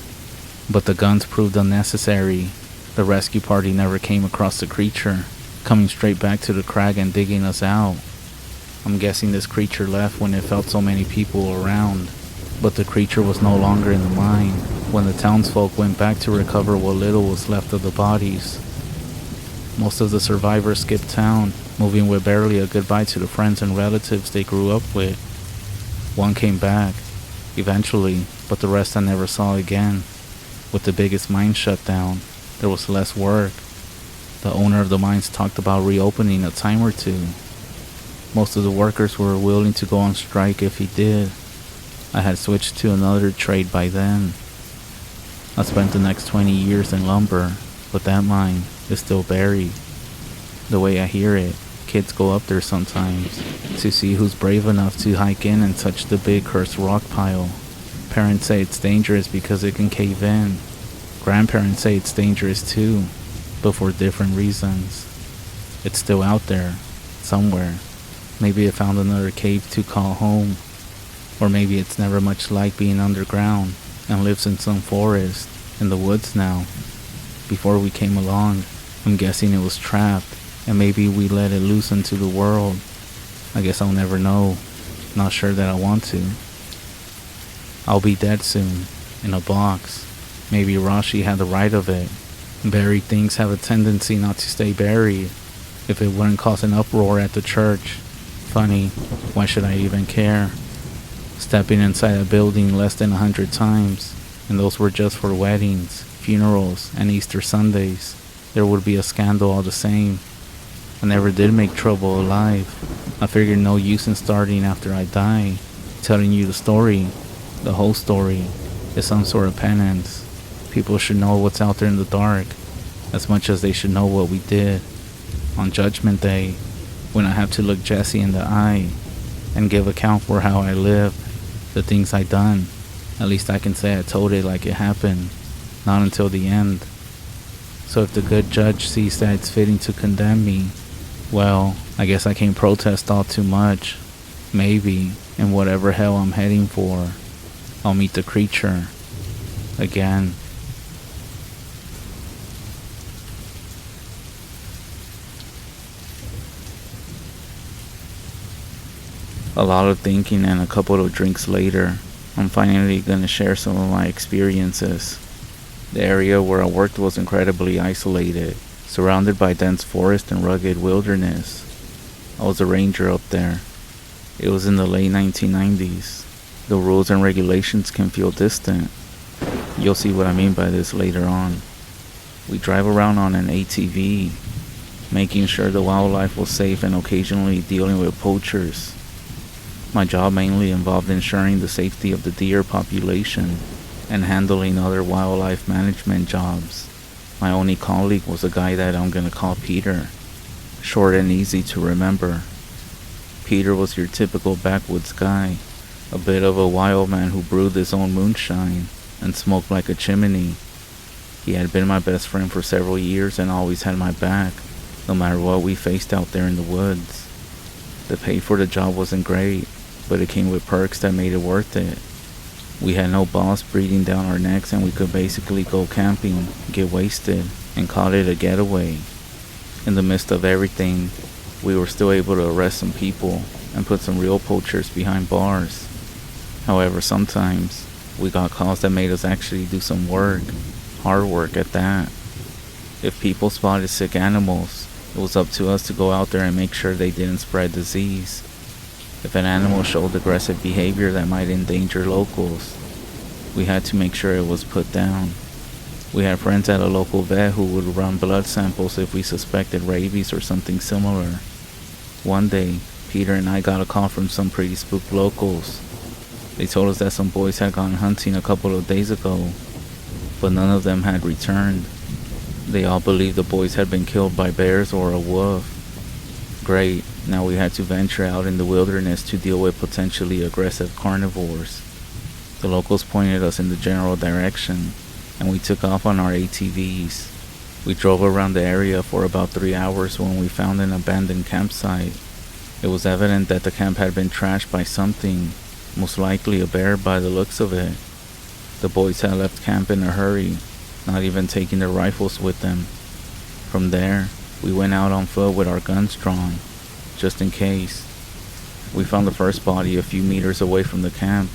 But the guns proved unnecessary. The rescue party never came across the creature, coming straight back to the crag and digging us out. I'm guessing this creature left when it felt so many people around. But the creature was no longer in the mine when the townsfolk went back to recover what little was left of the bodies. Most of the survivors skipped town, moving with barely a goodbye to the friends and relatives they grew up with. One came back, eventually, but the rest I never saw again. With the biggest mine shut down, there was less work. The owner of the mines talked about reopening a time or two. Most of the workers were willing to go on strike if he did. I had switched to another trade by then. I spent the next 20 years in lumber, but that mine is still buried. The way I hear it, kids go up there sometimes to see who's brave enough to hike in and touch the big cursed rock pile. Parents say it's dangerous because it can cave in. Grandparents say it's dangerous too, but for different reasons. It's still out there, somewhere. Maybe it found another cave to call home. Or maybe it's never much like being underground and lives in some forest, in the woods now. Before we came along, I'm guessing it was trapped, and maybe we let it loose into the world. I guess I'll never know. Not sure that I want to. I'll be dead soon, in a box. Maybe Rashi had the right of it. Buried things have a tendency not to stay buried, if it wouldn't cause an uproar at the church. Funny, why should I even care? Stepping inside a building less than 100 times, and those were just for weddings, funerals, and Easter Sundays. There would be a scandal all the same. I never did make trouble alive. I figured no use in starting after I die. Telling you the story, the whole story, is some sort of penance. People should know what's out there in the dark, as much as they should know what we did. On Judgment Day, when I have to look Jesse in the eye and give account for how I lived, the things I done, at least I can say I told it like it happened, not until the end. So if the good judge sees that it's fitting to condemn me, well, I guess I can't protest all too much. Maybe, in whatever hell I'm heading for, I'll meet the creature again. A lot of thinking and a couple of drinks later, I'm finally gonna share some of my experiences. The area where I worked was incredibly isolated, surrounded by dense forest and rugged wilderness. I was a ranger up there. It was in the late 1990s. The rules and regulations can feel distant. You'll see what I mean by this later on. We drive around on an ATV, making sure the wildlife was safe and occasionally dealing with poachers. My job mainly involved ensuring the safety of the deer population and handling other wildlife management jobs. My only colleague was a guy that I'm gonna call Peter. Short and easy to remember. Peter was your typical backwoods guy, a bit of a wild man who brewed his own moonshine and smoked like a chimney. He had been my best friend for several years and always had my back, no matter what we faced out there in the woods. The pay for the job wasn't great, but it came with perks that made it worth it. We had no boss breathing down our necks, and we could basically go camping, get wasted, and call it a getaway. In the midst of everything, we were still able to arrest some people and put some real poachers behind bars. However, sometimes we got calls that made us actually do some work, hard work at that. If people spotted sick animals, it was up to us to go out there and make sure they didn't spread disease. If an animal showed aggressive behavior that might endanger locals, we had to make sure it was put down. We had friends at a local vet who would run blood samples if we suspected rabies or something similar. One day, Peter and I got a call from some pretty spooked locals. They told us that some boys had gone hunting a couple of days ago, but none of them had returned. They all believed the boys had been killed by bears or a wolf. Great, now we had to venture out in the wilderness to deal with potentially aggressive carnivores. The locals pointed us in the general direction, and we took off on our ATVs. We drove around the area for about 3 hours when we found an abandoned campsite. It was evident that the camp had been trashed by something, most likely a bear by the looks of it. The boys had left camp in a hurry, not even taking their rifles with them. From there, we went out on foot with our guns drawn, just in case. We found the first body a few meters away from the camp.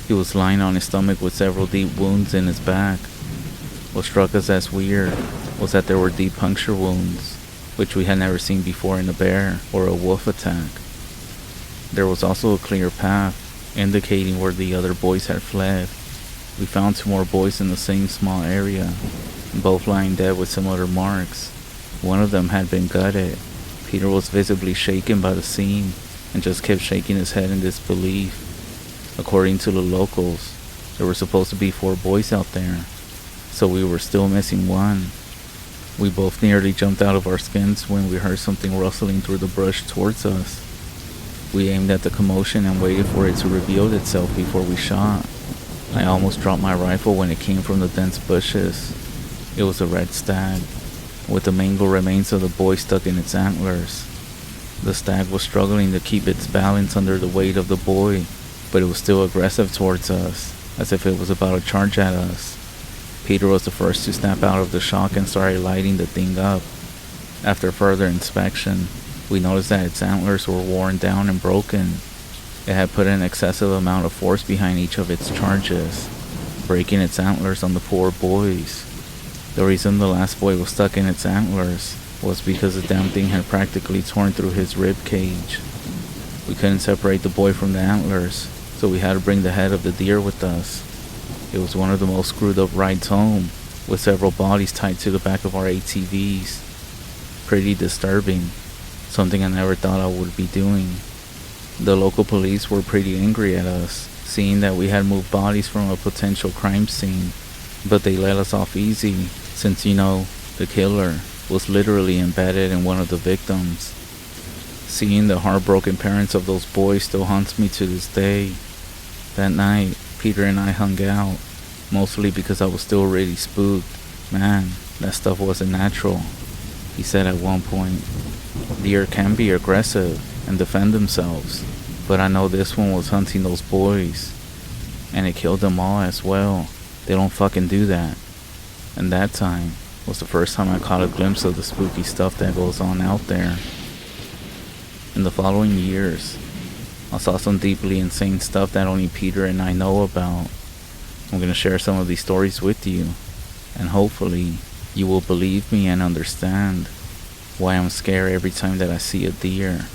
He was lying on his stomach with several deep wounds in his back. What struck us as weird was that there were deep puncture wounds, which we had never seen before in a bear or a wolf attack. There was also a clear path, indicating where the other boys had fled. We found 2 more boys in the same small area, both lying dead with similar marks. One of them had been gutted. Peter was visibly shaken by the scene and just kept shaking his head in disbelief. According to the locals, there were supposed to be 4 boys out there, so we were still missing 1. We both nearly jumped out of our skins when we heard something rustling through the brush towards us. We aimed at the commotion and waited for it to reveal itself before we shot. I almost dropped my rifle when it came from the dense bushes. It was a red stag, with the mangled remains of the boy stuck in its antlers. The stag was struggling to keep its balance under the weight of the boy, but it was still aggressive towards us, as if it was about to charge at us. Peter was the first to snap out of the shock and started lighting the thing up. After further inspection, we noticed that its antlers were worn down and broken. It had put an excessive amount of force behind each of its charges, breaking its antlers on the 4 boys. The reason the last boy was stuck in its antlers was because the damn thing had practically torn through his rib cage. We couldn't separate the boy from the antlers, so we had to bring the head of the deer with us. It was one of the most screwed up rides home, with several bodies tied to the back of our ATVs. Pretty disturbing, something I never thought I would be doing. The local police were pretty angry at us, seeing that we had moved bodies from a potential crime scene, but they let us off easy, since the killer was literally embedded in one of the victims. Seeing the heartbroken parents of those boys still haunts me to this day. That night, Peter and I hung out, mostly because I was still really spooked. Man, that stuff wasn't natural, he said at one point. Deer can be aggressive and defend themselves, but I know this one was hunting those boys, and it killed them all as well. They don't fucking do that. And that time was the first time I caught a glimpse of the spooky stuff that goes on out there. In the following years, I saw some deeply insane stuff that only Peter and I know about. I'm going to share some of these stories with you, and hopefully you will believe me and understand why I'm scared every time that I see a deer.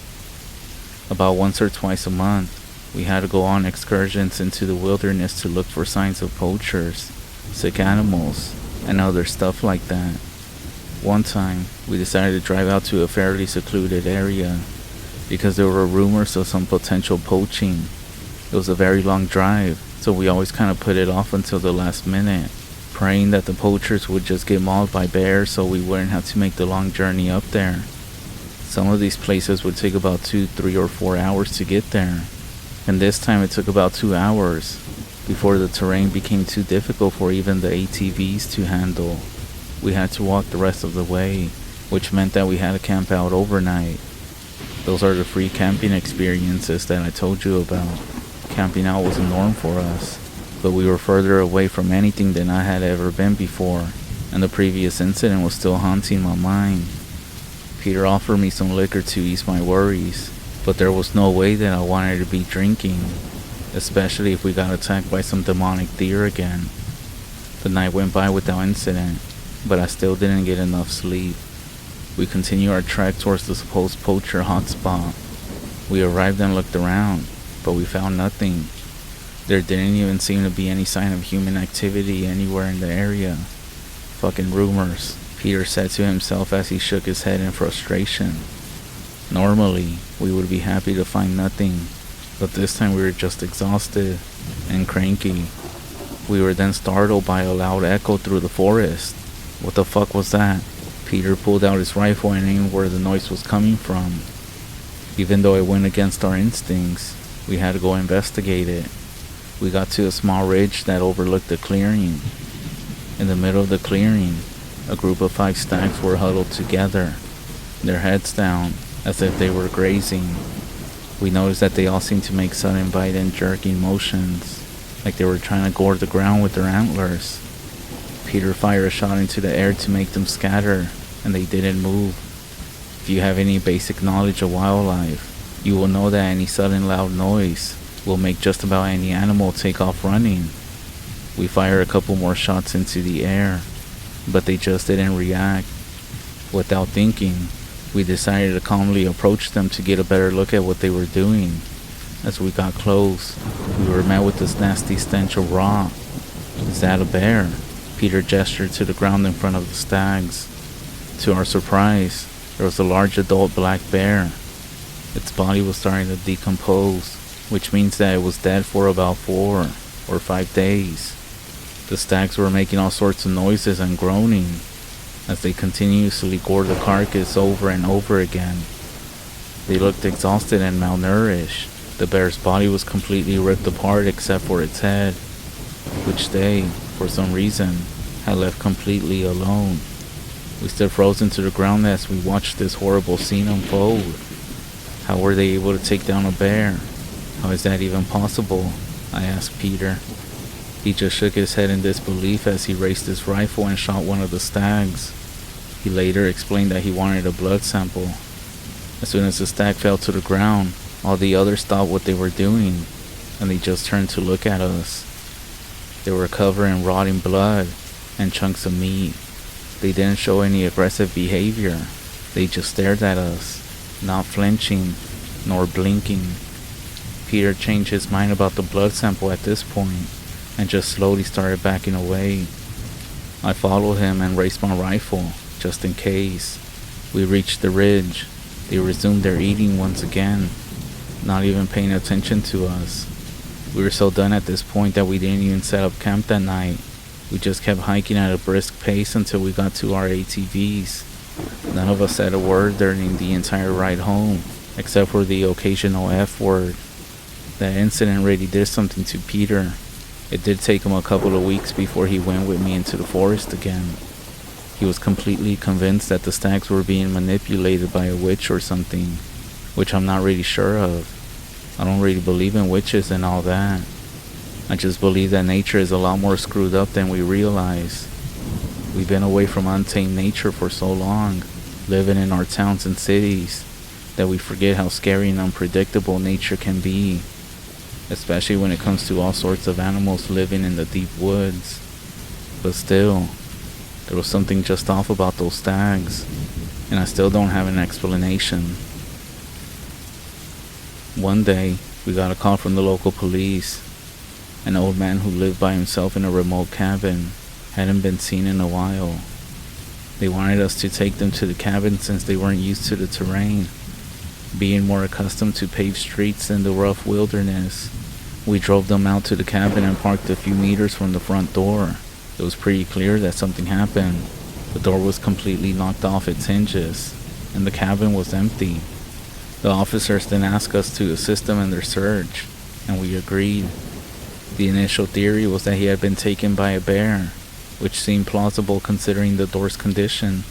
About once or twice a month, we had to go on excursions into the wilderness to look for signs of poachers, sick animals, and other stuff like that. One time, we decided to drive out to a fairly secluded area because there were rumors of some potential poaching. It was a very long drive, so we always kind of put it off until the last minute, praying that the poachers would just get mauled by bears so we wouldn't have to make the long journey up there. Some of these places would take about 2, 3, or 4 hours to get there. And this time it took about 2 hours before the terrain became too difficult for even the ATVs to handle. We had to walk the rest of the way, which meant that we had to camp out overnight. Those are the free camping experiences that I told you about. Camping out was a norm for us, but we were further away from anything than I had ever been before, and the previous incident was still haunting my mind. Peter offered me some liquor to ease my worries, but there was no way that I wanted to be drinking, especially if we got attacked by some demonic deer again. The night went by without incident, but I still didn't get enough sleep. We continued our trek towards the supposed poacher hotspot. We arrived and looked around, but we found nothing. There didn't even seem to be any sign of human activity anywhere in the area. Fucking rumors, Peter said to himself as he shook his head in frustration. Normally, we would be happy to find nothing, but this time we were just exhausted and cranky. We were then startled by a loud echo through the forest. What the fuck was that? Peter pulled out his rifle and aimed where the noise was coming from. Even though it went against our instincts, we had to go investigate it. We got to a small ridge that overlooked the clearing. In the middle of the clearing, a group of 5 stags were huddled together, their heads down, as if they were grazing. We noticed that they all seemed to make sudden bite and jerking motions, like they were trying to gore the ground with their antlers. Peter fired a shot into the air to make them scatter, and they didn't move. If you have any basic knowledge of wildlife, you will know that any sudden loud noise will make just about any animal take off running. We fired a couple more shots into the air, but they just didn't react. Without thinking, we decided to calmly approach them to get a better look at what they were doing. As we got close, we were met with this nasty stench of rot. Is that a bear? Peter gestured to the ground in front of the stags. To our surprise, there was a large adult black bear. Its body was starting to decompose, which means that it was dead for about 4 or 5 days. The stags were making all sorts of noises and groaning as they continuously gored the carcass over and over again. They looked exhausted and malnourished. The bear's body was completely ripped apart except for its head, which they, for some reason, had left completely alone. We stood frozen to the ground as we watched this horrible scene unfold. How were they able to take down a bear? How is that even possible? I asked Peter. He just shook his head in disbelief as he raised his rifle and shot one of the stags. He later explained that he wanted a blood sample. As soon as the stag fell to the ground, all the others stopped what they were doing, and they just turned to look at us. They were covered in rotting blood and chunks of meat. They didn't show any aggressive behavior. They just stared at us, not flinching nor blinking. Peter changed his mind about the blood sample at this point and just slowly started backing away. I followed him and raised my rifle, just in case. We reached the ridge. They resumed their eating once again, not even paying attention to us. We were so done at this point that we didn't even set up camp that night. We just kept hiking at a brisk pace until we got to our ATVs. None of us said a word during the entire ride home, except for the occasional F word. That incident really did something to Peter. It did take him a couple of weeks before he went with me into the forest again. He was completely convinced that the stags were being manipulated by a witch or something, which I'm not really sure of. I don't really believe in witches and all that. I just believe that nature is a lot more screwed up than we realize. We've been away from untamed nature for so long, living in our towns and cities, that we forget how scary and unpredictable nature can be, especially when it comes to all sorts of animals living in the deep woods. But still, there was something just off about those stags, and I still don't have an explanation. One day, we got a call from the local police. An old man who lived by himself in a remote cabin hadn't been seen in a while. They wanted us to take them to the cabin since they weren't used to the terrain. Being more accustomed to paved streets than the rough wilderness, we drove them out to the cabin and parked a few meters from the front door. It was pretty clear that something happened. The door was completely knocked off its hinges, and the cabin was empty. The officers then asked us to assist them in their search. and we agreed. The initial theory was that he had been taken by a bear, which seemed plausible considering the door's condition.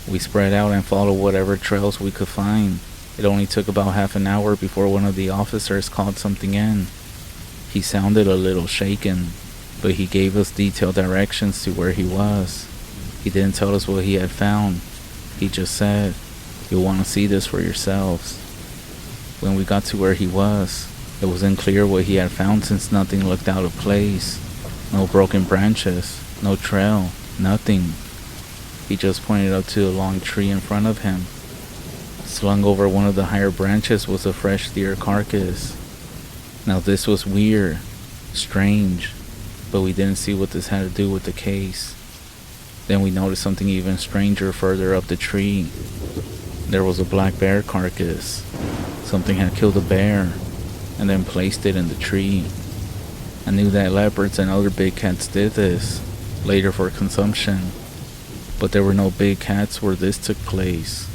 We spread out and followed whatever trails we could find. It only took about half an hour before one of the officers called something in. He sounded a little shaken, but he gave us detailed directions to where he was. He didn't tell us what he had found. He just said, "You'll want to see this for yourselves." When we got to where he was, it was unclear what he had found since nothing looked out of place. No broken branches, no trail, nothing. He just pointed up to a long tree in front of him. Slung over one of the higher branches was a fresh deer carcass. Now this was weird, strange, but we didn't see what this had to do with the case. Then we noticed something even stranger further up the tree. There was a black bear carcass. Something had killed a bear and then placed it in the tree. I knew that leopards and other big cats did this later for consumption, but there were no big cats where this took place.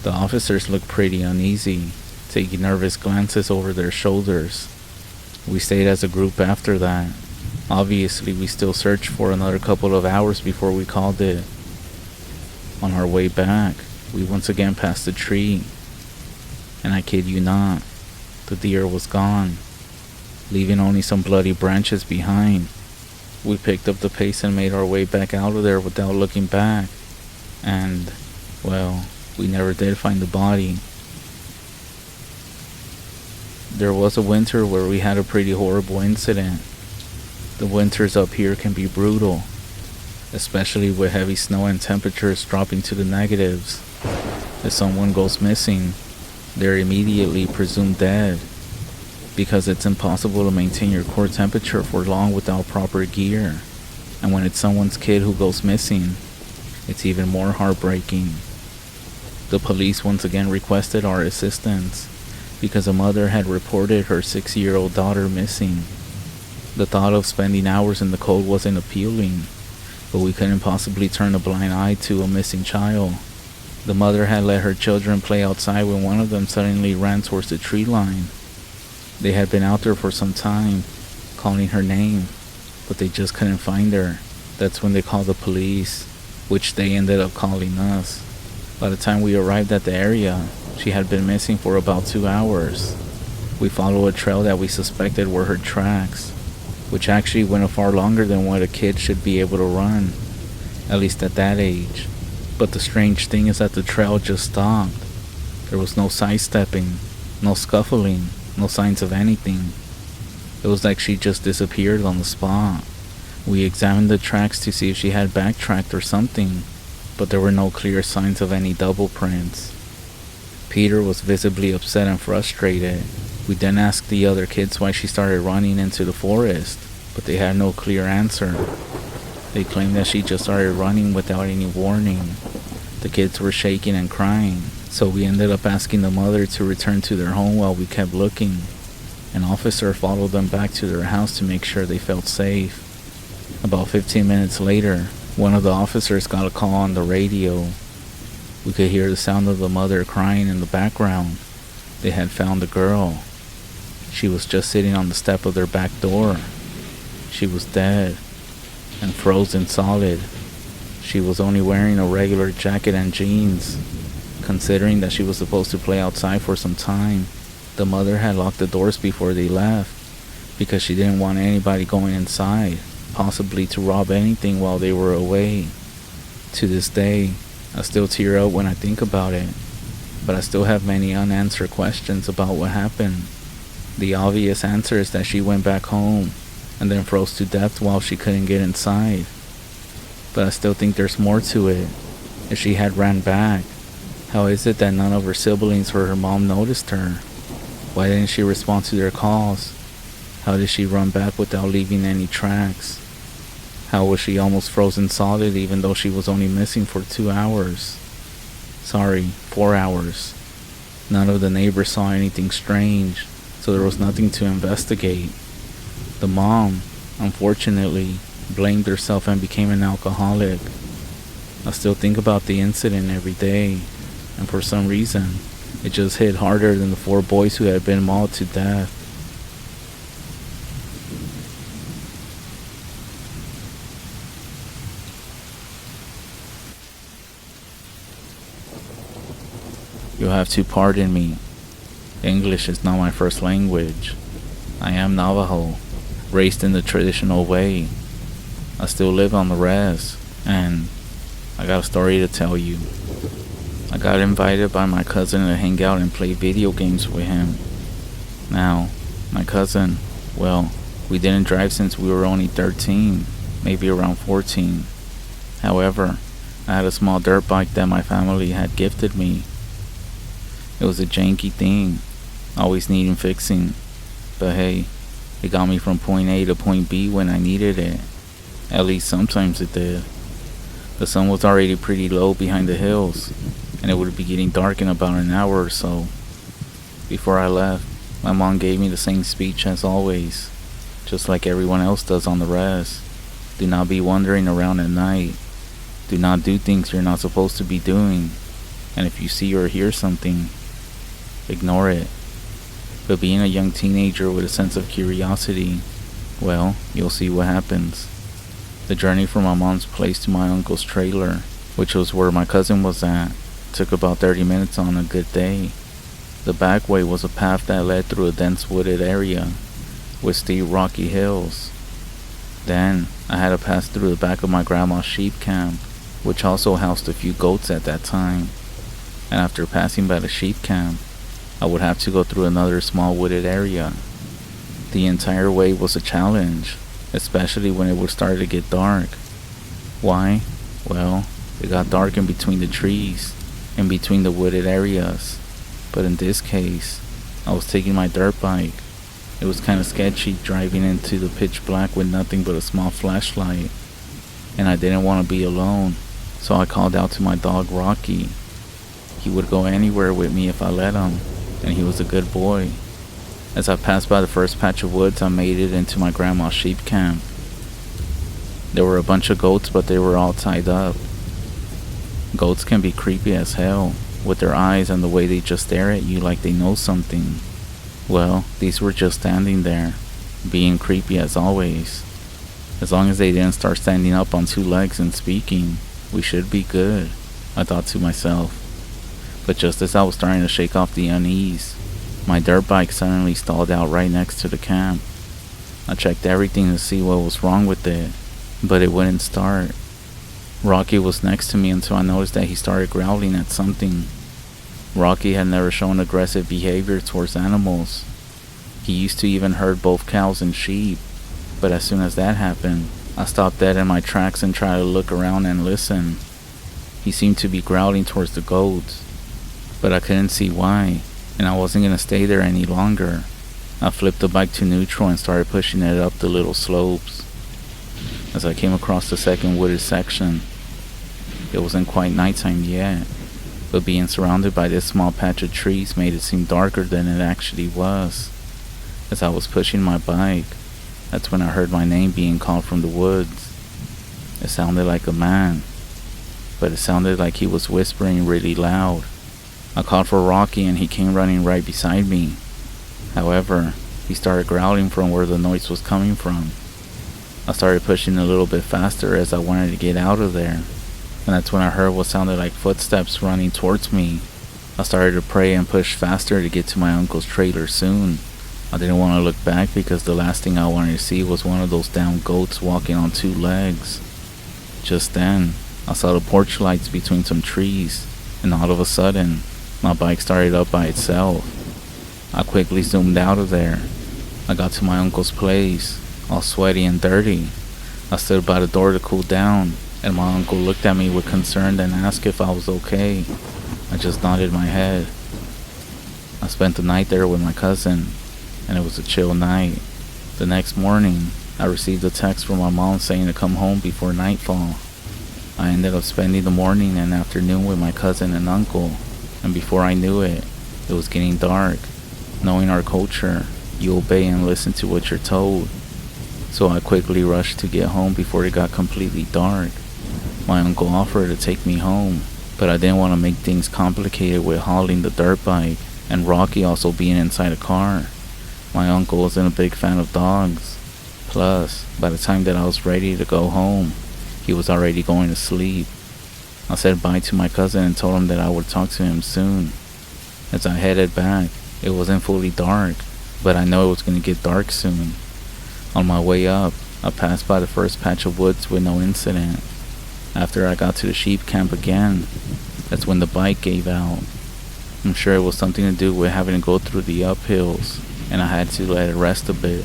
The officers looked pretty uneasy, taking nervous glances over their shoulders. We stayed as a group after that. Obviously, we still searched for another couple of hours before we called it. On our way back, we once again passed the tree, and I kid you not, the deer was gone, leaving only some bloody branches behind. We picked up the pace and made our way back out of there without looking back, and, well, we never did find the body. There was a winter where we had a pretty horrible incident. The winters up here can be brutal, especially with heavy snow and temperatures dropping to the negatives. If someone goes missing, they're immediately presumed dead, because it's impossible to maintain your core temperature for long without proper gear. And when it's someone's kid who goes missing, it's even more heartbreaking. The police once again requested our assistance because a mother had reported her 6-year-old daughter missing. The thought of spending hours in the cold wasn't appealing, but we couldn't possibly turn a blind eye to a missing child. The mother had let her children play outside when one of them suddenly ran towards the tree line. They had been out there for some time, calling her name, but they just couldn't find her. That's when they called the police, which they ended up calling us. By the time we arrived at the area, she had been missing for about 2 hours. We followed a trail that we suspected were her tracks, which actually went far longer than what a kid should be able to run, at least at that age. But the strange thing is that the trail just stopped. There was no sidestepping, no scuffling, no signs of anything. It was like she just disappeared on the spot. We examined the tracks to see if she had backtracked or something, but there were no clear signs of any double prints. Peter was visibly upset and frustrated. We then asked the other kids why she started running into the forest, but they had no clear answer. They claimed that she just started running without any warning. The kids were shaking and crying, so we ended up asking the mother to return to their home while we kept looking. An officer followed them back to their house to make sure they felt safe. About 15 minutes later, one of the officers got a call on the radio. We could hear the sound of the mother crying in the background. They had found the girl. She was just sitting on the step of their back door. She was dead and frozen solid. She was only wearing a regular jacket and jeans. Considering that she was supposed to play outside for some time, the mother had locked the doors before they left because she didn't want anybody going inside, possibly to rob anything while they were away. To this day, I still tear up when I think about it, but I still have many unanswered questions about what happened. The obvious answer is that she went back home and then froze to death while she couldn't get inside. But I still think there's more to it. If she had ran back, how is it that none of her siblings or her mom noticed her? Why didn't she respond to their calls? How did she run back without leaving any tracks? How was she almost frozen solid even though she was only missing for 2 hours? Sorry, 4 hours. None of the neighbors saw anything strange, so there was nothing to investigate. The mom, unfortunately, blamed herself and became an alcoholic. I still think about the incident every day, and for some reason, it just hit harder than the 4 boys who had been mauled to death. You'll have to pardon me. English is not my first language. I am Navajo, raised in the traditional way. I still live on the res, and I got a story to tell you. I got invited by my cousin to hang out and play video games with him. Now, my cousin, well, we didn't drive since we were only 13, maybe around 14. However, I had a small dirt bike that my family had gifted me. It was a janky thing, always needing fixing, but hey, it got me from point A to point B when I needed it. At least sometimes it did. The sun was already pretty low behind the hills, and it would be getting dark in about an hour or so. Before I left, my mom gave me the same speech as always, just like everyone else does on the res. Do not be wandering around at night. Do not do things you're not supposed to be doing. And if you see or hear something, ignore it. But being a young teenager with a sense of curiosity, well, you'll see what happens. The journey from my mom's place to my uncle's trailer, which was where my cousin was at, took about 30 minutes on a good day. The back way was a path that led through a dense wooded area with steep rocky hills. Then, I had to pass through the back of my grandma's sheep camp, which also housed a few goats at that time. And after passing by the sheep camp, I would have to go through another small wooded area. The entire way was a challenge, especially when it would start to get dark. Why? Well, it got dark in between the trees, in between the wooded areas. But in this case, I was taking my dirt bike. It was kind of sketchy driving into the pitch black with nothing but a small flashlight. And I didn't want to be alone, so I called out to my dog Rocky. He would go anywhere with me if I let him, and he was a good boy. As I passed by the first patch of woods, I made it into my grandma's sheep camp. There were a bunch of goats, but they were all tied up. Goats can be creepy as hell, with their eyes and the way they just stare at you like they know something. Well, these were just standing there, being creepy as always. As long as they didn't start standing up on two legs and speaking, we should be good, I thought to myself. But just as I was starting to shake off the unease, my dirt bike suddenly stalled out right next to the camp. I checked everything to see what was wrong with it, but it wouldn't start. Rocky was next to me until I noticed that he started growling at something. Rocky had never shown aggressive behavior towards animals. He used to even herd both cows and sheep, but as soon as that happened, I stopped dead in my tracks and tried to look around and listen. He seemed to be growling towards the goats, but I couldn't see why, and I wasn't going to stay there any longer. I flipped the bike to neutral and started pushing it up the little slopes. As I came across the second wooded section, it wasn't quite nighttime yet, but being surrounded by this small patch of trees made it seem darker than it actually was. As I was pushing my bike, that's when I heard my name being called from the woods. It sounded like a man, but it sounded like he was whispering really loud. I called for Rocky and he came running right beside me. However, he started growling from where the noise was coming from. I started pushing a little bit faster as I wanted to get out of there, and that's when I heard what sounded like footsteps running towards me. I started to pray and push faster to get to my uncle's trailer soon. I didn't want to look back because the last thing I wanted to see was one of those down goats walking on two legs. Just then, I saw the porch lights between some trees, and all of a sudden, my bike started up by itself. I quickly zoomed out of there. I got to my uncle's place, all sweaty and dirty. I stood by the door to cool down, and my uncle looked at me with concern and asked if I was okay. I just nodded my head. I spent the night there with my cousin, and it was a chill night. The next morning, I received a text from my mom saying to come home before nightfall. I ended up spending the morning and afternoon with my cousin and uncle, and before I knew it, it was getting dark. Knowing our culture, you obey and listen to what you're told. So I quickly rushed to get home before it got completely dark. My uncle offered to take me home, but I didn't want to make things complicated with hauling the dirt bike, and Rocky also being inside a car. My uncle wasn't a big fan of dogs. Plus, by the time that I was ready to go home, he was already going to sleep. I said bye to my cousin and told him that I would talk to him soon. As I headed back, it wasn't fully dark, but I know it was going to get dark soon. On my way up, I passed by the first patch of woods with no incident. After I got to the sheep camp again, that's when the bike gave out. I'm sure it was something to do with having to go through the uphills, and I had to let it rest a bit.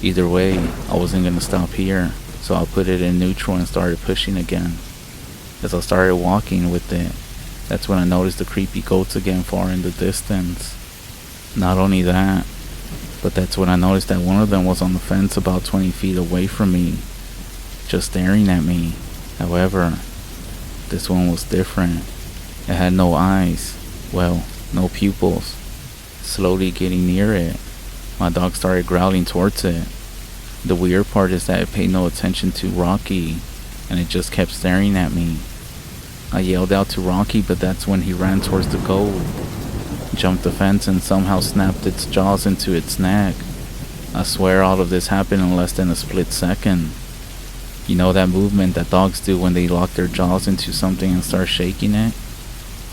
Either way, I wasn't going to stop here, so I put it in neutral and started pushing again. As I started walking with it, that's when I noticed the creepy goats again far in the distance. Not only that, but that's when I noticed that one of them was on the fence about 20 feet away from me, just staring at me. However, this one was different. It had no eyes, well, no pupils. Slowly getting near it, my dog started growling towards it. The weird part is that it paid no attention to Rocky, and it just kept staring at me. I yelled out to Rocky, but that's when he ran towards the goat, jumped the fence, and somehow snapped its jaws into its neck. I swear all of this happened in less than a split second. You know that movement that dogs do when they lock their jaws into something and start shaking it?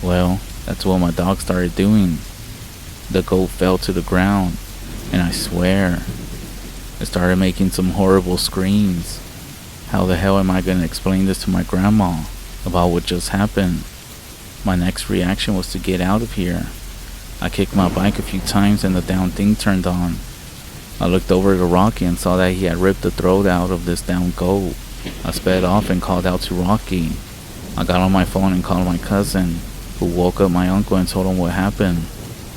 Well, that's what my dog started doing. The goat fell to the ground, and I swear, it started making some horrible screams. How the hell am I going to explain this to my grandma about what just happened? My next reaction was to get out of here. I kicked my bike a few times and the down thing turned on. I looked over to Rocky and saw that he had ripped the throat out of this down goat. I sped off and called out to Rocky. I got on my phone and called my cousin, who woke up my uncle and told him what happened.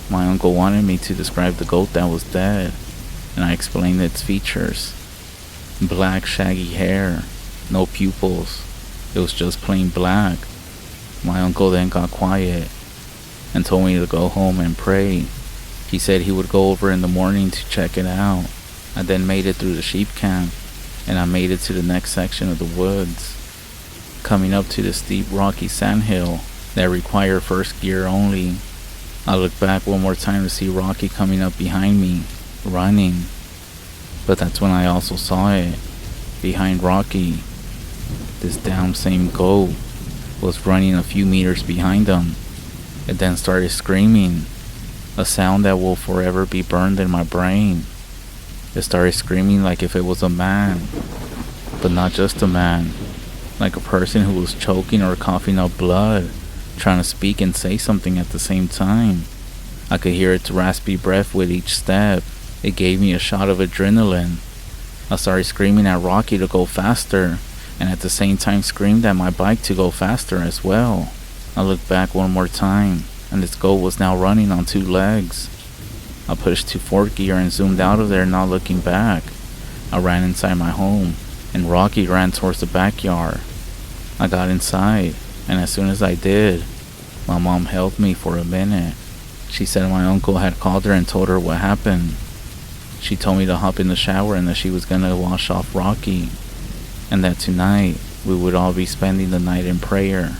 My uncle wanted me to describe the goat that was dead, and I explained its features. Black shaggy hair, no pupils. It was just plain black. My uncle then got quiet and told me to go home and pray. He said he would go over in the morning to check it out. I then made it through the sheep camp, and I made it to the next section of the woods. Coming up to the steep rocky sandhill that required first gear only, I looked back one more time to see Rocky coming up behind me, running. But that's when I also saw it. Behind Rocky, this damn same goat was running a few meters behind him. It then started screaming, a sound that will forever be burned in my brain. It started screaming like if it was a man, but not just a man, like a person who was choking or coughing up blood, trying to speak and say something at the same time. I could hear its raspy breath with each step. It gave me a shot of adrenaline. I started screaming at Rocky to go faster, and at the same time screamed at my bike to go faster as well. I looked back one more time, and this goat was now running on 2 legs. I pushed to 4th gear and zoomed out of there, not looking back. I ran inside my home, and Rocky ran towards the backyard. I got inside, and as soon as I did, my mom held me for a minute. She said my uncle had called her and told her what happened. She told me to hop in the shower and that she was gonna wash off Rocky, and that tonight we would all be spending the night in prayer.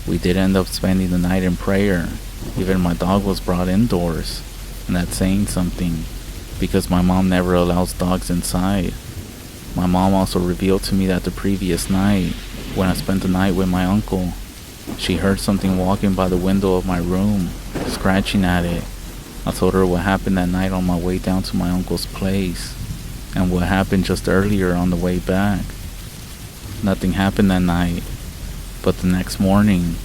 We did end up spending the night in prayer. Even my dog was brought indoors, and that's saying something, because my mom never allows dogs inside. My mom also revealed to me that the previous night, when I spent the night with my uncle, she heard something walking by the window of my room, scratching at it. I told her what happened that night on my way down to my uncle's place, and what happened just earlier on the way back. Nothing happened that night, but the next morning,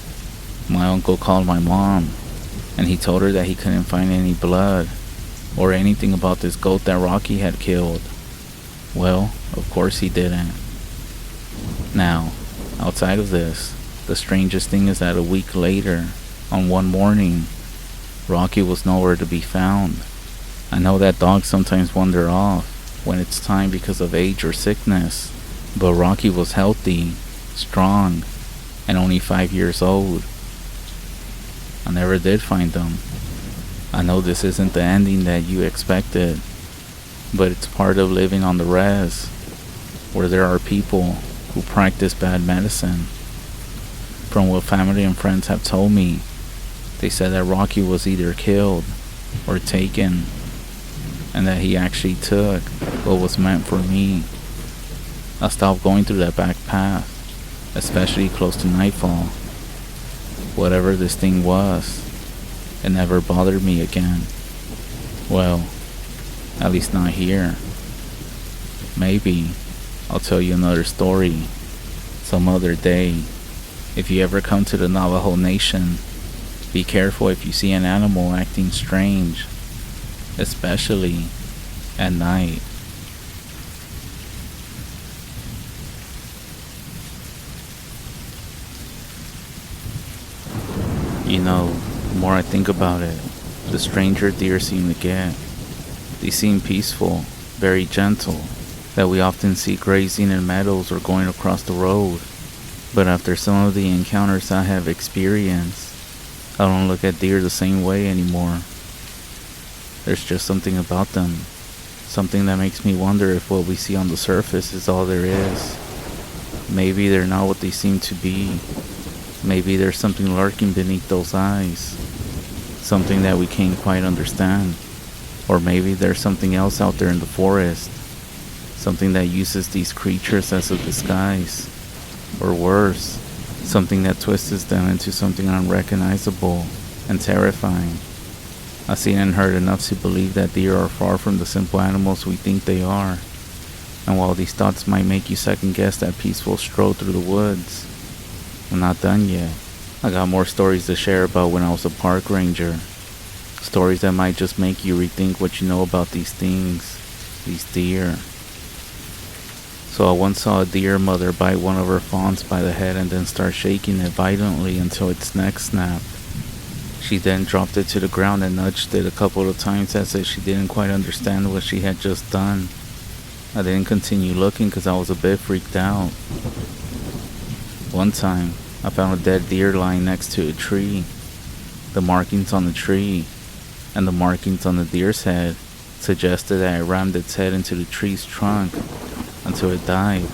my uncle called my mom, and he told her that he couldn't find any blood or anything about this goat that Rocky had killed. Well, of course he didn't. Now, outside of this, the strangest thing is that a week later, on one morning, Rocky was nowhere to be found. I know that dogs sometimes wander off when it's time because of age or sickness, but Rocky was healthy, strong, and only 5 years old. I never did find him. I know this isn't the ending that you expected, but it's part of living on the res, where there are people who practice bad medicine. From what family and friends have told me, they said that Rocky was either killed or taken, and that he actually took what was meant for me. I stopped going through that back path, especially close to nightfall. Whatever this thing was, It never bothered me again. Well, at least not here. Maybe I'll tell you another story some other day. If you ever come to the Navajo Nation, be careful if you see an animal acting strange, especially at night. You know, the more I think about it, the stranger deer seem to get. They seem peaceful, very gentle, that we often see grazing in meadows or going across the road. But after some of the encounters I have experienced, I don't look at deer the same way anymore. There's just something about them, something that makes me wonder if what we see on the surface is all there is. Maybe they're not what they seem to be. Maybe there's something lurking beneath those eyes, something that we can't quite understand. Or maybe there's something else out there in the forest, something that uses these creatures as a disguise. Or worse, something that twists them into something unrecognizable and terrifying. I've seen and heard enough to believe that deer are far from the simple animals we think they are. And while these thoughts might make you second guess that peaceful stroll through the woods, I'm not done yet. I got more stories to share about when I was a park ranger. Stories that might just make you rethink what you know about these things, these deer. So I once saw a deer mother bite one of her fawns by the head and then start shaking it violently until its neck snapped. She then dropped it to the ground and nudged it a couple of times as if she didn't quite understand what she had just done. I didn't continue looking because I was a bit freaked out. One time, I found a dead deer lying next to a tree. The markings on the tree and the markings on the deer's head suggested that it rammed its head into the tree's trunk until it died.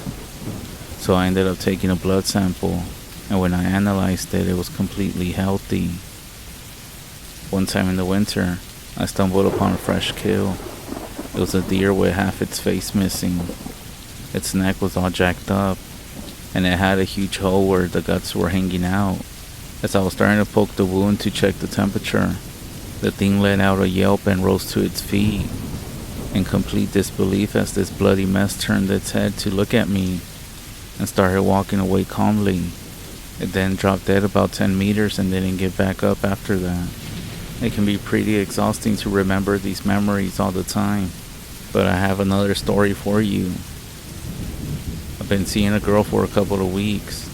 So I ended up taking a blood sample, and when I analyzed it, it was completely healthy. One time in the winter, I stumbled upon a fresh kill. It was a deer with half its face missing. Its neck was all jacked up, and it had a huge hole where the guts were hanging out. As I was starting to poke the wound to check the temperature, the thing let out a yelp and rose to its feet. In complete disbelief as this bloody mess turned its head to look at me and started walking away calmly. It then dropped dead about 10 meters and didn't get back up after that. It can be pretty exhausting to remember these memories all the time, but I have another story for you. I've been seeing a girl for a couple of weeks.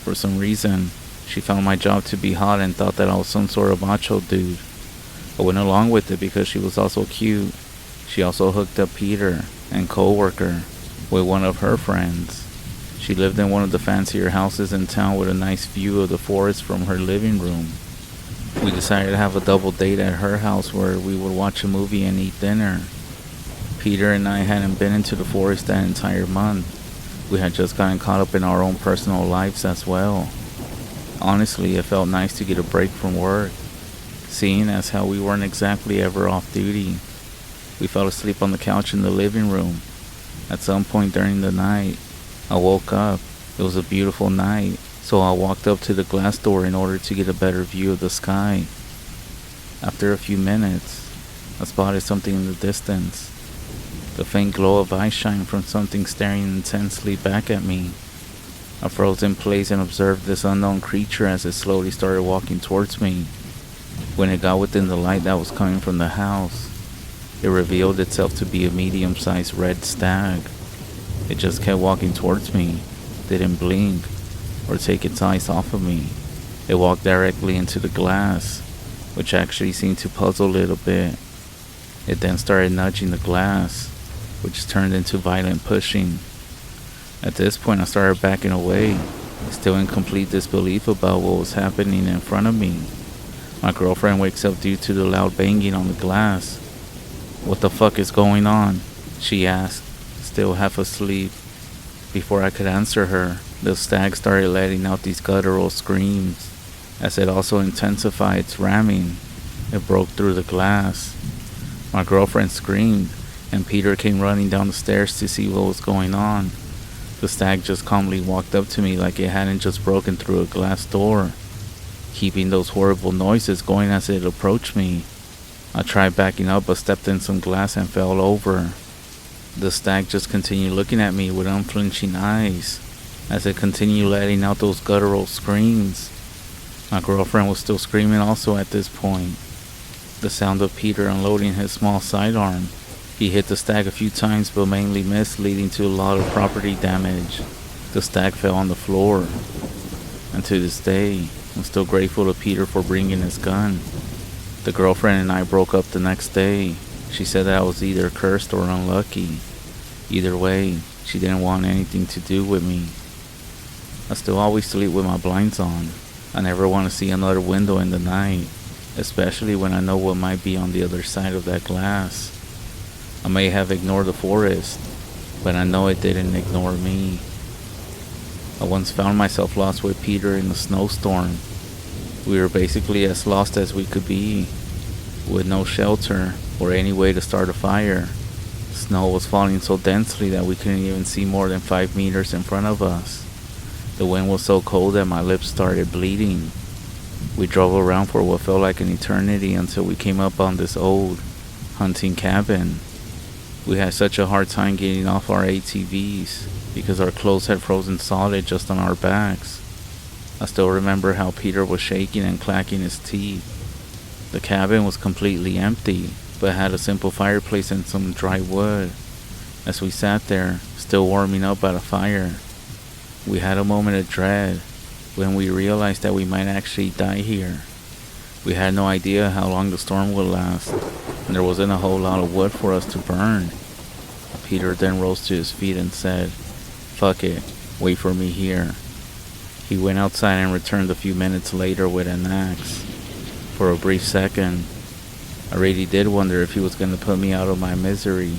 For some reason, she found my job to be hot and thought that I was some sort of macho dude. I went along with it because she was also cute. She also hooked up Peter and co-worker with one of her friends. She lived in one of the fancier houses in town with a nice view of the forest from her living room. We decided to have a double date at her house where we would watch a movie and eat dinner. Peter and I hadn't been into the forest that entire month. We had just gotten caught up in our own personal lives as well. Honestly, it felt nice to get a break from work, seeing as how we weren't exactly ever off duty. We fell asleep on the couch in the living room. At some point during the night, I woke up. It was a beautiful night, so I walked up to the glass door in order to get a better view of the sky. After a few minutes, I spotted something in the distance. The faint glow of eye shine from something staring intensely back at me. I froze in place and observed this unknown creature as it slowly started walking towards me. When it got within the light that was coming from the house, it revealed itself to be a medium-sized red stag. It just kept walking towards me, didn't blink or take its eyes off of me. It walked directly into the glass, which actually seemed to puzzle it a bit. It then started nudging the glass, which turned into violent pushing. At this point, I started backing away, still in complete disbelief about what was happening in front of me. My girlfriend wakes up due to the loud banging on the glass. "What the fuck is going on?" she asked, still half asleep. Before I could answer her, the stag started letting out these guttural screams. As it also intensified its ramming, it broke through the glass. My girlfriend screamed, and Peter came running down the stairs to see what was going on. The stag just calmly walked up to me like it hadn't just broken through a glass door. keeping those horrible noises going as it approached me. I tried backing up but stepped in some glass and fell over. The stag just continued looking at me with unflinching eyes as it continued letting out those guttural screams. My girlfriend was still screaming also at this point. The sound of Peter unloading his small sidearm. He hit the stag a few times but mainly missed, leading to a lot of property damage. The stag fell on the floor. And to this day, I'm still grateful to Peter for bringing his gun. The girlfriend and I broke up the next day. She said that I was either cursed or unlucky. Either way, she didn't want anything to do with me. I still always sleep with my blinds on. I never want to see another window in the night, especially when I know what might be on the other side of that glass. I may have ignored the forest, but I know it didn't ignore me. I once found myself lost with Peter in a snowstorm. We were basically as lost as we could be, with no shelter or any way to start a fire. Snow was falling so densely that we couldn't even see more than 5 meters in front of us. The wind was so cold that my lips started bleeding. We drove around for what felt like an eternity until we came up on this old hunting cabin. We had such a hard time getting off our ATVs because our clothes had frozen solid just on our backs. I still remember how Peter was shaking and clacking his teeth. The cabin was completely empty, but had a simple fireplace and some dry wood. As we sat there, still warming up at a fire, we had a moment of dread when we realized that we might actually die here. We had no idea how long the storm would last, and there wasn't a whole lot of wood for us to burn. Peter then rose to his feet and said, "Fuck it, wait for me here." He went outside and returned a few minutes later with an axe. For a brief second, I really did wonder if he was going to put me out of my misery.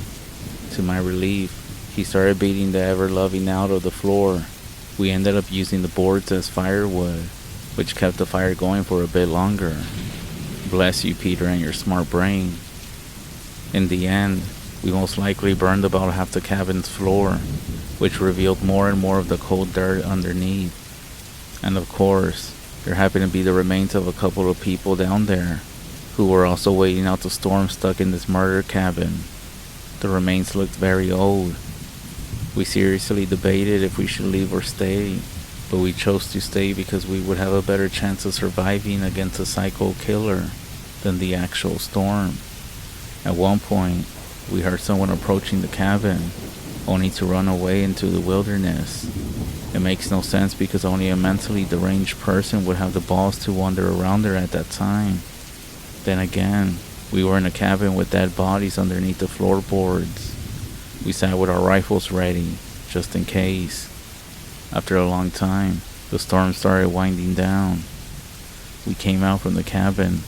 To my relief, he started beating the ever-loving out of the floor. We ended up using the boards as firewood, which kept the fire going for a bit longer. Bless you, Peter, and your smart brain. In the end, we most likely burned about half the cabin's floor, which revealed more and more of the cold dirt underneath. And of course, there happened to be the remains of a couple of people down there, who were also waiting out the storm stuck in this murder cabin. The remains looked very old. We seriously debated if we should leave or stay, but we chose to stay because we would have a better chance of surviving against a psycho killer than the actual storm. At one point, we heard someone approaching the cabin, only to run away into the wilderness. It makes no sense because only a mentally deranged person would have the balls to wander around there at that time. Then again, we were in a cabin with dead bodies underneath the floorboards. We sat with our rifles ready, just in case. After a long time, the storm started winding down. We came out from the cabin,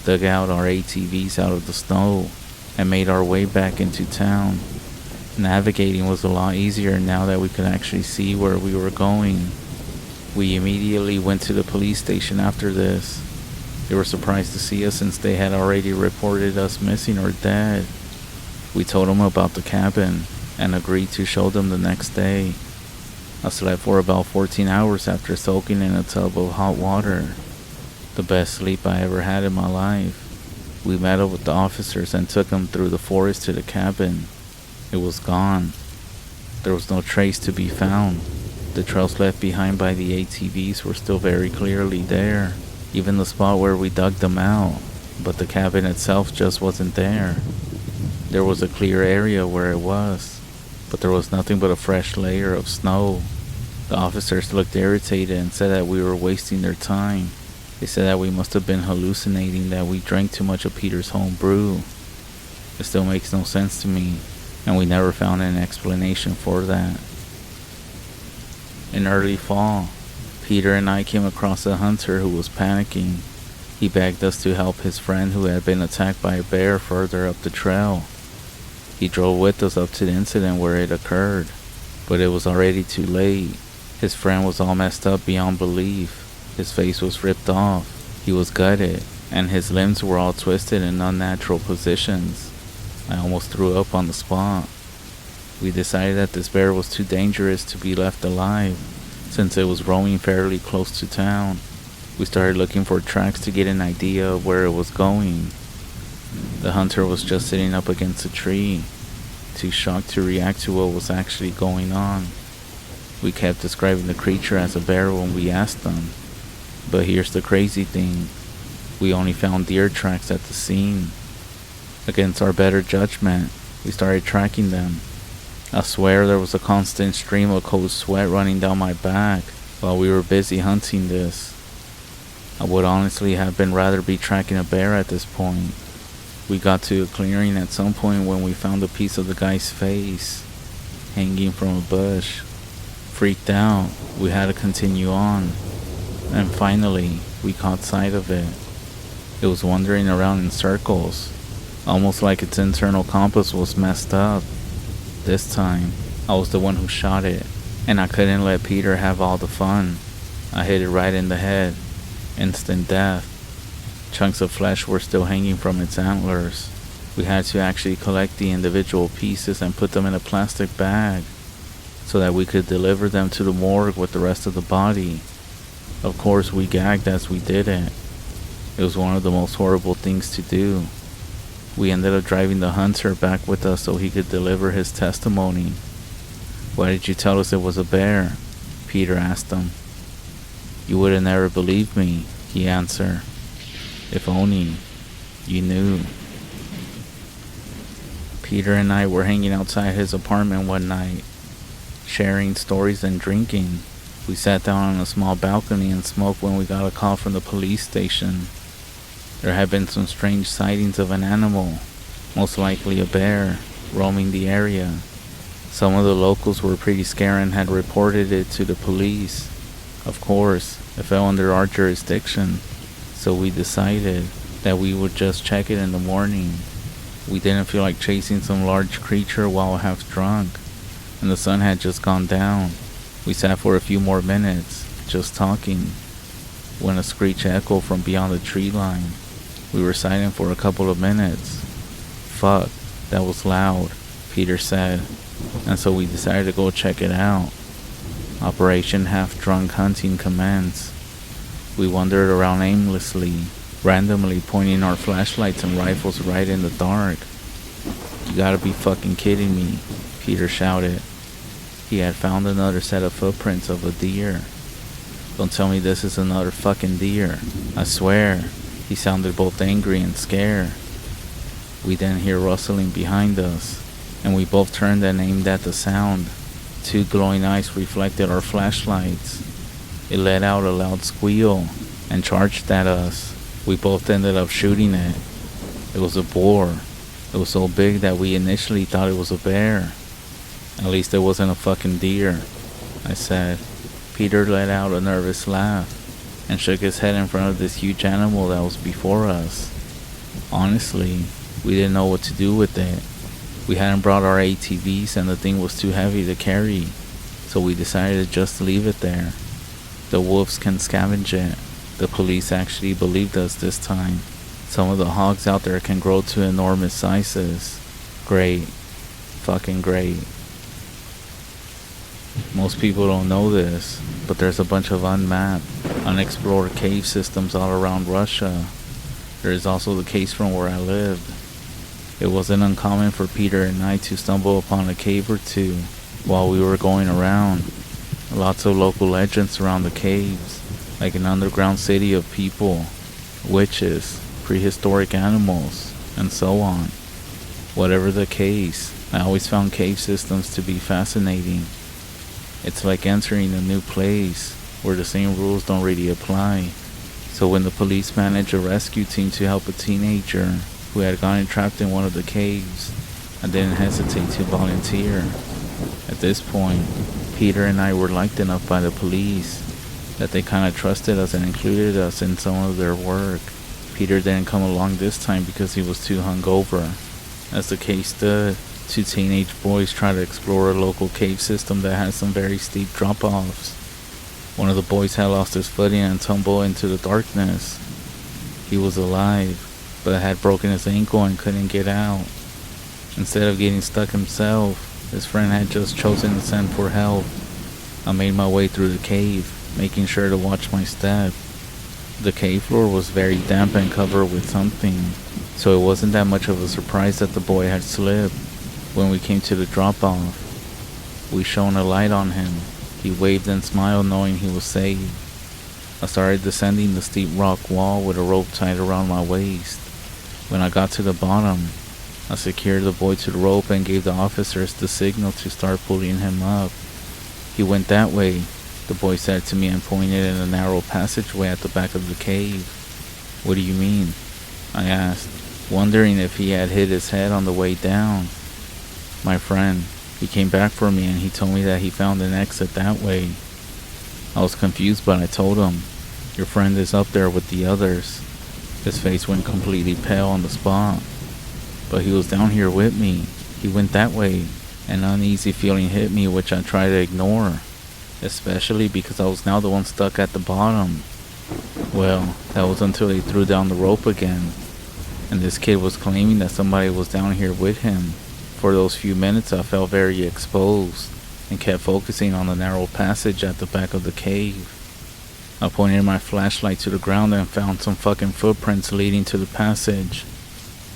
dug out our ATVs out of the snow, and made our way back into town. Navigating was a lot easier now that we could actually see where we were going. We immediately went to the police station after this. They were surprised to see us since they had already reported us missing or dead. We told them about the cabin and agreed to show them the next day. I slept for about 14 hours after soaking in a tub of hot water. The best sleep I ever had in my life. We met up with the officers and took them through the forest to the cabin. It was gone. There was no trace to be found. The trails left behind by the ATVs were still very clearly there, even the spot where we dug them out, but the cabin itself just wasn't there. There was a clear area where it was, but there was nothing but a fresh layer of snow. The officers looked irritated and said that we were wasting their time. They said that we must have been hallucinating, that we drank too much of Peter's home brew. It still makes no sense to me, and we never found an explanation for that. In early fall, Peter and I came across a hunter who was panicking. He begged us to help his friend who had been attacked by a bear further up the trail. He drove with us up to the incident where it occurred, but it was already too late. His friend was all messed up beyond belief. His face was ripped off, he was gutted, and his limbs were all twisted in unnatural positions. I almost threw up on the spot. We decided that this bear was too dangerous to be left alive, since it was roaming fairly close to town. We started looking for tracks to get an idea of where it was going. The hunter was just sitting up against a tree, too shocked to react to what was actually going on. We kept describing the creature as a bear when we asked them. But here's the crazy thing. We only found deer tracks at the scene. Against our better judgment, we started tracking them. I swear there was a constant stream of cold sweat running down my back while we were busy hunting this. I would honestly have been rather be tracking a bear at this point. We got to a clearing at some point when we found a piece of the guy's face hanging from a bush. Freaked out, we had to continue on, and finally we caught sight of it. It was wandering around in circles, almost like its internal compass was messed up. This time, I was the one who shot it, and I couldn't let Peter have all the fun. I hit it right in the head. Instant death. Chunks of flesh were still hanging from its antlers. We had to actually collect the individual pieces and put them in a plastic bag so that we could deliver them to the morgue with the rest of the body. Of course, we gagged as we did it. It was one of the most horrible things to do. We ended up driving the hunter back with us so he could deliver his testimony. "Why did you tell us it was a bear?" Peter asked him. "You would have never believed me," he answered. "If only you knew." Peter and I were hanging outside his apartment one night, sharing stories and drinking. We sat down on a small balcony and smoked when we got a call from the police station. There had been some strange sightings of an animal, most likely a bear, roaming the area. Some of the locals were pretty scared and had reported it to the police. Of course, it fell under our jurisdiction, so we decided that we would just check it in the morning. We didn't feel like chasing some large creature while half drunk, and the sun had just gone down. We sat for a few more minutes, just talking, when a screech echoed from beyond the tree line. We were silent for a couple of minutes. "Fuck, that was loud," Peter said, and so we decided to go check it out. Operation Half Drunk Hunting commenced. We wandered around aimlessly, randomly pointing our flashlights and rifles right in the dark. "You gotta be fucking kidding me," Peter shouted. He had found another set of footprints of a deer. "Don't tell me this is another fucking deer. I swear." He sounded both angry and scared. We then hear rustling behind us, and we both turned and aimed at the sound. Two glowing eyes reflected our flashlights. It let out a loud squeal and charged at us. We both ended up shooting it. It was a boar. It was so big that we initially thought it was a bear. "At least it wasn't a fucking deer," I said. Peter let out a nervous laugh and shook his head in front of this huge animal that was before us. Honestly, we didn't know what to do with it. We hadn't brought our ATVs and the thing was too heavy to carry, so we decided to just leave it there. The wolves can scavenge it. The police actually believed us this time. Some of the hogs out there can grow to enormous sizes. Great. Fucking great. Most people don't know this, but there's a bunch of unmapped, unexplored cave systems all around Russia. There is also the case from where I lived. It wasn't uncommon for Peter and I to stumble upon a cave or two while we were going around. Lots of local legends surround the caves, like an underground city of people, witches, prehistoric animals, and so on. Whatever the case, I always found cave systems to be fascinating. It's like entering a new place where the same rules don't really apply. So when the police managed a rescue team to help a teenager who had gotten trapped in one of the caves, I didn't hesitate to volunteer. At this point, Peter and I were liked enough by the police that they kind of trusted us and included us in some of their work. Peter didn't come along this time because he was too hungover. As the case stood, two teenage boys tried to explore a local cave system that had some very steep drop-offs. One of the boys had lost his footing and tumbled into the darkness. He was alive, but had broken his ankle and couldn't get out. Instead of getting stuck himself, his friend had just chosen to send for help. I made my way through the cave, making sure to watch my step. The cave floor was very damp and covered with something, so it wasn't that much of a surprise that the boy had slipped. When we came to the drop-off, we shone a light on him. He waved and smiled knowing he was saved. I started descending the steep rock wall with a rope tied around my waist. When I got to the bottom, I secured the boy to the rope and gave the officers the signal to start pulling him up. He went that way, the boy said to me and pointed in a narrow passageway at the back of the cave. What do you mean? I asked, wondering if he had hit his head on the way down. My friend, he came back for me and he told me that he found an exit that way. I was confused, but I told him, your friend is up there with the others. His face went completely pale on the spot. But he was down here with me. He went that way. An uneasy feeling hit me, which I tried to ignore, especially because I was now the one stuck at the bottom. Well, that was until they threw down the rope again, and this kid was claiming that somebody was down here with him. For those few minutes I felt very exposed, and kept focusing on the narrow passage at the back of the cave. I pointed my flashlight to the ground and found some fucking footprints leading to the passage.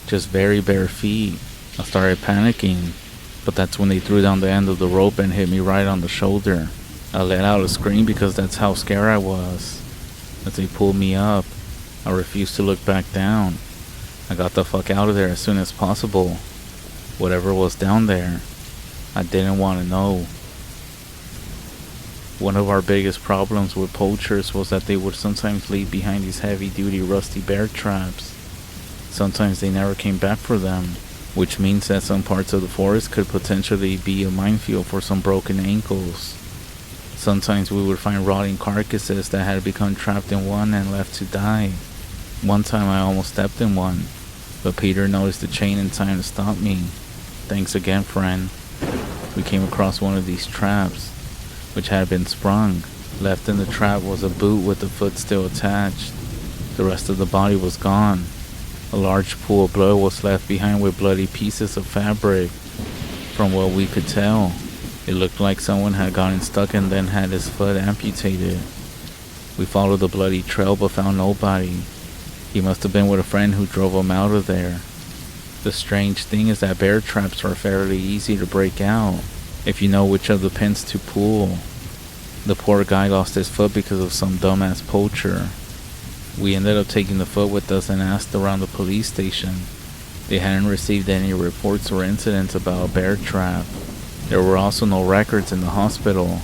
Just very bare feet. I started panicking, but that's when they threw down the end of the rope and hit me right on the shoulder. I let out a scream because that's how scared I was. As they pulled me up, I refused to look back down. I got the fuck out of there as soon as possible. Whatever was down there, I didn't want to know. One of our biggest problems with poachers was that they would sometimes leave behind these heavy-duty rusty bear traps. Sometimes they never came back for them, which means that some parts of the forest could potentially be a minefield for some broken ankles. Sometimes we would find rotting carcasses that had become trapped in one and left to die. One time I almost stepped in one, but Peter noticed the chain in time to stop me. Thanks again, friend. We came across one of these traps, which had been sprung. Left in the trap was a boot with the foot still attached. The rest of the body was gone. A large pool of blood was left behind with bloody pieces of fabric. From what we could tell, it looked like someone had gotten stuck and then had his foot amputated. We followed the bloody trail but found nobody. He must have been with a friend who drove him out of there. The strange thing is that bear traps are fairly easy to break out if you know which of the pins to pull. The poor guy lost his foot because of some dumbass poacher. We ended up taking the foot with us and asked around the police station. They hadn't received any reports or incidents about a bear trap. There were also no records in the hospital.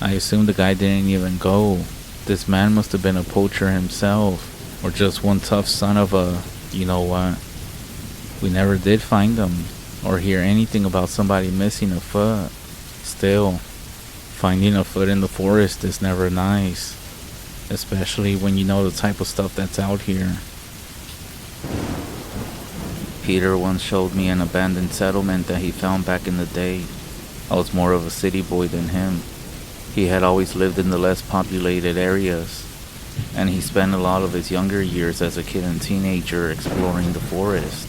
I assume the guy didn't even go. This man must have been a poacher himself, or just one tough son of a you know what. We never did find him, or hear anything about somebody missing a foot. Still, finding a foot in the forest is never nice, especially when you know the type of stuff that's out here. Peter once showed me an abandoned settlement that he found back in the day. I was more of a city boy than him. He had always lived in the less populated areas, and he spent a lot of his younger years as a kid and teenager exploring the forest.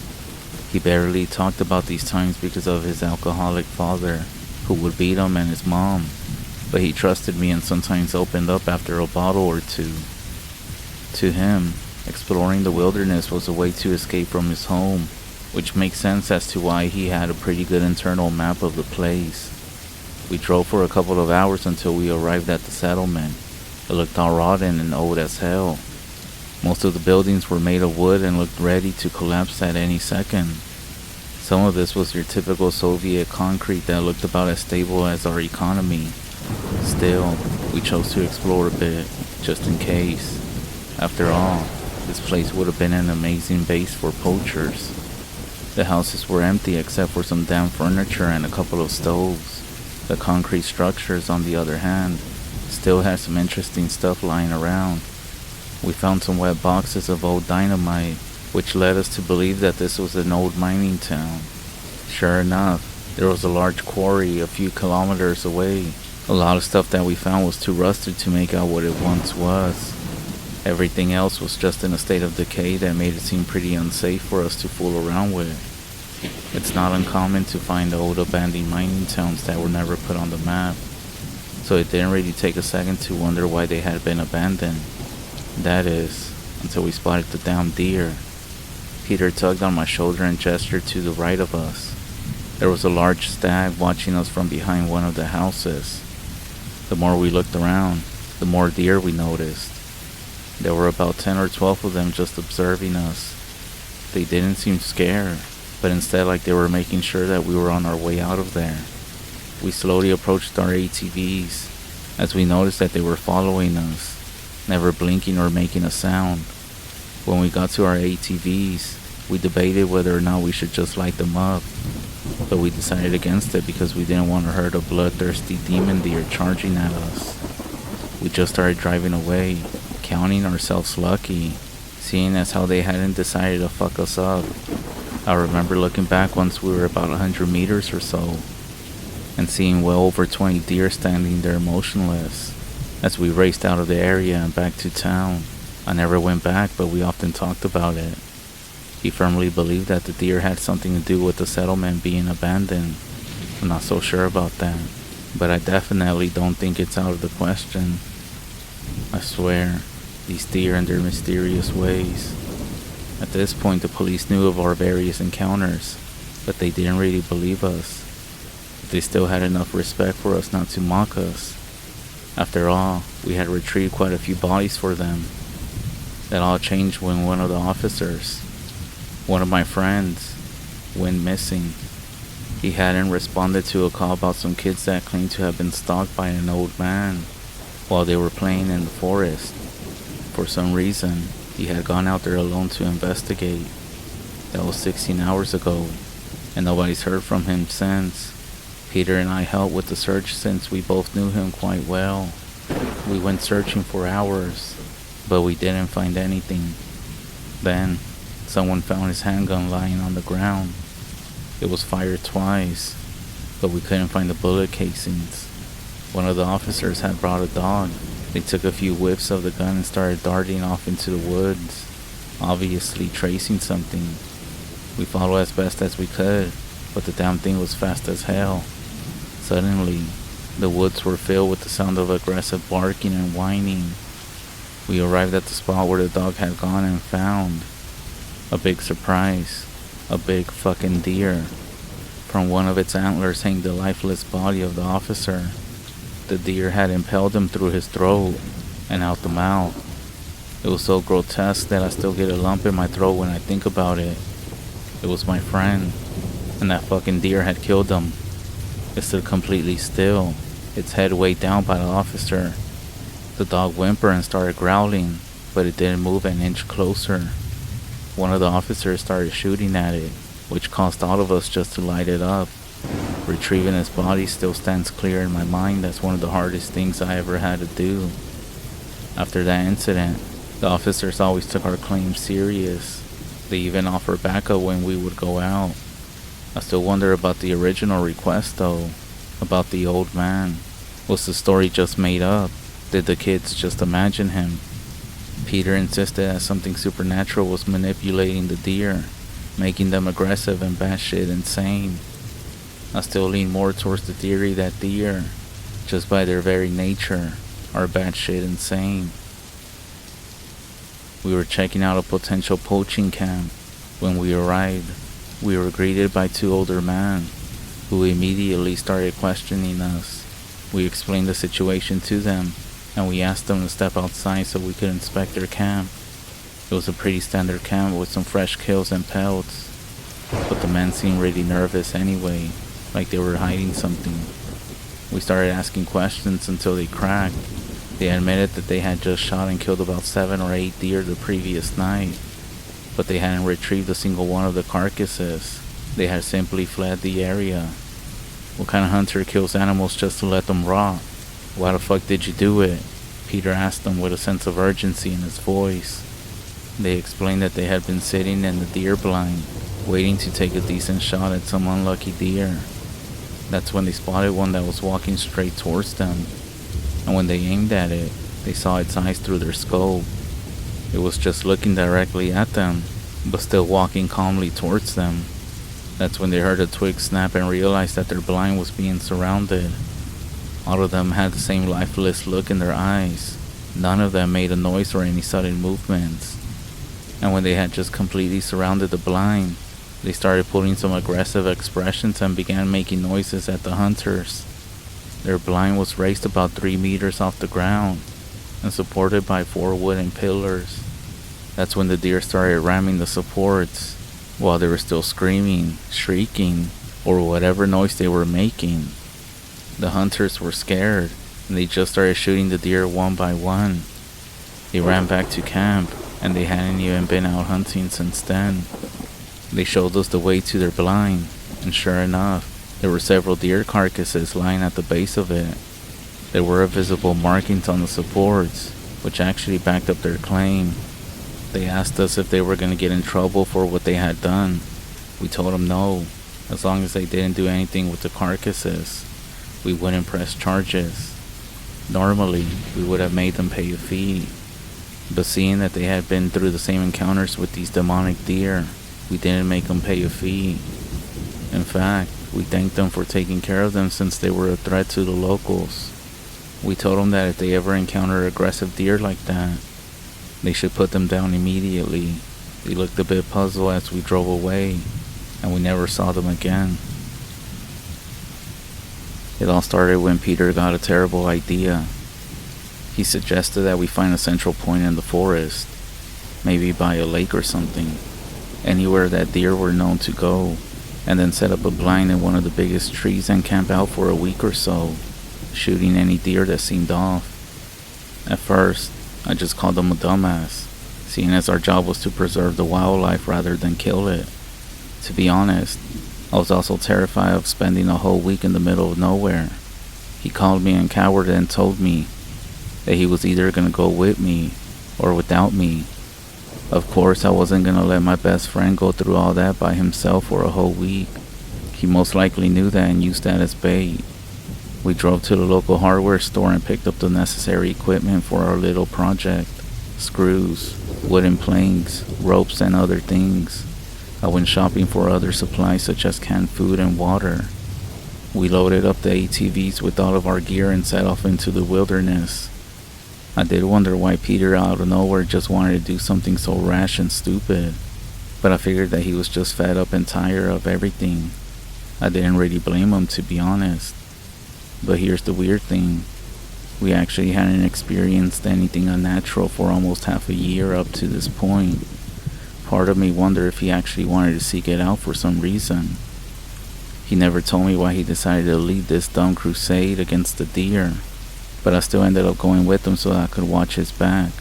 He barely talked about these times because of his alcoholic father, who would beat him, and his mom, but he trusted me and sometimes opened up after a bottle or two. To him, exploring the wilderness was a way to escape from his home, which makes sense as to why he had a pretty good internal map of the place. We drove for a couple of hours until we arrived at the settlement. It looked all rotten and old as hell. Most of the buildings were made of wood and looked ready to collapse at any second. Some of this was your typical Soviet concrete that looked about as stable as our economy. Still, we chose to explore a bit, just in case. After all, this place would have been an amazing base for poachers. The houses were empty except for some damn furniture and a couple of stoves. The concrete structures, on the other hand, still had some interesting stuff lying around. We found some wet boxes of old dynamite, which led us to believe that this was an old mining town. Sure enough, there was a large quarry a few kilometers away. A lot of stuff that we found was too rusted to make out what it once was. Everything else was just in a state of decay that made it seem pretty unsafe for us to fool around with. It's not uncommon to find old abandoned mining towns that were never put on the map, so it didn't really take a second to wonder why they had been abandoned. That is, until we spotted the damn deer. Peter tugged on my shoulder and gestured to the right of us. There was a large stag watching us from behind one of the houses. The more we looked around, the more deer we noticed. There were about 10 or 12 of them just observing us. They didn't seem scared, but instead like they were making sure that we were on our way out of there. We slowly approached our ATVs as we noticed that they were following us, never blinking or making a sound. When we got to our ATVs, we debated whether or not we should just light them up, but we decided against it because we didn't want to hurt a bloodthirsty demon deer charging at us. We just started driving away, counting ourselves lucky, seeing as how they hadn't decided to fuck us up. I remember looking back once we were about 100 meters or so, and seeing well over 20 deer standing there motionless as we raced out of the area and back to town. I never went back, but we often talked about it. He firmly believed that the deer had something to do with the settlement being abandoned. I'm not so sure about that, but I definitely don't think it's out of the question. I swear, these deer and their mysterious ways. At this point, the police knew of our various encounters, but they didn't really believe us. They still had enough respect for us not to mock us. After all, we had retrieved quite a few bodies for them. That all changed when one of the officers, one of my friends, went missing. He hadn't responded to a call about some kids that claimed to have been stalked by an old man while they were playing in the forest. For some reason, he had gone out there alone to investigate. That was 16 hours ago, and nobody's heard from him since. Peter and I helped with the search since we both knew him quite well. We went searching for hours, but we didn't find anything. Then, someone found his handgun lying on the ground. It was fired twice, but we couldn't find the bullet casings. One of the officers had brought a dog. They took a few whiffs of the gun and started darting off into the woods, obviously tracing something. We followed as best as we could, but the damn thing was fast as hell. Suddenly, the woods were filled with the sound of aggressive barking and whining. We arrived at the spot where the dog had gone and found a big surprise, a big fucking deer. From one of its antlers hung the lifeless body of the officer. The deer had impaled him through his throat and out the mouth. It was so grotesque that I still get a lump in my throat when I think about it. It was my friend, and that fucking deer had killed him. It stood completely still, its head weighed down by the officer. The dog whimpered and started growling, but it didn't move an inch closer. One of the officers started shooting at it, which caused all of us just to light it up. Retrieving his body still stands clear in my mind as one of the hardest things I ever had to do. After that incident, the officers always took our claims serious. They even offered backup when we would go out. I still wonder about the original request though, about the old man. Was the story just made up? Did the kids just imagine him? Peter insisted that something supernatural was manipulating the deer, making them aggressive and batshit insane. I still lean more towards the theory that deer, just by their very nature, are batshit insane. We were checking out a potential poaching camp. When we arrived, we were greeted by two older men, who immediately started questioning us. We explained the situation to them, and we asked them to step outside so we could inspect their camp. It was a pretty standard camp with some fresh kills and pelts, but the men seemed really nervous anyway, like they were hiding something. We started asking questions until they cracked. They admitted that they had just shot and killed about 7 or 8 deer the previous night, but they hadn't retrieved a single one of the carcasses. They had simply fled the area. What kind of hunter kills animals just to let them rot? Why the fuck did you do it? Peter asked them with a sense of urgency in his voice. They explained that they had been sitting in the deer blind, waiting to take a decent shot at some unlucky deer. That's when they spotted one that was walking straight towards them, and when they aimed at it, they saw its eyes through their scope. It was just looking directly at them, but still walking calmly towards them. That's when they heard a twig snap and realized that their blind was being surrounded. All of them had the same lifeless look in their eyes, None of them made a noise or any sudden movements. And when they had just completely surrounded the blind, they started putting some aggressive expressions and began making noises at the hunters. Their blind was raised about 3 meters off the ground and supported by 4 wooden pillars. That's when the deer started ramming the supports while they were still screaming, shrieking, or whatever noise they were making. The hunters were scared and they just started shooting the deer one by one. They ran back to camp and they hadn't even been out hunting since then. They showed us the way to their blind, and sure enough, there were several deer carcasses lying at the base of it. There were visible markings on the supports, which actually backed up their claim. They asked us if they were going to get in trouble for what they had done. We told them no, as long as they didn't do anything with the carcasses, we wouldn't press charges. Normally, we would have made them pay a fee, but seeing that they had been through the same encounters with these demonic deer, we didn't make them pay a fee. In fact, we thanked them for taking care of them since they were a threat to the locals. We told them that if they ever encounter aggressive deer like that, they should put them down immediately. They looked a bit puzzled as we drove away, and we never saw them again. It all started when Peter got a terrible idea. He suggested that we find a central point in the forest, maybe by a lake or something, anywhere that deer were known to go, and then set up a blind in one of the biggest trees and camp out for a week or so, shooting any deer that seemed off. At first, I just called him a dumbass, seeing as our job was to preserve the wildlife rather than kill it. To be honest, I was also terrified of spending a whole week in the middle of nowhere. He called me a coward and told me that he was either going to go with me or without me. Of course, I wasn't going to let my best friend go through all that by himself for a whole week. He most likely knew that and used that as bait. We drove to the local hardware store and picked up the necessary equipment for our little project. Screws, wooden planks, ropes, and other things. I went shopping for other supplies such as canned food and water. We loaded up the ATVs with all of our gear and set off into the wilderness. I did wonder why Peter out of nowhere just wanted to do something so rash and stupid, but I figured that he was just fed up and tired of everything. I didn't really blame him, to be honest. But here's the weird thing. We actually hadn't experienced anything unnatural for almost half a year up to this point. Part of me wondered if he actually wanted to seek it out for some reason. He never told me why he decided to lead this dumb crusade against the deer, but I still ended up going with him so that I could watch his back.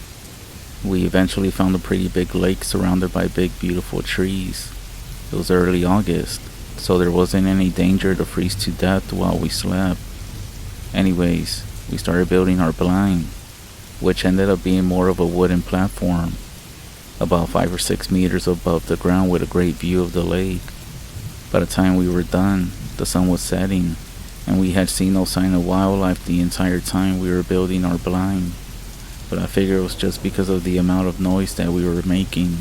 We eventually found a pretty big lake surrounded by big beautiful trees. It was early August, so there wasn't any danger to freeze to death while we slept. Anyways, we started building our blind, which ended up being more of a wooden platform, about 5 or 6 meters above the ground with a great view of the lake. By the time we were done, the sun was setting, and we had seen no sign of wildlife the entire time we were building our blind, but I figured it was just because of the amount of noise that we were making.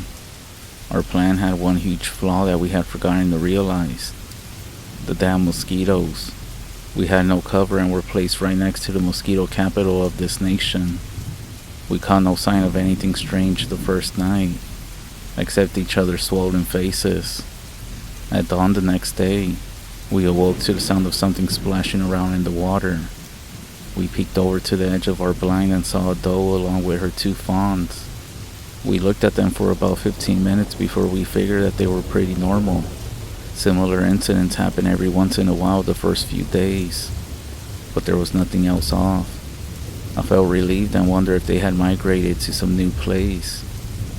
Our plan had one huge flaw that we had forgotten to realize: the damn mosquitoes. We had no cover and were placed right next to the mosquito capital of this nation. We caught no sign of anything strange the first night, except each other's swollen faces. At dawn the next day, we awoke to the sound of something splashing around in the water. We peeked over to the edge of our blind and saw a doe along with her 2 fawns. We looked at them for about 15 minutes before we figured that they were pretty normal. Similar incidents happen every once in a while the first few days, but there was nothing else off. I felt relieved and wondered if they had migrated to some new place,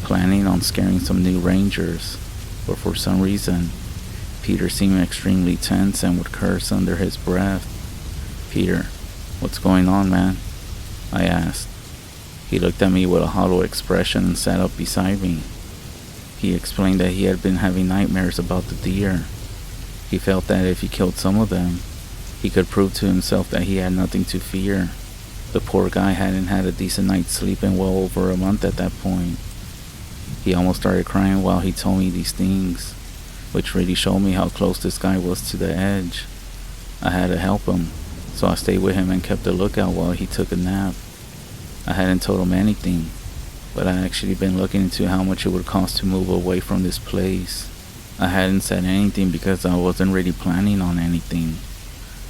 planning on scaring some new rangers, but for some reason, Peter seemed extremely tense and would curse under his breath. "Peter, what's going on, man?" I asked. He looked at me with a hollow expression and sat up beside me. He explained that he had been having nightmares about the deer. He felt that if he killed some of them, he could prove to himself that he had nothing to fear. The poor guy hadn't had a decent night's sleep in well over a month at that point. He almost started crying while he told me these things, which really showed me how close this guy was to the edge. I had to help him, so I stayed with him and kept a lookout while he took a nap. I hadn't told him anything, but I actually been looking into how much it would cost to move away from this place. I hadn't said anything because I wasn't really planning on anything.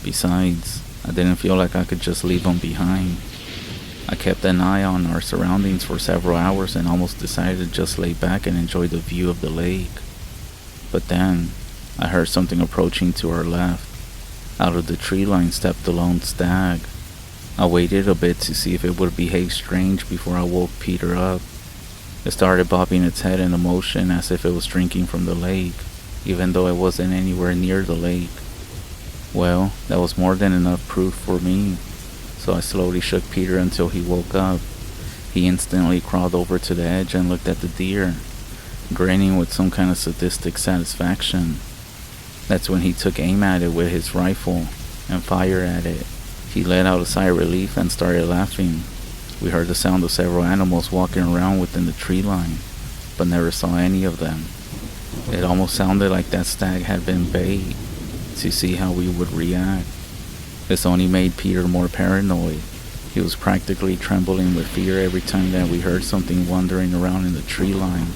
Besides, I didn't feel like I could just leave him behind. I kept an eye on our surroundings for several hours and almost decided to just lay back and enjoy the view of the lake. But then, I heard something approaching to our left. Out of the tree line stepped the lone stag. I waited a bit to see if it would behave strange before I woke Peter up. It started bobbing its head in motion as if it was drinking from the lake, even though it wasn't anywhere near the lake. Well, that was more than enough proof for me, so I slowly shook Peter until he woke up. He instantly crawled over to the edge and looked at the deer, grinning with some kind of sadistic satisfaction. That's when he took aim at it with his rifle and fired at it. He let out a sigh of relief and started laughing. We heard the sound of several animals walking around within the tree line, but never saw any of them. It almost sounded like that stag had been bait to see how we would react. This only made Peter more paranoid. He was practically trembling with fear every time that we heard something wandering around in the tree line.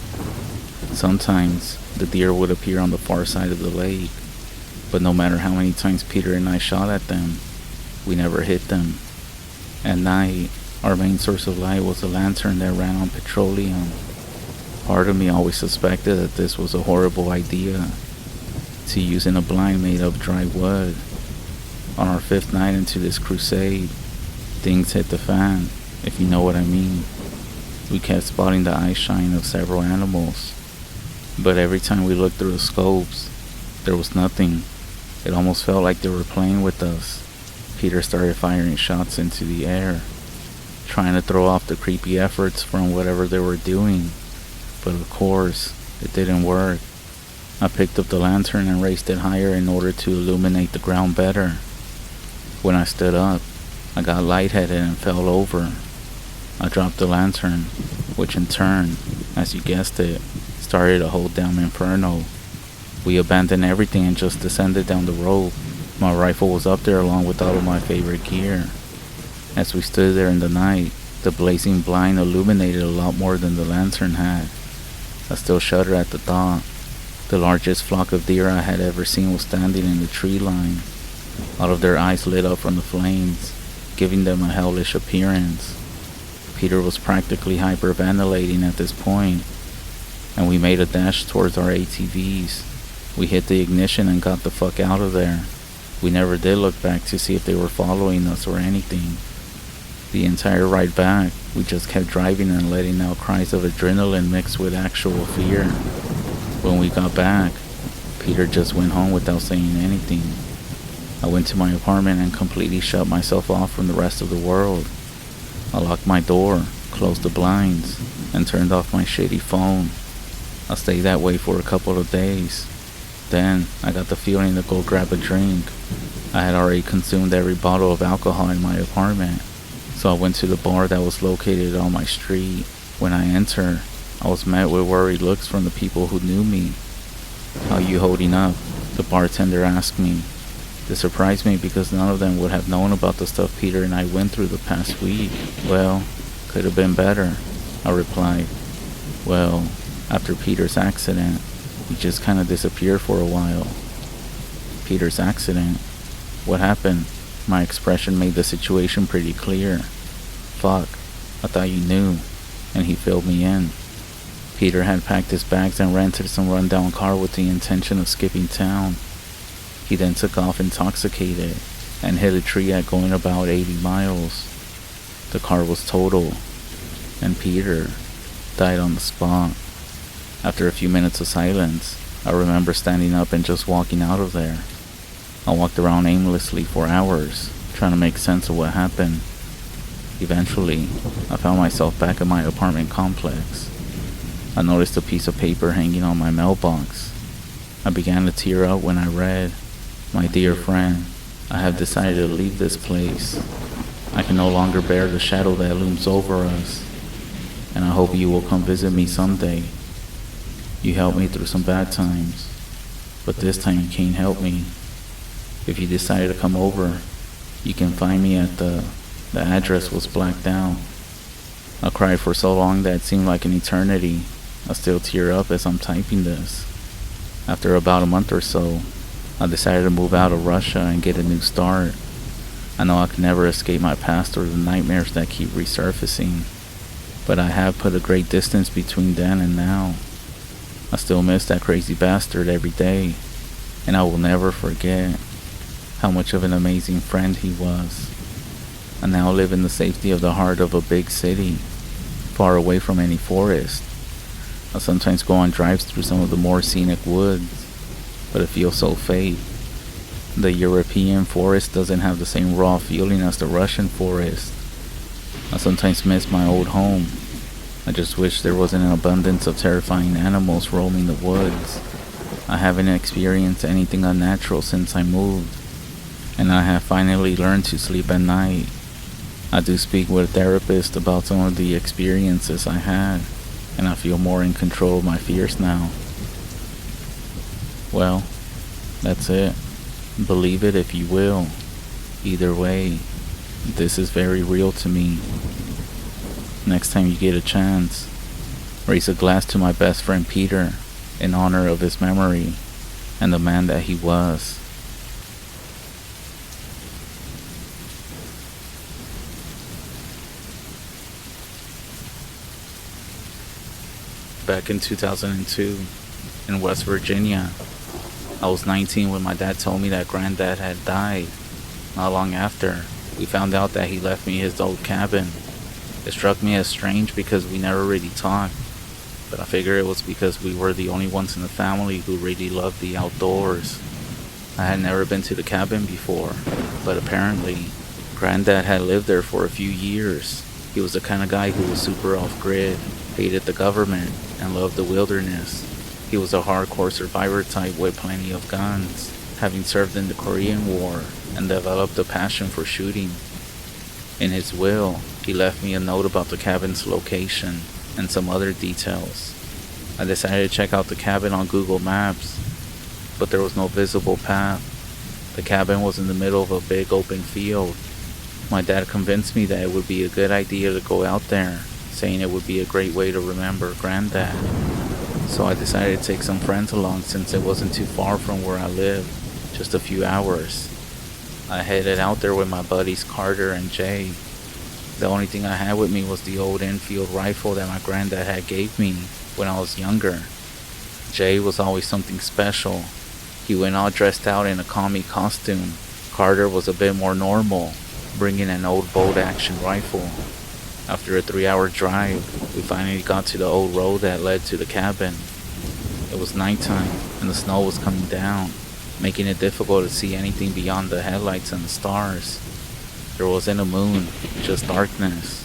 Sometimes, the deer would appear on the far side of the lake, but no matter how many times Peter and I shot at them, we never hit them. At night, our main source of light was a lantern that ran on petroleum. Part of me always suspected that this was a horrible idea, to use in a blind made of dry wood. On our 5th night into this crusade, things hit the fan, if you know what I mean. We kept spotting the eye shine of several animals, but every time we looked through the scopes, there was nothing. It almost felt like they were playing with us. Peter started firing shots into the air, trying to throw off the creepy efforts from whatever they were doing, but of course, it didn't work. I picked up the lantern and raised it higher in order to illuminate the ground better. When I stood up, I got lightheaded and fell over. I dropped the lantern, which in turn, as you guessed it, started a whole damn inferno. We abandoned everything and just descended down the rope. My rifle was up there along with all of my favorite gear. As we stood there in the night, the blazing blind illuminated a lot more than the lantern had. I still shudder at the thought. The largest flock of deer I had ever seen was standing in the tree line. All of their eyes lit up from the flames, giving them a hellish appearance. Peter was practically hyperventilating at this point, and we made a dash towards our ATVs. We hit the ignition and got the fuck out of there. We never did look back to see if they were following us or anything. The entire ride back, we just kept driving and letting out cries of adrenaline mixed with actual fear. When we got back, Peter just went home without saying anything. I went to my apartment and completely shut myself off from the rest of the world. I locked my door, closed the blinds, and turned off my shitty phone. I stayed that way for a couple of days. Then, I got the feeling to go grab a drink. I had already consumed every bottle of alcohol in my apartment, so I went to the bar that was located on my street. When I entered, I was met with worried looks from the people who knew me. "How you holding up?" the bartender asked me. This surprised me because none of them would have known about the stuff Peter and I went through the past week. "Well, could have been better," I replied. "Well, after Peter's accident, he just kind of disappeared for a while." "Peter's accident? What happened?" My expression made the situation pretty clear. "Fuck, I thought you knew," and he filled me in. Peter had packed his bags and rented some rundown car with the intention of skipping town. He then took off intoxicated and hit a tree at going about 80 miles. The car was totaled, and Peter died on the spot. After a few minutes of silence, I remember standing up and just walking out of there. I walked around aimlessly for hours, trying to make sense of what happened. Eventually, I found myself back at my apartment complex. I noticed a piece of paper hanging on my mailbox. I began to tear up when I read, "My dear friend, I have decided to leave this place. I can no longer bear the shadow that looms over us, and I hope you will come visit me someday. You helped me through some bad times, but this time you can't help me. If you decide to come over, you can find me at the address was blacked out. I cried for so long that it seemed like an eternity. I still tear up as I'm typing this. After about a month or so, I decided to move out of Russia and get a new start. I know I can never escape my past or the nightmares that keep resurfacing, but I have put a great distance between then and now. I still miss that crazy bastard every day, and I will never forget how much of an amazing friend he was. I now live in the safety of the heart of a big city, far away from any forest. I sometimes go on drives through some of the more scenic woods, but it feels so fake. The European forest doesn't have the same raw feeling as the Russian forest. I sometimes miss my old home. I just wish there wasn't an abundance of terrifying animals roaming the woods. I haven't experienced anything unnatural since I moved, and I have finally learned to sleep at night. I do speak with a therapist about some of the experiences I had, and I feel more in control of my fears now. Well, that's it. Believe it if you will. Either way, this is very real to me. Next time you get a chance, raise a glass to my best friend Peter in honor of his memory and the man that he was. Back in 2002, in West Virginia, I was 19 when my dad told me that Granddad had died. Not long after, we found out that he left me his old cabin. It struck me as strange because we never really talked, but I figure it was because we were the only ones in the family who really loved the outdoors. I had never been to the cabin before, but apparently, Granddad had lived there for a few years. He was the kind of guy who was super off-grid, hated the government, and loved the wilderness. He was a hardcore survivor type with plenty of guns, having served in the Korean War and developed a passion for shooting. In his will, he left me a note about the cabin's location and some other details. I decided to check out the cabin on Google Maps, but there was no visible path. The cabin was in the middle of a big open field. My dad convinced me that it would be a good idea to go out there, saying it would be a great way to remember Granddad. So I decided to take some friends along since it wasn't too far from where I lived, just a few hours. I headed out there with my buddies Carter and Jay. The only thing I had with me was the old Enfield rifle that my granddad had gave me when I was younger. Jay was always something special. He went all dressed out in a commie costume. Carter was a bit more normal, bringing an old bolt-action rifle. After a 3-hour drive, we finally got to the old road that led to the cabin. It was nighttime, and the snow was coming down, making it difficult to see anything beyond the headlights and the stars. There wasn't a moon, just darkness.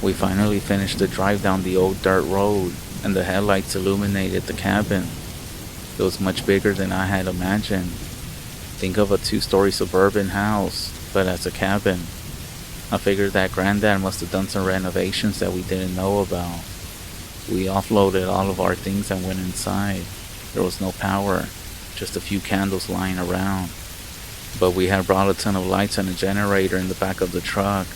We finally finished the drive down the old dirt road, and the headlights illuminated the cabin. It was much bigger than I had imagined. Think of a 2-story suburban house, but as a cabin. I figured that Granddad must have done some renovations that we didn't know about. We offloaded all of our things and went inside. There was no power, just a few candles lying around. But we had brought a ton of lights and a generator in the back of the truck.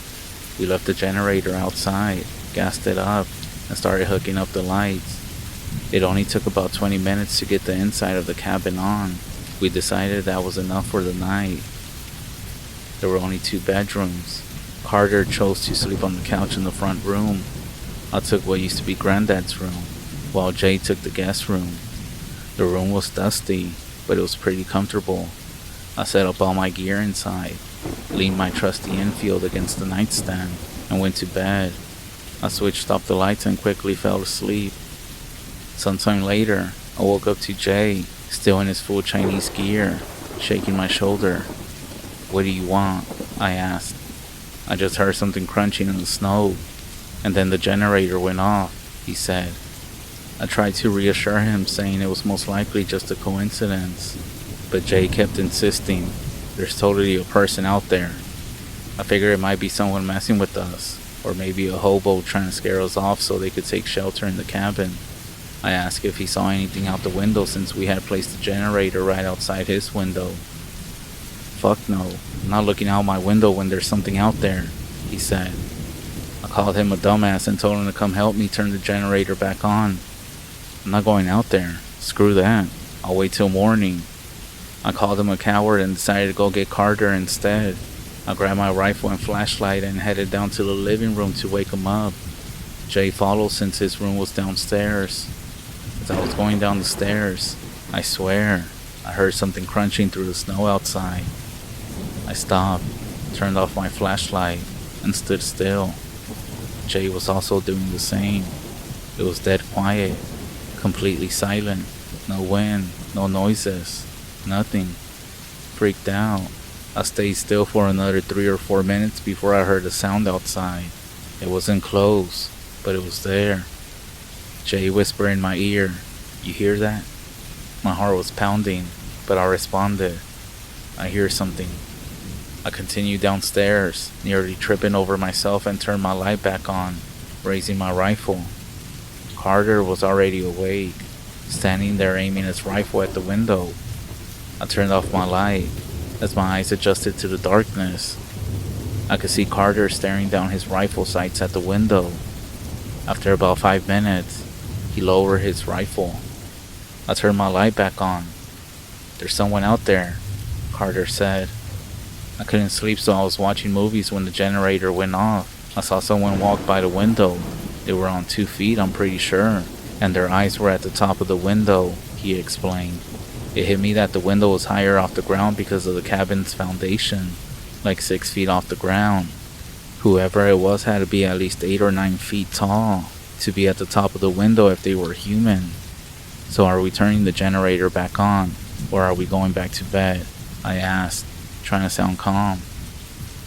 We left the generator outside, gassed it up, and started hooking up the lights. It only took about 20 minutes to get the inside of the cabin on. We decided that was enough for the night. There were only 2 bedrooms. Carter chose to sleep on the couch in the front room. I took what used to be Granddad's room, while Jay took the guest room. The room was dusty, but it was pretty comfortable. I set up all my gear inside, leaned my trusty Enfield against the nightstand, and went to bed. I switched off the lights and quickly fell asleep. Sometime later, I woke up to Jay, still in his full Chinese gear, shaking my shoulder. "What do you want?" I asked. "I just heard something crunching in the snow, and then the generator went off," he said. I tried to reassure him, saying it was most likely just a coincidence, but Jay kept insisting, "There's totally a person out there." I figured it might be someone messing with us, or maybe a hobo trying to scare us off so they could take shelter in the cabin. I asked if he saw anything out the window since we had placed the generator right outside his window. "Fuck no, I'm not looking out my window when there's something out there," he said. I called him a dumbass and told him to come help me turn the generator back on. I'm not going out there. Screw that. I'll wait till morning. I called him a coward and decided to go get Carter instead. I grabbed my rifle and flashlight and headed down to the living room to wake him up. Jay followed since his room was downstairs. As I was going down the stairs, I swear, I heard something crunching through the snow outside. I stopped, turned off my flashlight, and stood still. Jay was also doing the same. It was dead quiet, completely silent. No wind, no noises, nothing. Freaked out, I stayed still for another 3 or 4 minutes before I heard a sound outside. It wasn't close, but it was there. Jay whispered in my ear, "You hear that?" My heart was pounding, but I responded, "I hear something." I continued downstairs, nearly tripping over myself, and turned my light back on, raising my rifle. Carter was already awake, standing there aiming his rifle at the window. I turned off my light as my eyes adjusted to the darkness. I could see Carter staring down his rifle sights at the window. After about 5 minutes, he lowered his rifle. I turned my light back on. "There's someone out there," Carter said. I couldn't sleep, so I was watching movies when the generator went off. I saw someone walk by the window. They were on 2 feet, I'm pretty sure, and their eyes were at the top of the window, he explained. It hit me that the window was higher off the ground because of the cabin's foundation, like 6 feet off the ground. Whoever it was had to be at least 8 or 9 feet tall to be at the top of the window if they were human. "So are we turning the generator back on, or are we going back to bed?" I asked, trying to sound calm.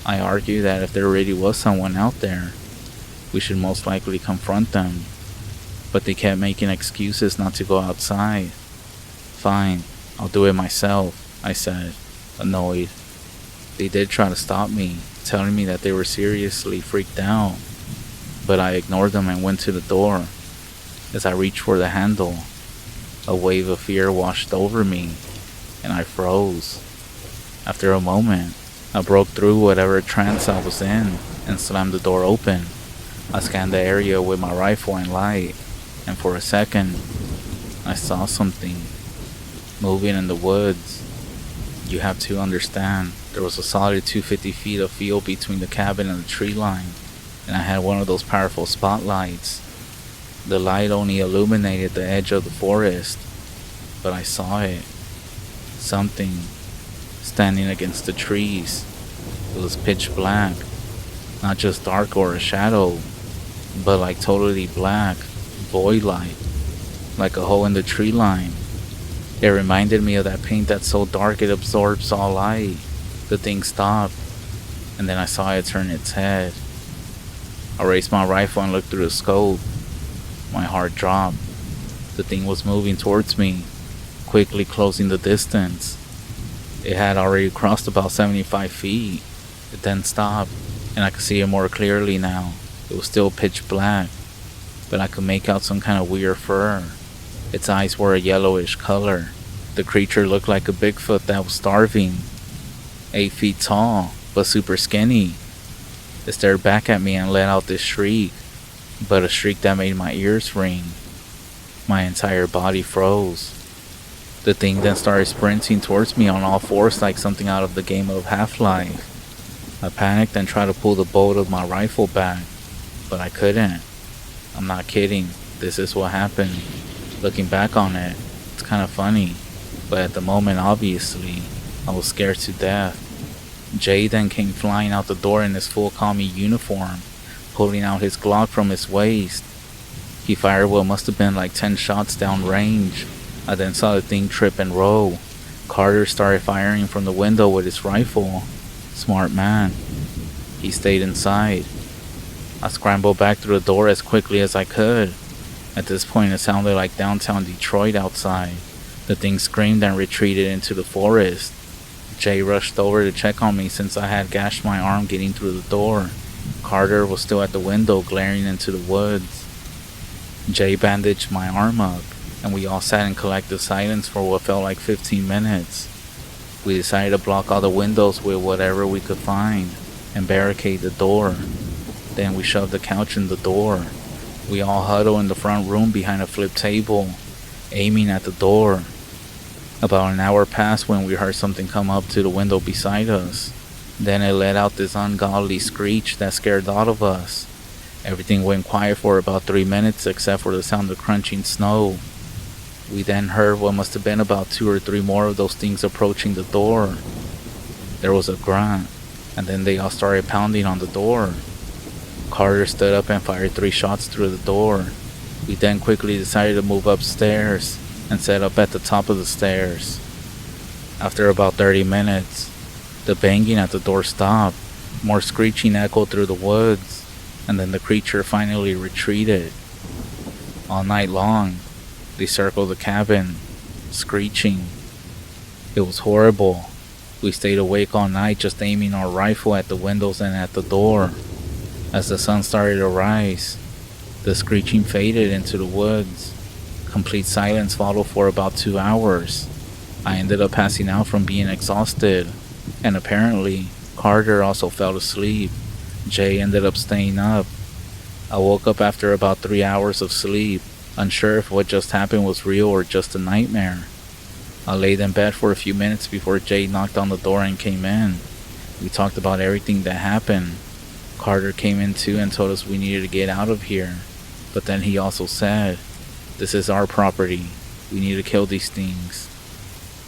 I argued that if there really was someone out there, we should most likely confront them, but they kept making excuses not to go outside. "Fine, I'll do it myself," I said, annoyed. They did try to stop me, telling me that they were seriously freaked out, but I ignored them and went to the door. As I reached for the handle, a wave of fear washed over me, and I froze. After a moment, I broke through whatever trance I was in and slammed the door open. I scanned the area with my rifle and light, and for a second, I saw something moving in the woods. You have to understand, there was a solid 250 feet of field between the cabin and the tree line, and I had one of those powerful spotlights. The light only illuminated the edge of the forest, but I saw it. Something standing against the trees. It was pitch black, not just dark or a shadow, but like totally black, void-like, like a hole in the tree line. It reminded me of that paint that's so dark it absorbs all light. The thing stopped, and then I saw it turn its head. I raised my rifle and looked through the scope. My heart dropped. The thing was moving towards me, quickly closing the distance. It had already crossed about 75 feet. It then stopped, and I could see it more clearly now. It was still pitch black, but I could make out some kind of weird fur. Its eyes were a yellowish color. The creature looked like a Bigfoot that was starving. 8 feet tall, but super skinny. It stared back at me and let out this shriek, but a shriek that made my ears ring. My entire body froze. The thing then started sprinting towards me on all fours like something out of the game of Half-Life. I panicked and tried to pull the bolt of my rifle back, but I couldn't. I'm not kidding, this is what happened. Looking back on it, it's kind of funny, but at the moment, obviously, I was scared to death. Jay then came flying out the door in his full commie uniform, pulling out his Glock from his waist. He fired what must have been like 10 shots down range. I then saw the thing trip and roll. Carter started firing from the window with his rifle. Smart man. He stayed inside. I scrambled back through the door as quickly as I could. At this point, it sounded like downtown Detroit outside. The thing screamed and retreated into the forest. Jay rushed over to check on me since I had gashed my arm getting through the door. Carter was still at the window glaring into the woods. Jay bandaged my arm up, and we all sat in collective silence for what felt like 15 minutes. We decided to block all the windows with whatever we could find and barricade the door. Then we shoved the couch in the door. We all huddled in the front room behind a flip table, aiming at the door. About an hour passed when we heard something come up to the window beside us. Then it let out this ungodly screech that scared all of us. Everything went quiet for about 3 minutes except for the sound of crunching snow. We then heard what must have been about 2 or 3 more of those things approaching the door. There was a grunt, and then they all started pounding on the door. Carter stood up and fired 3 shots through the door. We then quickly decided to move upstairs and set up at the top of the stairs. After about 30 minutes, the banging at the door stopped. More screeching echoed through the woods, and then the creature finally retreated. All night long, they circled the cabin, screeching. It was horrible. We stayed awake all night just aiming our rifle at the windows and at the door. As the sun started to rise, the screeching faded into the woods. Complete silence followed for about 2 hours. I ended up passing out from being exhausted, and apparently, Carter also fell asleep. Jay ended up staying up. I woke up after about 3 hours of sleep, unsure if what just happened was real or just a nightmare. I laid in bed for a few minutes before Jay knocked on the door and came in. We talked about everything that happened. Carter came in too and told us we needed to get out of here. But then he also said, "This is our property. We need to kill these things."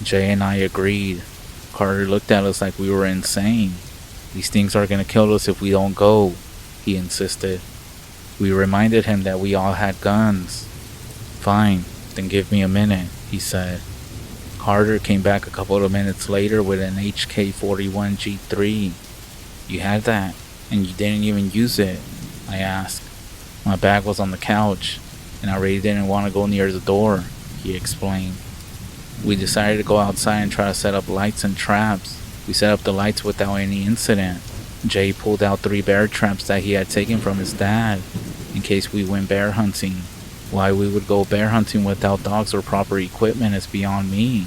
Jay and I agreed. Carter looked at us like we were insane. "These things are gonna kill us if we don't go," he insisted. We reminded him that we all had guns. "Fine, then give me a minute," he said. Carter came back a couple of minutes later with an HK-41 G3. "You had that, and you didn't even use it?" I asked. "My bag was on the couch, and I really didn't want to go near the door," he explained. We decided to go outside and try to set up lights and traps. We set up the lights without any incident. Jay pulled out 3 bear traps that he had taken from his dad, in case we went bear hunting. Why we would go bear hunting without dogs or proper equipment is beyond me.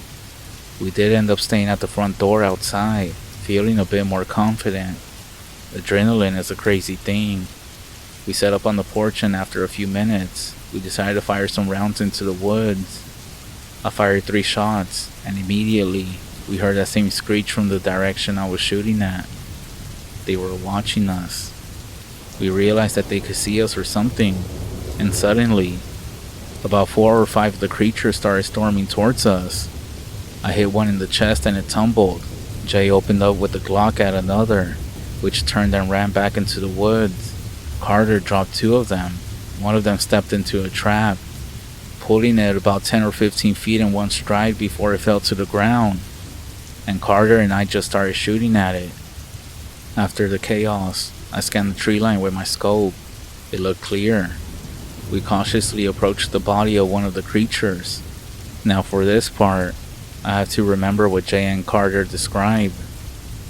We did end up staying at the front door outside, feeling a bit more confident. Adrenaline is a crazy thing. We set up on the porch, and after a few minutes, we decided to fire some rounds into the woods. I fired 3 shots, and immediately we heard that same screech from the direction I was shooting at. They were watching us. We realized that they could see us or something, and suddenly, about 4 or 5 of the creatures started storming towards us. I hit one in the chest and it tumbled. Jay opened up with the Glock at another, which turned and ran back into the woods. Carter dropped 2 of them. One of them stepped into a trap, pulling it about 10 or 15 feet in one stride before it fell to the ground, and Carter and I just started shooting at it. After the chaos, I scanned the tree line with my scope. It looked clear. We cautiously approached the body of one of the creatures. Now for this part, I have to remember what Jay and Carter described,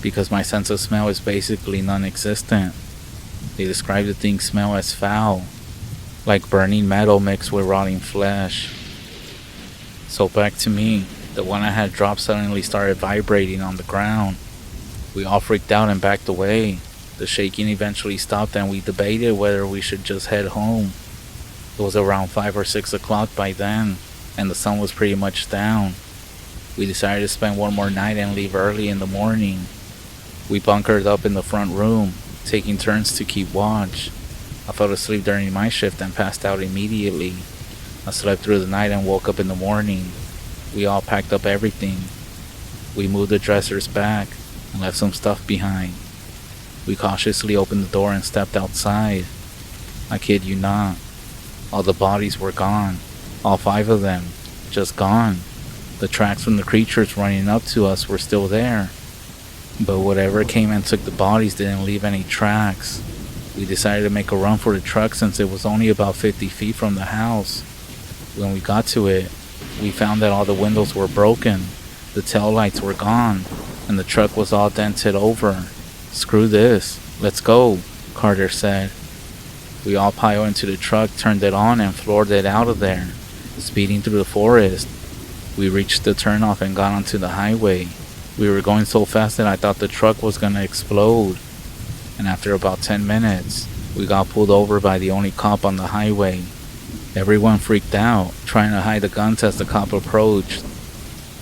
because my sense of smell is basically non-existent. They described the thing's smell as foul, like burning metal mixed with rotting flesh. So back to me. The one I had dropped suddenly started vibrating on the ground. We all freaked out and backed away. The shaking eventually stopped, and we debated whether we should just head home. It was around 5 or 6 o'clock by then, and the sun was pretty much down. We decided to spend one more night and leave early in the morning. We bunkered up in the front room, taking turns to keep watch. I fell asleep during my shift and passed out immediately. I slept through the night and woke up in the morning. We all packed up everything. We moved the dressers back and left some stuff behind. We cautiously opened the door and stepped outside. I kid you not. All the bodies were gone. All 5 of them. Just gone. The tracks from the creatures running up to us were still there. But whatever came and took the bodies didn't leave any tracks. We decided to make a run for the truck since it was only about 50 feet from the house. When we got to it, we found that all the windows were broken, the taillights were gone, and the truck was all dented over. "Screw this, let's go," Carter said. We all piled into the truck, turned it on, and floored it out of there, speeding through the forest. We reached the turnoff and got onto the highway. We were going so fast that I thought the truck was gonna explode. And after about 10 minutes, We got pulled over by the only cop on the highway. Everyone freaked out, trying to hide the guns as the cop approached.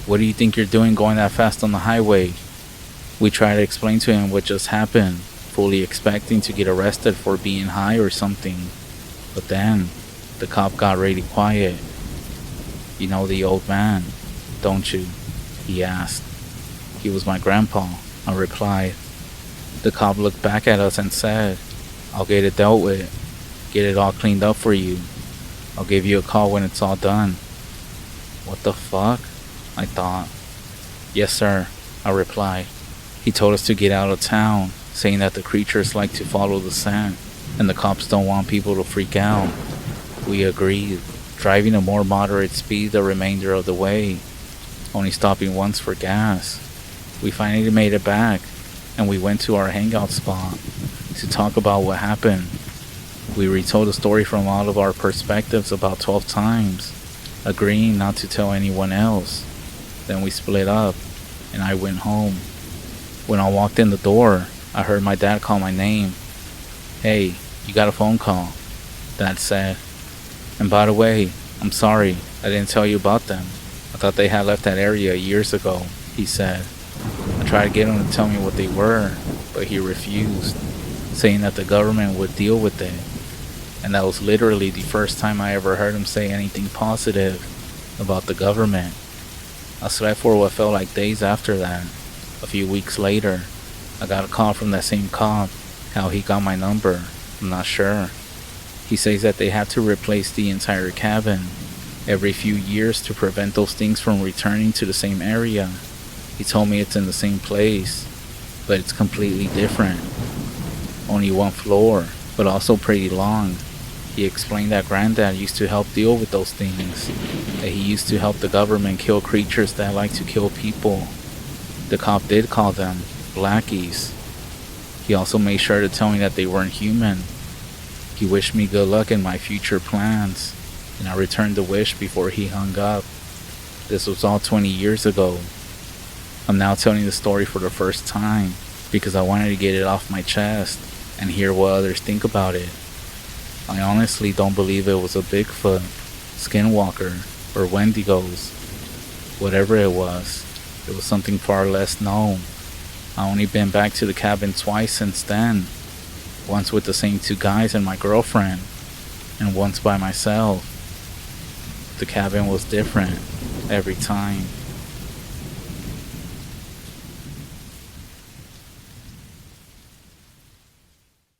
"What do you think you're doing going that fast on the highway?" We tried to explain to him what just happened, fully expecting to get arrested for being high or something. But then, the cop got really quiet. "You know the old man, don't you?" he asked. "He was my grandpa," I replied. The cop looked back at us and said, "I'll get it dealt with. Get it all cleaned up for you. I'll give you a call when it's all done." What the fuck? I thought. "Yes, sir," I replied. He told us to get out of town, saying that the creatures like to follow the scent, and the cops don't want people to freak out. We agreed, driving a more moderate speed the remainder of the way, only stopping once for gas. We finally made it back, and we went to our hangout spot to talk about what happened. We retold the story from all of our perspectives about 12 times, agreeing not to tell anyone else. Then we split up, and I went home. When I walked in the door, I heard my dad call my name. "Hey, you got a phone call," Dad said. "And by the way, I'm sorry I didn't tell you about them. I thought they had left that area years ago," he said. I tried to get him to tell me what they were, but he refused, saying that the government would deal with it. And that was literally the first time I ever heard him say anything positive about the government. I slept for what felt like days after that. A few weeks later, I got a call from that same cop. How he got my number, I'm not sure. He says that they have to replace the entire cabin every few years to prevent those things from returning to the same area. He told me it's in the same place, but it's completely different. Only one floor, but also pretty long. He explained that Granddad used to help deal with those things, that he used to help the government kill creatures that like to kill people. The cop did call them blackies. He also made sure to tell me that they weren't human. He wished me good luck in my future plans, and I returned the wish before he hung up. This was all 20 years ago. I'm now telling the story for the first time because I wanted to get it off my chest and hear what others think about it. I honestly don't believe it was a Bigfoot, Skinwalker, or Wendigos. Whatever it was something far less known. I only been back to the cabin twice since then. Once with the same two guys and my girlfriend, and once by myself. The cabin was different every time.